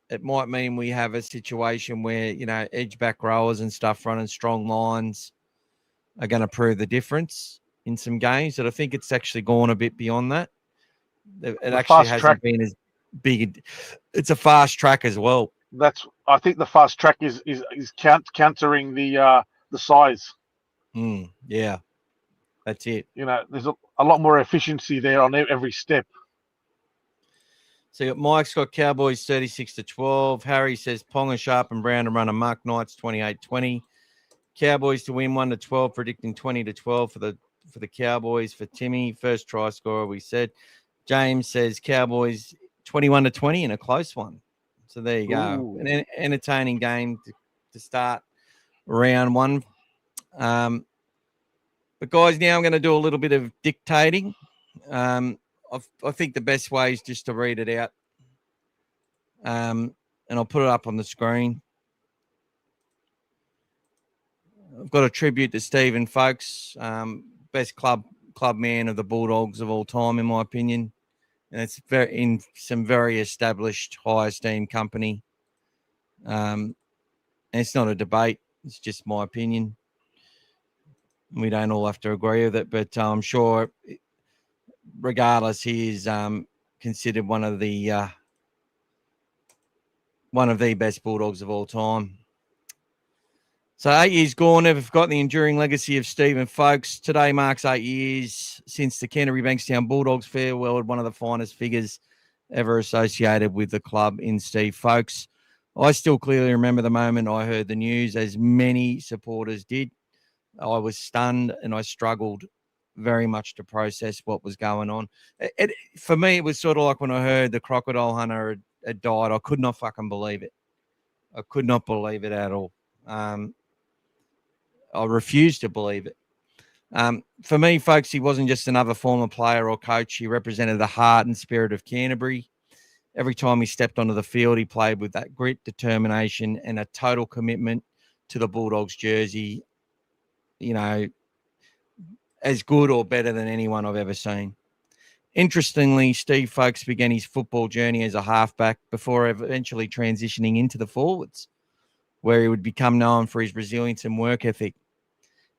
it might mean we have a situation where, edge back rowers and stuff running strong lines are going to prove the difference in some games. But I think it's actually gone a bit beyond that. It actually hasn't been as big. It's a fast track as well. I think the fast track is countering the size. Yeah, that's it. There's a lot more efficiency there on every step. So Mike's got Cowboys 36-12. Harry says Ponga, Sharp and Brown to run a muck. Knights 28-20. Cowboys to win 1-12, predicting 20-12 for the Cowboys. For Timmy, first try scorer, we said. James says Cowboys 21-20 in a close one. So there you go. Ooh. An entertaining game to start round one. But guys, now I'm going to do a little bit of dictating. I think the best way is just to read it out. And I'll put it up on the screen. I've got a tribute to Stephen Folkes, best club man of the Bulldogs of all time, in my opinion. And it's in some very established, high esteemed company. And it's not a debate. It's just my opinion. We don't all have to agree with it, but I'm sure, regardless, he is considered one of the best Bulldogs of all time. So 8 years gone, never forgot the enduring legacy of Stephen Folkes. Today marks 8 years since the Canterbury Bankstown Bulldogs farewelled one of the finest figures ever associated with the club in Steve Folkes. I still clearly remember the moment I heard the news, as many supporters did. I was stunned and I struggled very much to process what was going on. For me, it was sort of like when I heard the crocodile hunter had died. I could not fucking believe it. I could not believe it at all. I refused to believe it. For me, folks, he wasn't just another former player or coach. He represented the heart and spirit of Canterbury. Every time he stepped onto the field, he played with that grit, determination, and a total commitment to the Bulldogs jersey. As good or better than anyone I've ever seen. Interestingly, Steve Folkes began his football journey as a halfback before eventually transitioning into the forwards, where he would become known for his resilience and work ethic.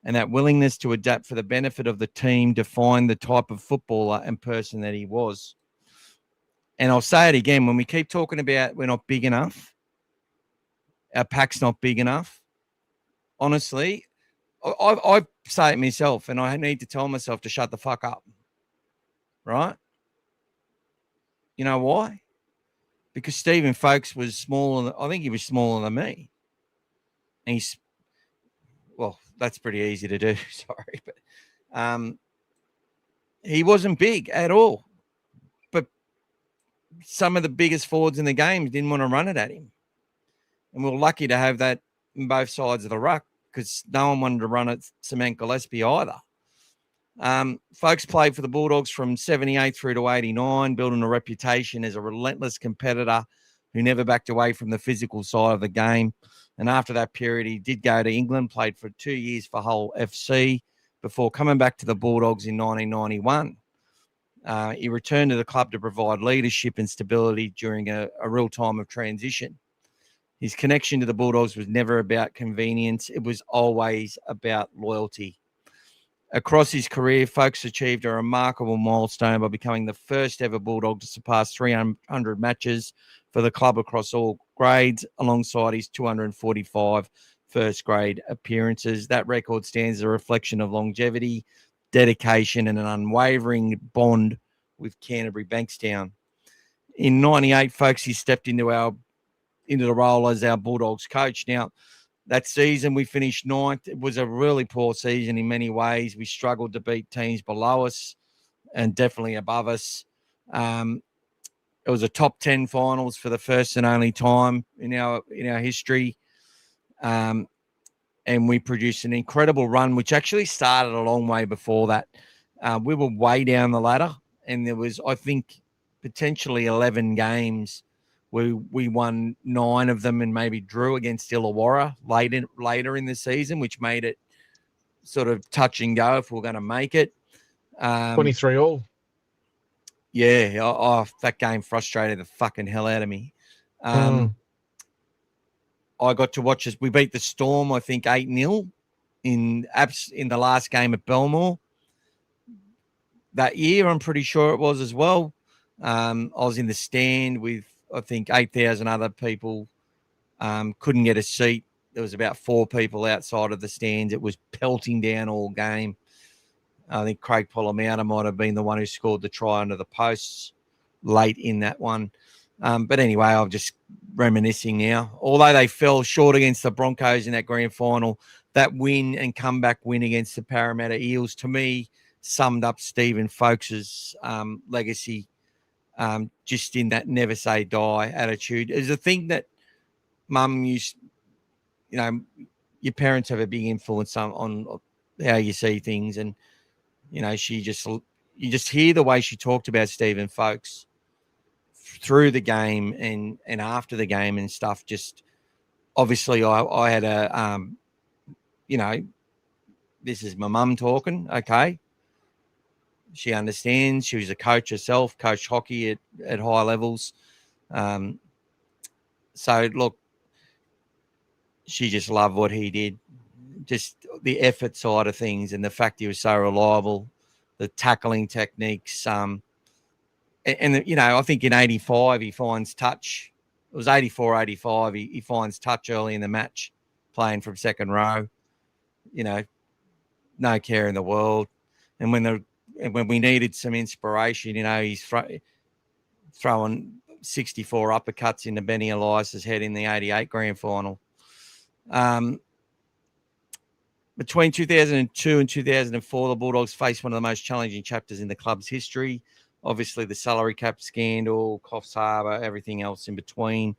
And that willingness to adapt for the benefit of the team defined the type of footballer and person that he was. And I'll say it again, when we keep talking about we're not big enough, our pack's not big enough, honestly, I say it myself, and I need to tell myself to shut the fuck up, right? You know why? Because Stephen Folkes was smaller. I think he was smaller than me. And that's pretty easy to do. Sorry, but he wasn't big at all. But some of the biggest forwards in the game didn't want to run it at him, and we were lucky to have that on both sides of the ruck, because no one wanted to run at Cement Gillespie either. Folkes played for the Bulldogs from 78 through to 89, building a reputation as a relentless competitor who never backed away from the physical side of the game. And after that period, he did go to England, played for 2 years for Hull FC before coming back to the Bulldogs in 1991. He returned to the club to provide leadership and stability during a real time of transition. His connection to the Bulldogs was never about convenience. It was always about loyalty. Across his career, Folkes achieved a remarkable milestone by becoming the first ever Bulldog to surpass 300 matches for the club across all grades, alongside his 245 first grade appearances. That record stands as a reflection of longevity, dedication, and an unwavering bond with Canterbury Bankstown. In 98, Folkes, he stepped into the role as our Bulldogs coach. Now, that season we finished ninth. It was a really poor season in many ways. We struggled to beat teams below us and definitely above us. It was a top 10 finals for the first and only time in our history. And we produced an incredible run, which actually started a long way before that. We were way down the ladder, and there was, I think, potentially 11 games. We won 9 of them and maybe drew against Illawarra later in the season, which made it sort of touch and go if we're going to make it. 23 all. Yeah, that game frustrated the fucking hell out of me. I got to watch us. We beat the Storm, I think, 8-0 in the last game at Belmore that year. I'm pretty sure it was as well. I was in the stand with, I think, 8,000 other people. Couldn't get a seat. There was about 4 people outside of the stands. It was pelting down all game. I think Craig Polomouta might have been the one who scored the try under the posts late in that one. But anyway, I'm just reminiscing now. Although they fell short against the Broncos in that grand final, that win and comeback win against the Parramatta Eels, to me, summed up Stephen Folkes's legacy, just in that never say die attitude. It's a thing that Mum used, your parents have a big influence on how you see things. And, you just hear the way she talked about Stephen Folkes through the game and after the game and stuff. Just obviously I had this is my mum talking. Okay. She understands. She was a coach herself, coached hockey at high levels. So look, she just loved what he did. Just the effort side of things and the fact he was so reliable, the tackling techniques. I think in 85 he finds touch. It was 84, 85. He finds touch early in the match, playing from second row. No care in the world. And when we needed some inspiration, he's throwing 64 uppercuts into Benny Elias's head in the 88 grand final. Between 2002 and 2004, the Bulldogs faced one of the most challenging chapters in the club's history. Obviously, the salary cap scandal, Coffs Harbour, everything else in between.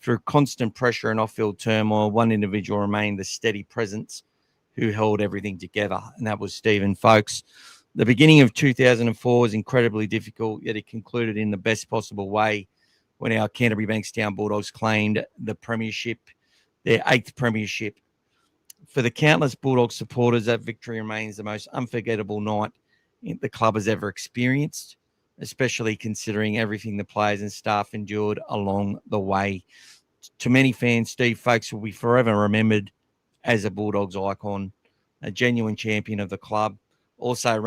Through constant pressure and off-field turmoil, one individual remained the steady presence who held everything together, and that was Stephen Folkes. The beginning of 2004 was incredibly difficult, yet it concluded in the best possible way when our Canterbury Bankstown Bulldogs claimed the premiership, their 8th premiership. For the countless Bulldog supporters, that victory remains the most unforgettable night the club has ever experienced, especially considering everything the players and staff endured along the way. To many fans, Steve Folkes will be forever remembered as a Bulldogs icon, a genuine champion of the club. Also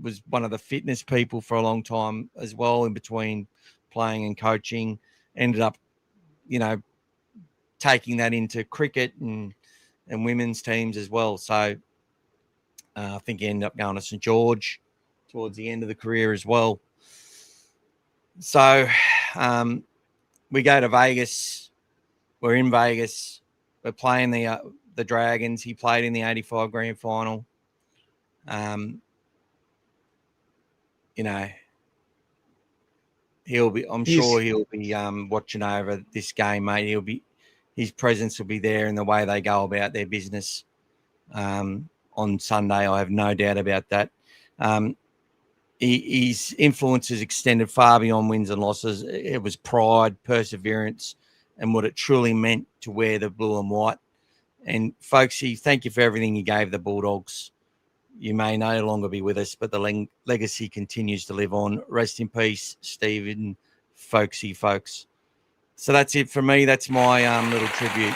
was one of the fitness people for a long time as well, in between playing and coaching. Ended up, taking that into cricket and women's teams as well. So I think he ended up going to St. George towards the end of the career as well. So we go to Vegas. We're in Vegas. We're playing the Dragons. He played in the 85 grand final. I'm sure he'll be watching over this game, mate. His presence will be there in the way they go about their business on Sunday. I have no doubt about that. His influence has extended far beyond wins and losses. It was pride, perseverance, and what it truly meant to wear the blue and white. And, folksy, thank you for everything you gave the Bulldogs. You may no longer be with us, but the legacy continues to live on. Rest in peace, Stephen Folkes. So that's it for me. That's my little tribute.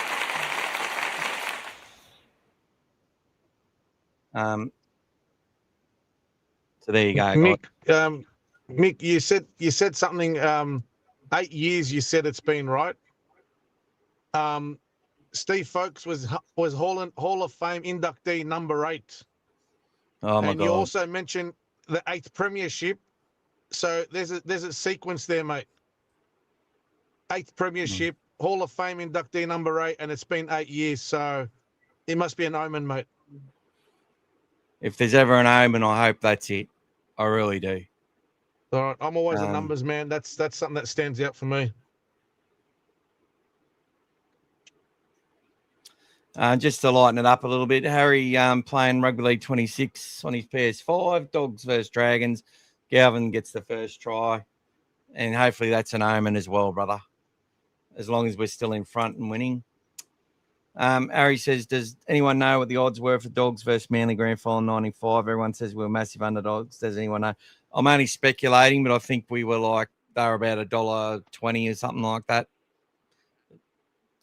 So there you go. Mick, you said something. 8 years. You said it's been right. Steve Folkes was Hall of Fame inductee number 8. Oh my God! And you also mentioned the 8th premiership. So there's a sequence there, mate. 8th premiership, Hall of Fame inductee number 8, and it's been 8 years. So it must be an omen, mate. If there's ever an omen, I hope that's it. I really do. All right, I'm always a numbers man. That's something that stands out for me. Just to lighten it up a little bit, Harry playing Rugby League 26 on his PS5, Dogs versus Dragons. Galvin gets the first try, and hopefully that's an omen as well, brother, as long as we're still in front and winning. Harry says, does anyone know what the odds were for Dogs versus Manly Grand Final 95? Everyone says we were massive underdogs. Does anyone know? I'm only speculating, but I think we were they were about $1.20 or something like that.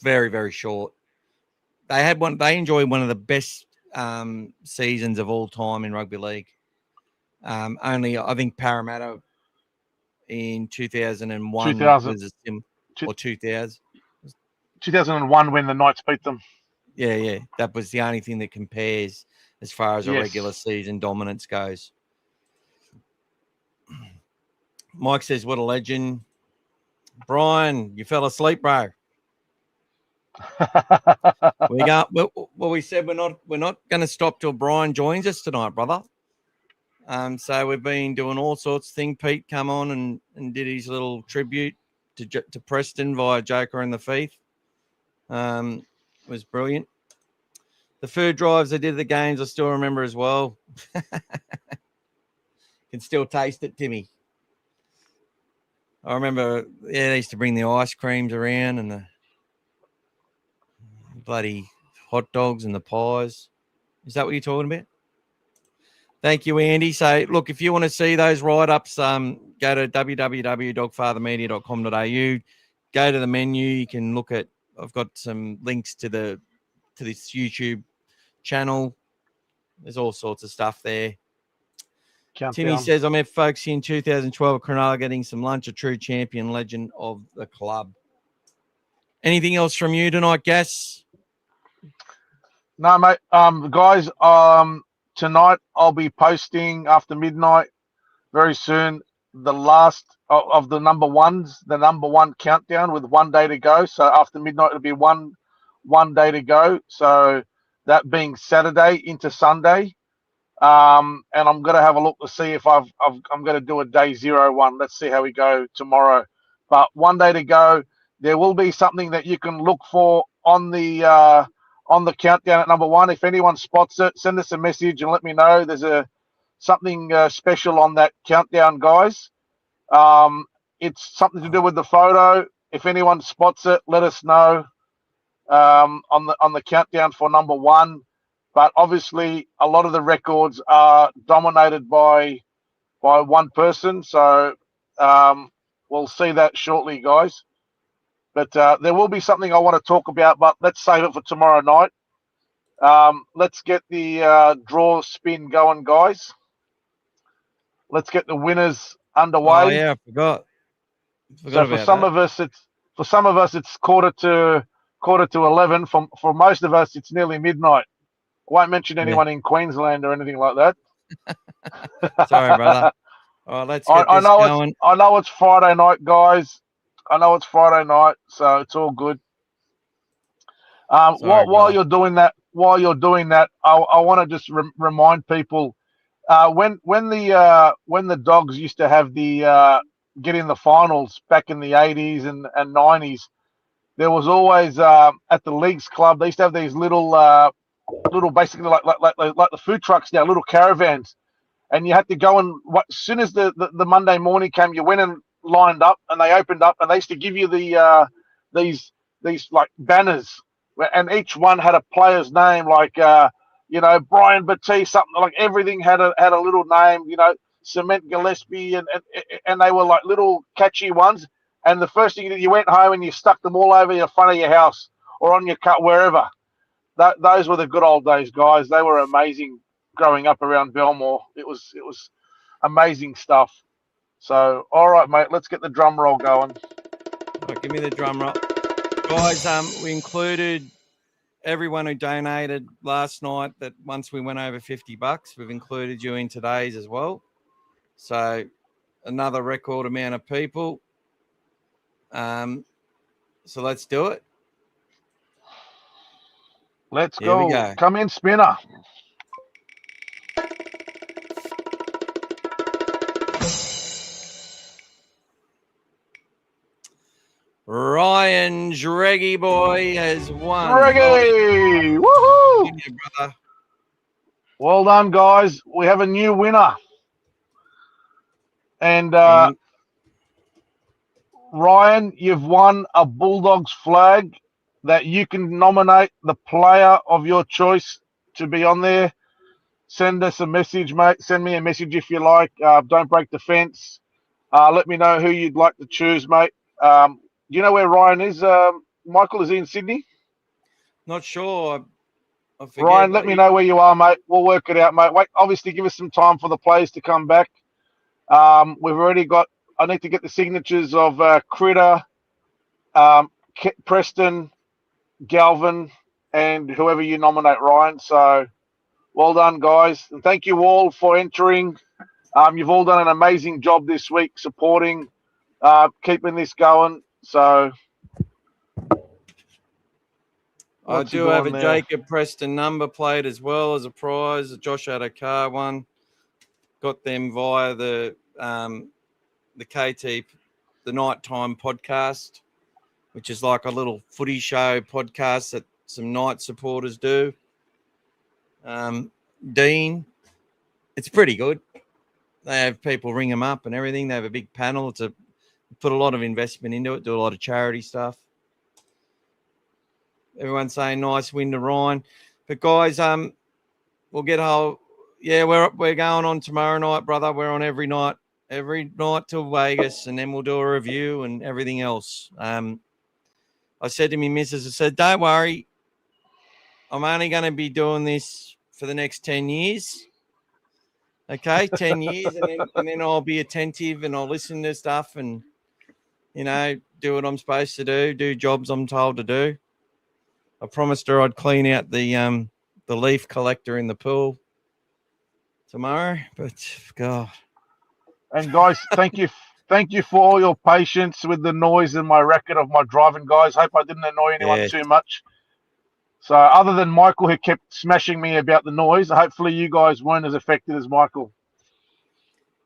very, very short. They enjoyed one of the best seasons of all time in rugby league. Only I think Parramatta in 2001 was a 2000. 2001 when the Knights beat them. Yeah. That was the only thing that compares as far as a Yes. regular season dominance goes. Mike says, "What a legend." Brian, you fell asleep, bro. We said we're not going to stop till Brian joins us tonight, brother. So we've been doing all sorts of things. Pete come on and did his little tribute to Preston via Joker and the Thief. It was brilliant. The food drives they did at the games, I still remember as well. Can still taste it, Timmy. I remember, they used to bring the ice creams around and the bloody hot dogs and the pies. Is that what you're talking about? Thank you, Andy. So, look, if you want to see those write-ups, go to www.dogfathermedia.com.au. Go to the menu. You can look at. I've got some links to this YouTube channel. There's all sorts of stuff there. Timmy says, I met folks in 2012 at Cronulla getting some lunch, a true champion, legend of the club. Anything else from you tonight, Gas? No, mate. Guys, tonight I'll be posting after midnight very soon the last of the number ones, the number one countdown with 1 day to go. So after midnight, it'll be one day to go. So that being Saturday into Sunday. And I'm going to have a look to see if I'm going to do a day 01. Let's see how we go tomorrow. But 1 day to go. There will be something that you can look for on the countdown at number one. If anyone spots it, send us a message and let me know. There's something special on that countdown, guys. It's something to do with the photo. If anyone spots it, let us know on the countdown for number one. But obviously, a lot of the records are dominated by one person. So we'll see that shortly, guys. But there will be something I want to talk about, but let's save it for tomorrow night. Let's get the draw spin going, guys. Let's get the winners underway. Oh yeah, I forgot. So for some of us, it's quarter to 11. For most of us, it's nearly midnight. I won't mention anyone in Queensland or anything like that. Sorry, brother. All right, let's get this going. I know it's Friday night, guys. I know it's Friday night, so it's all good. While you're doing that, I want to just remind people when the Dogs used to have the get in the finals back in the 80s and 90s, there was always at the Leagues Club they used to have these little basically like the food trucks now, little caravans, and you had to go and as soon as the Monday morning came, you went and lined up, and they opened up, and they used to give you these like banners, and each one had a player's name, like Brian Batiste, something like everything had a little name, Cement Gillespie, and they were like little catchy ones. And the first thing you did, you went home and you stuck them all over the front of your house or on your cut, wherever. Those were the good old days, guys. They were amazing growing up around Belmore. It was amazing stuff. So, all right, mate, let's get the drum roll going. All right, give me the drum roll. Guys, we included everyone who donated last night that once we went over $50, we've included you in today's as well. So another record amount of people. So let's do it. Let's Here we go. Come in, spinner. Ryan Reggie boy has won. Reggie! Woohoo! Brother. Well done, guys. We have a new winner. And Ryan, you've won a Bulldogs flag that you can nominate the player of your choice to be on there. Send us a message, mate. Send me a message if you like. Don't break the fence. Let me know who you'd like to choose, mate. Do you know where Ryan is, Michael, is he in Sydney? Not sure. I forget, Ryan, let me know where you are, mate. We'll work it out, mate. Wait, obviously, give us some time for the players to come back. We've already got. I need to get the signatures of Critter, Preston, Galvin, and whoever you nominate, Ryan. So, well done, guys, and thank you all for entering. You've all done an amazing job this week supporting, keeping this going. So. I do have a Jacob Preston number plate as well as a prize. Josh had a car one. Got them via the KT, the Nighttime podcast, which is like a little footy show podcast that some Knight supporters do. Dean, it's pretty good. They have people ring them up and everything. They have a big panel. Put a lot of investment into it, do a lot of charity stuff. Everyone's saying nice win to Ryan. But guys, we'll get whole. Yeah, we're going on tomorrow night, brother. We're on every night till Vegas, and then we'll do a review and everything else. I said to me missus, I said, don't worry, I'm only going to be doing this for the next 10 years. Okay, 10 years, and then I'll be attentive and I'll listen to stuff and, do what I'm supposed to do jobs I'm told to do. I promised her I'd clean out the leaf collector in the pool tomorrow, but God. And guys, thank you for all your patience with the noise and my record of my driving, guys. Hope I didn't annoy anyone too much. So other than Michael, who kept smashing me about the noise, hopefully you guys weren't as affected as Michael.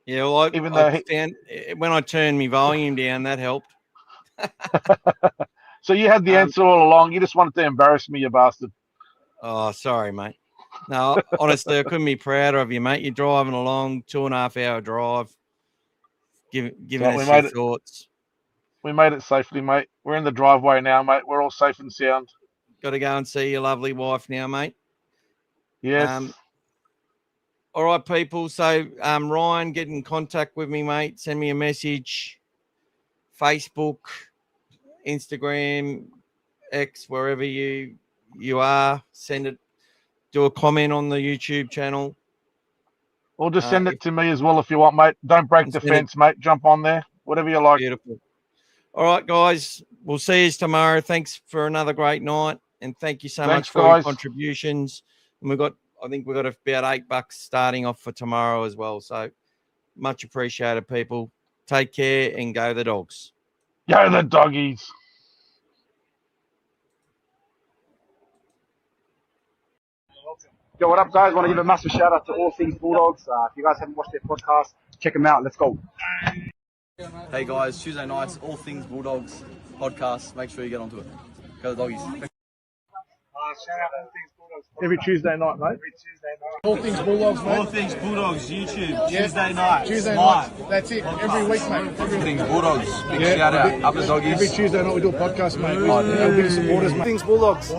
Yeah, well, when I turned my volume down, that helped. So you had the answer all along. You just wanted to embarrass me, you bastard. Oh, sorry, mate. No, honestly, I couldn't be prouder of you, mate. You're driving along, 2.5 hour drive, giving us your thoughts. We made it safely, mate. We're in the driveway now, mate. We're all safe and sound. Got to go and see your lovely wife now, mate. Yes. All right, people. So, Ryan, get in contact with me, mate. Send me a message. Facebook, Instagram, X, wherever you are. Send it. Do a comment on the YouTube channel. Or just send it to me as well if you want, mate. Don't break the fence, mate. Jump on there. Whatever you like. Beautiful. All right, guys. We'll see you tomorrow. Thanks for another great night. And thank you so much for your contributions. And I think we've got about $8 starting off for tomorrow as well. So much appreciated, people. Take care and go the Dogs. Go the Doggies. Yo, what up, guys? Want to give a massive shout out to All Things Bulldogs. If you guys haven't watched their podcast, check them out. Let's go. Hey guys, Tuesday nights, All Things Bulldogs Podcast. Make sure you get onto it. Go the Doggies. Shout out All Things Bulldogs. Every Tuesday night, mate. Every Tuesday night. All Things Bulldogs, mate. All Things Bulldogs YouTube, Tuesday night. Tuesday night. That's it. Every week, mate. All Things Bulldogs. Big shout out. Up the Doggies. Every Tuesday night we do a podcast, mate. Our biggest supporters, mate. Things Bulldogs.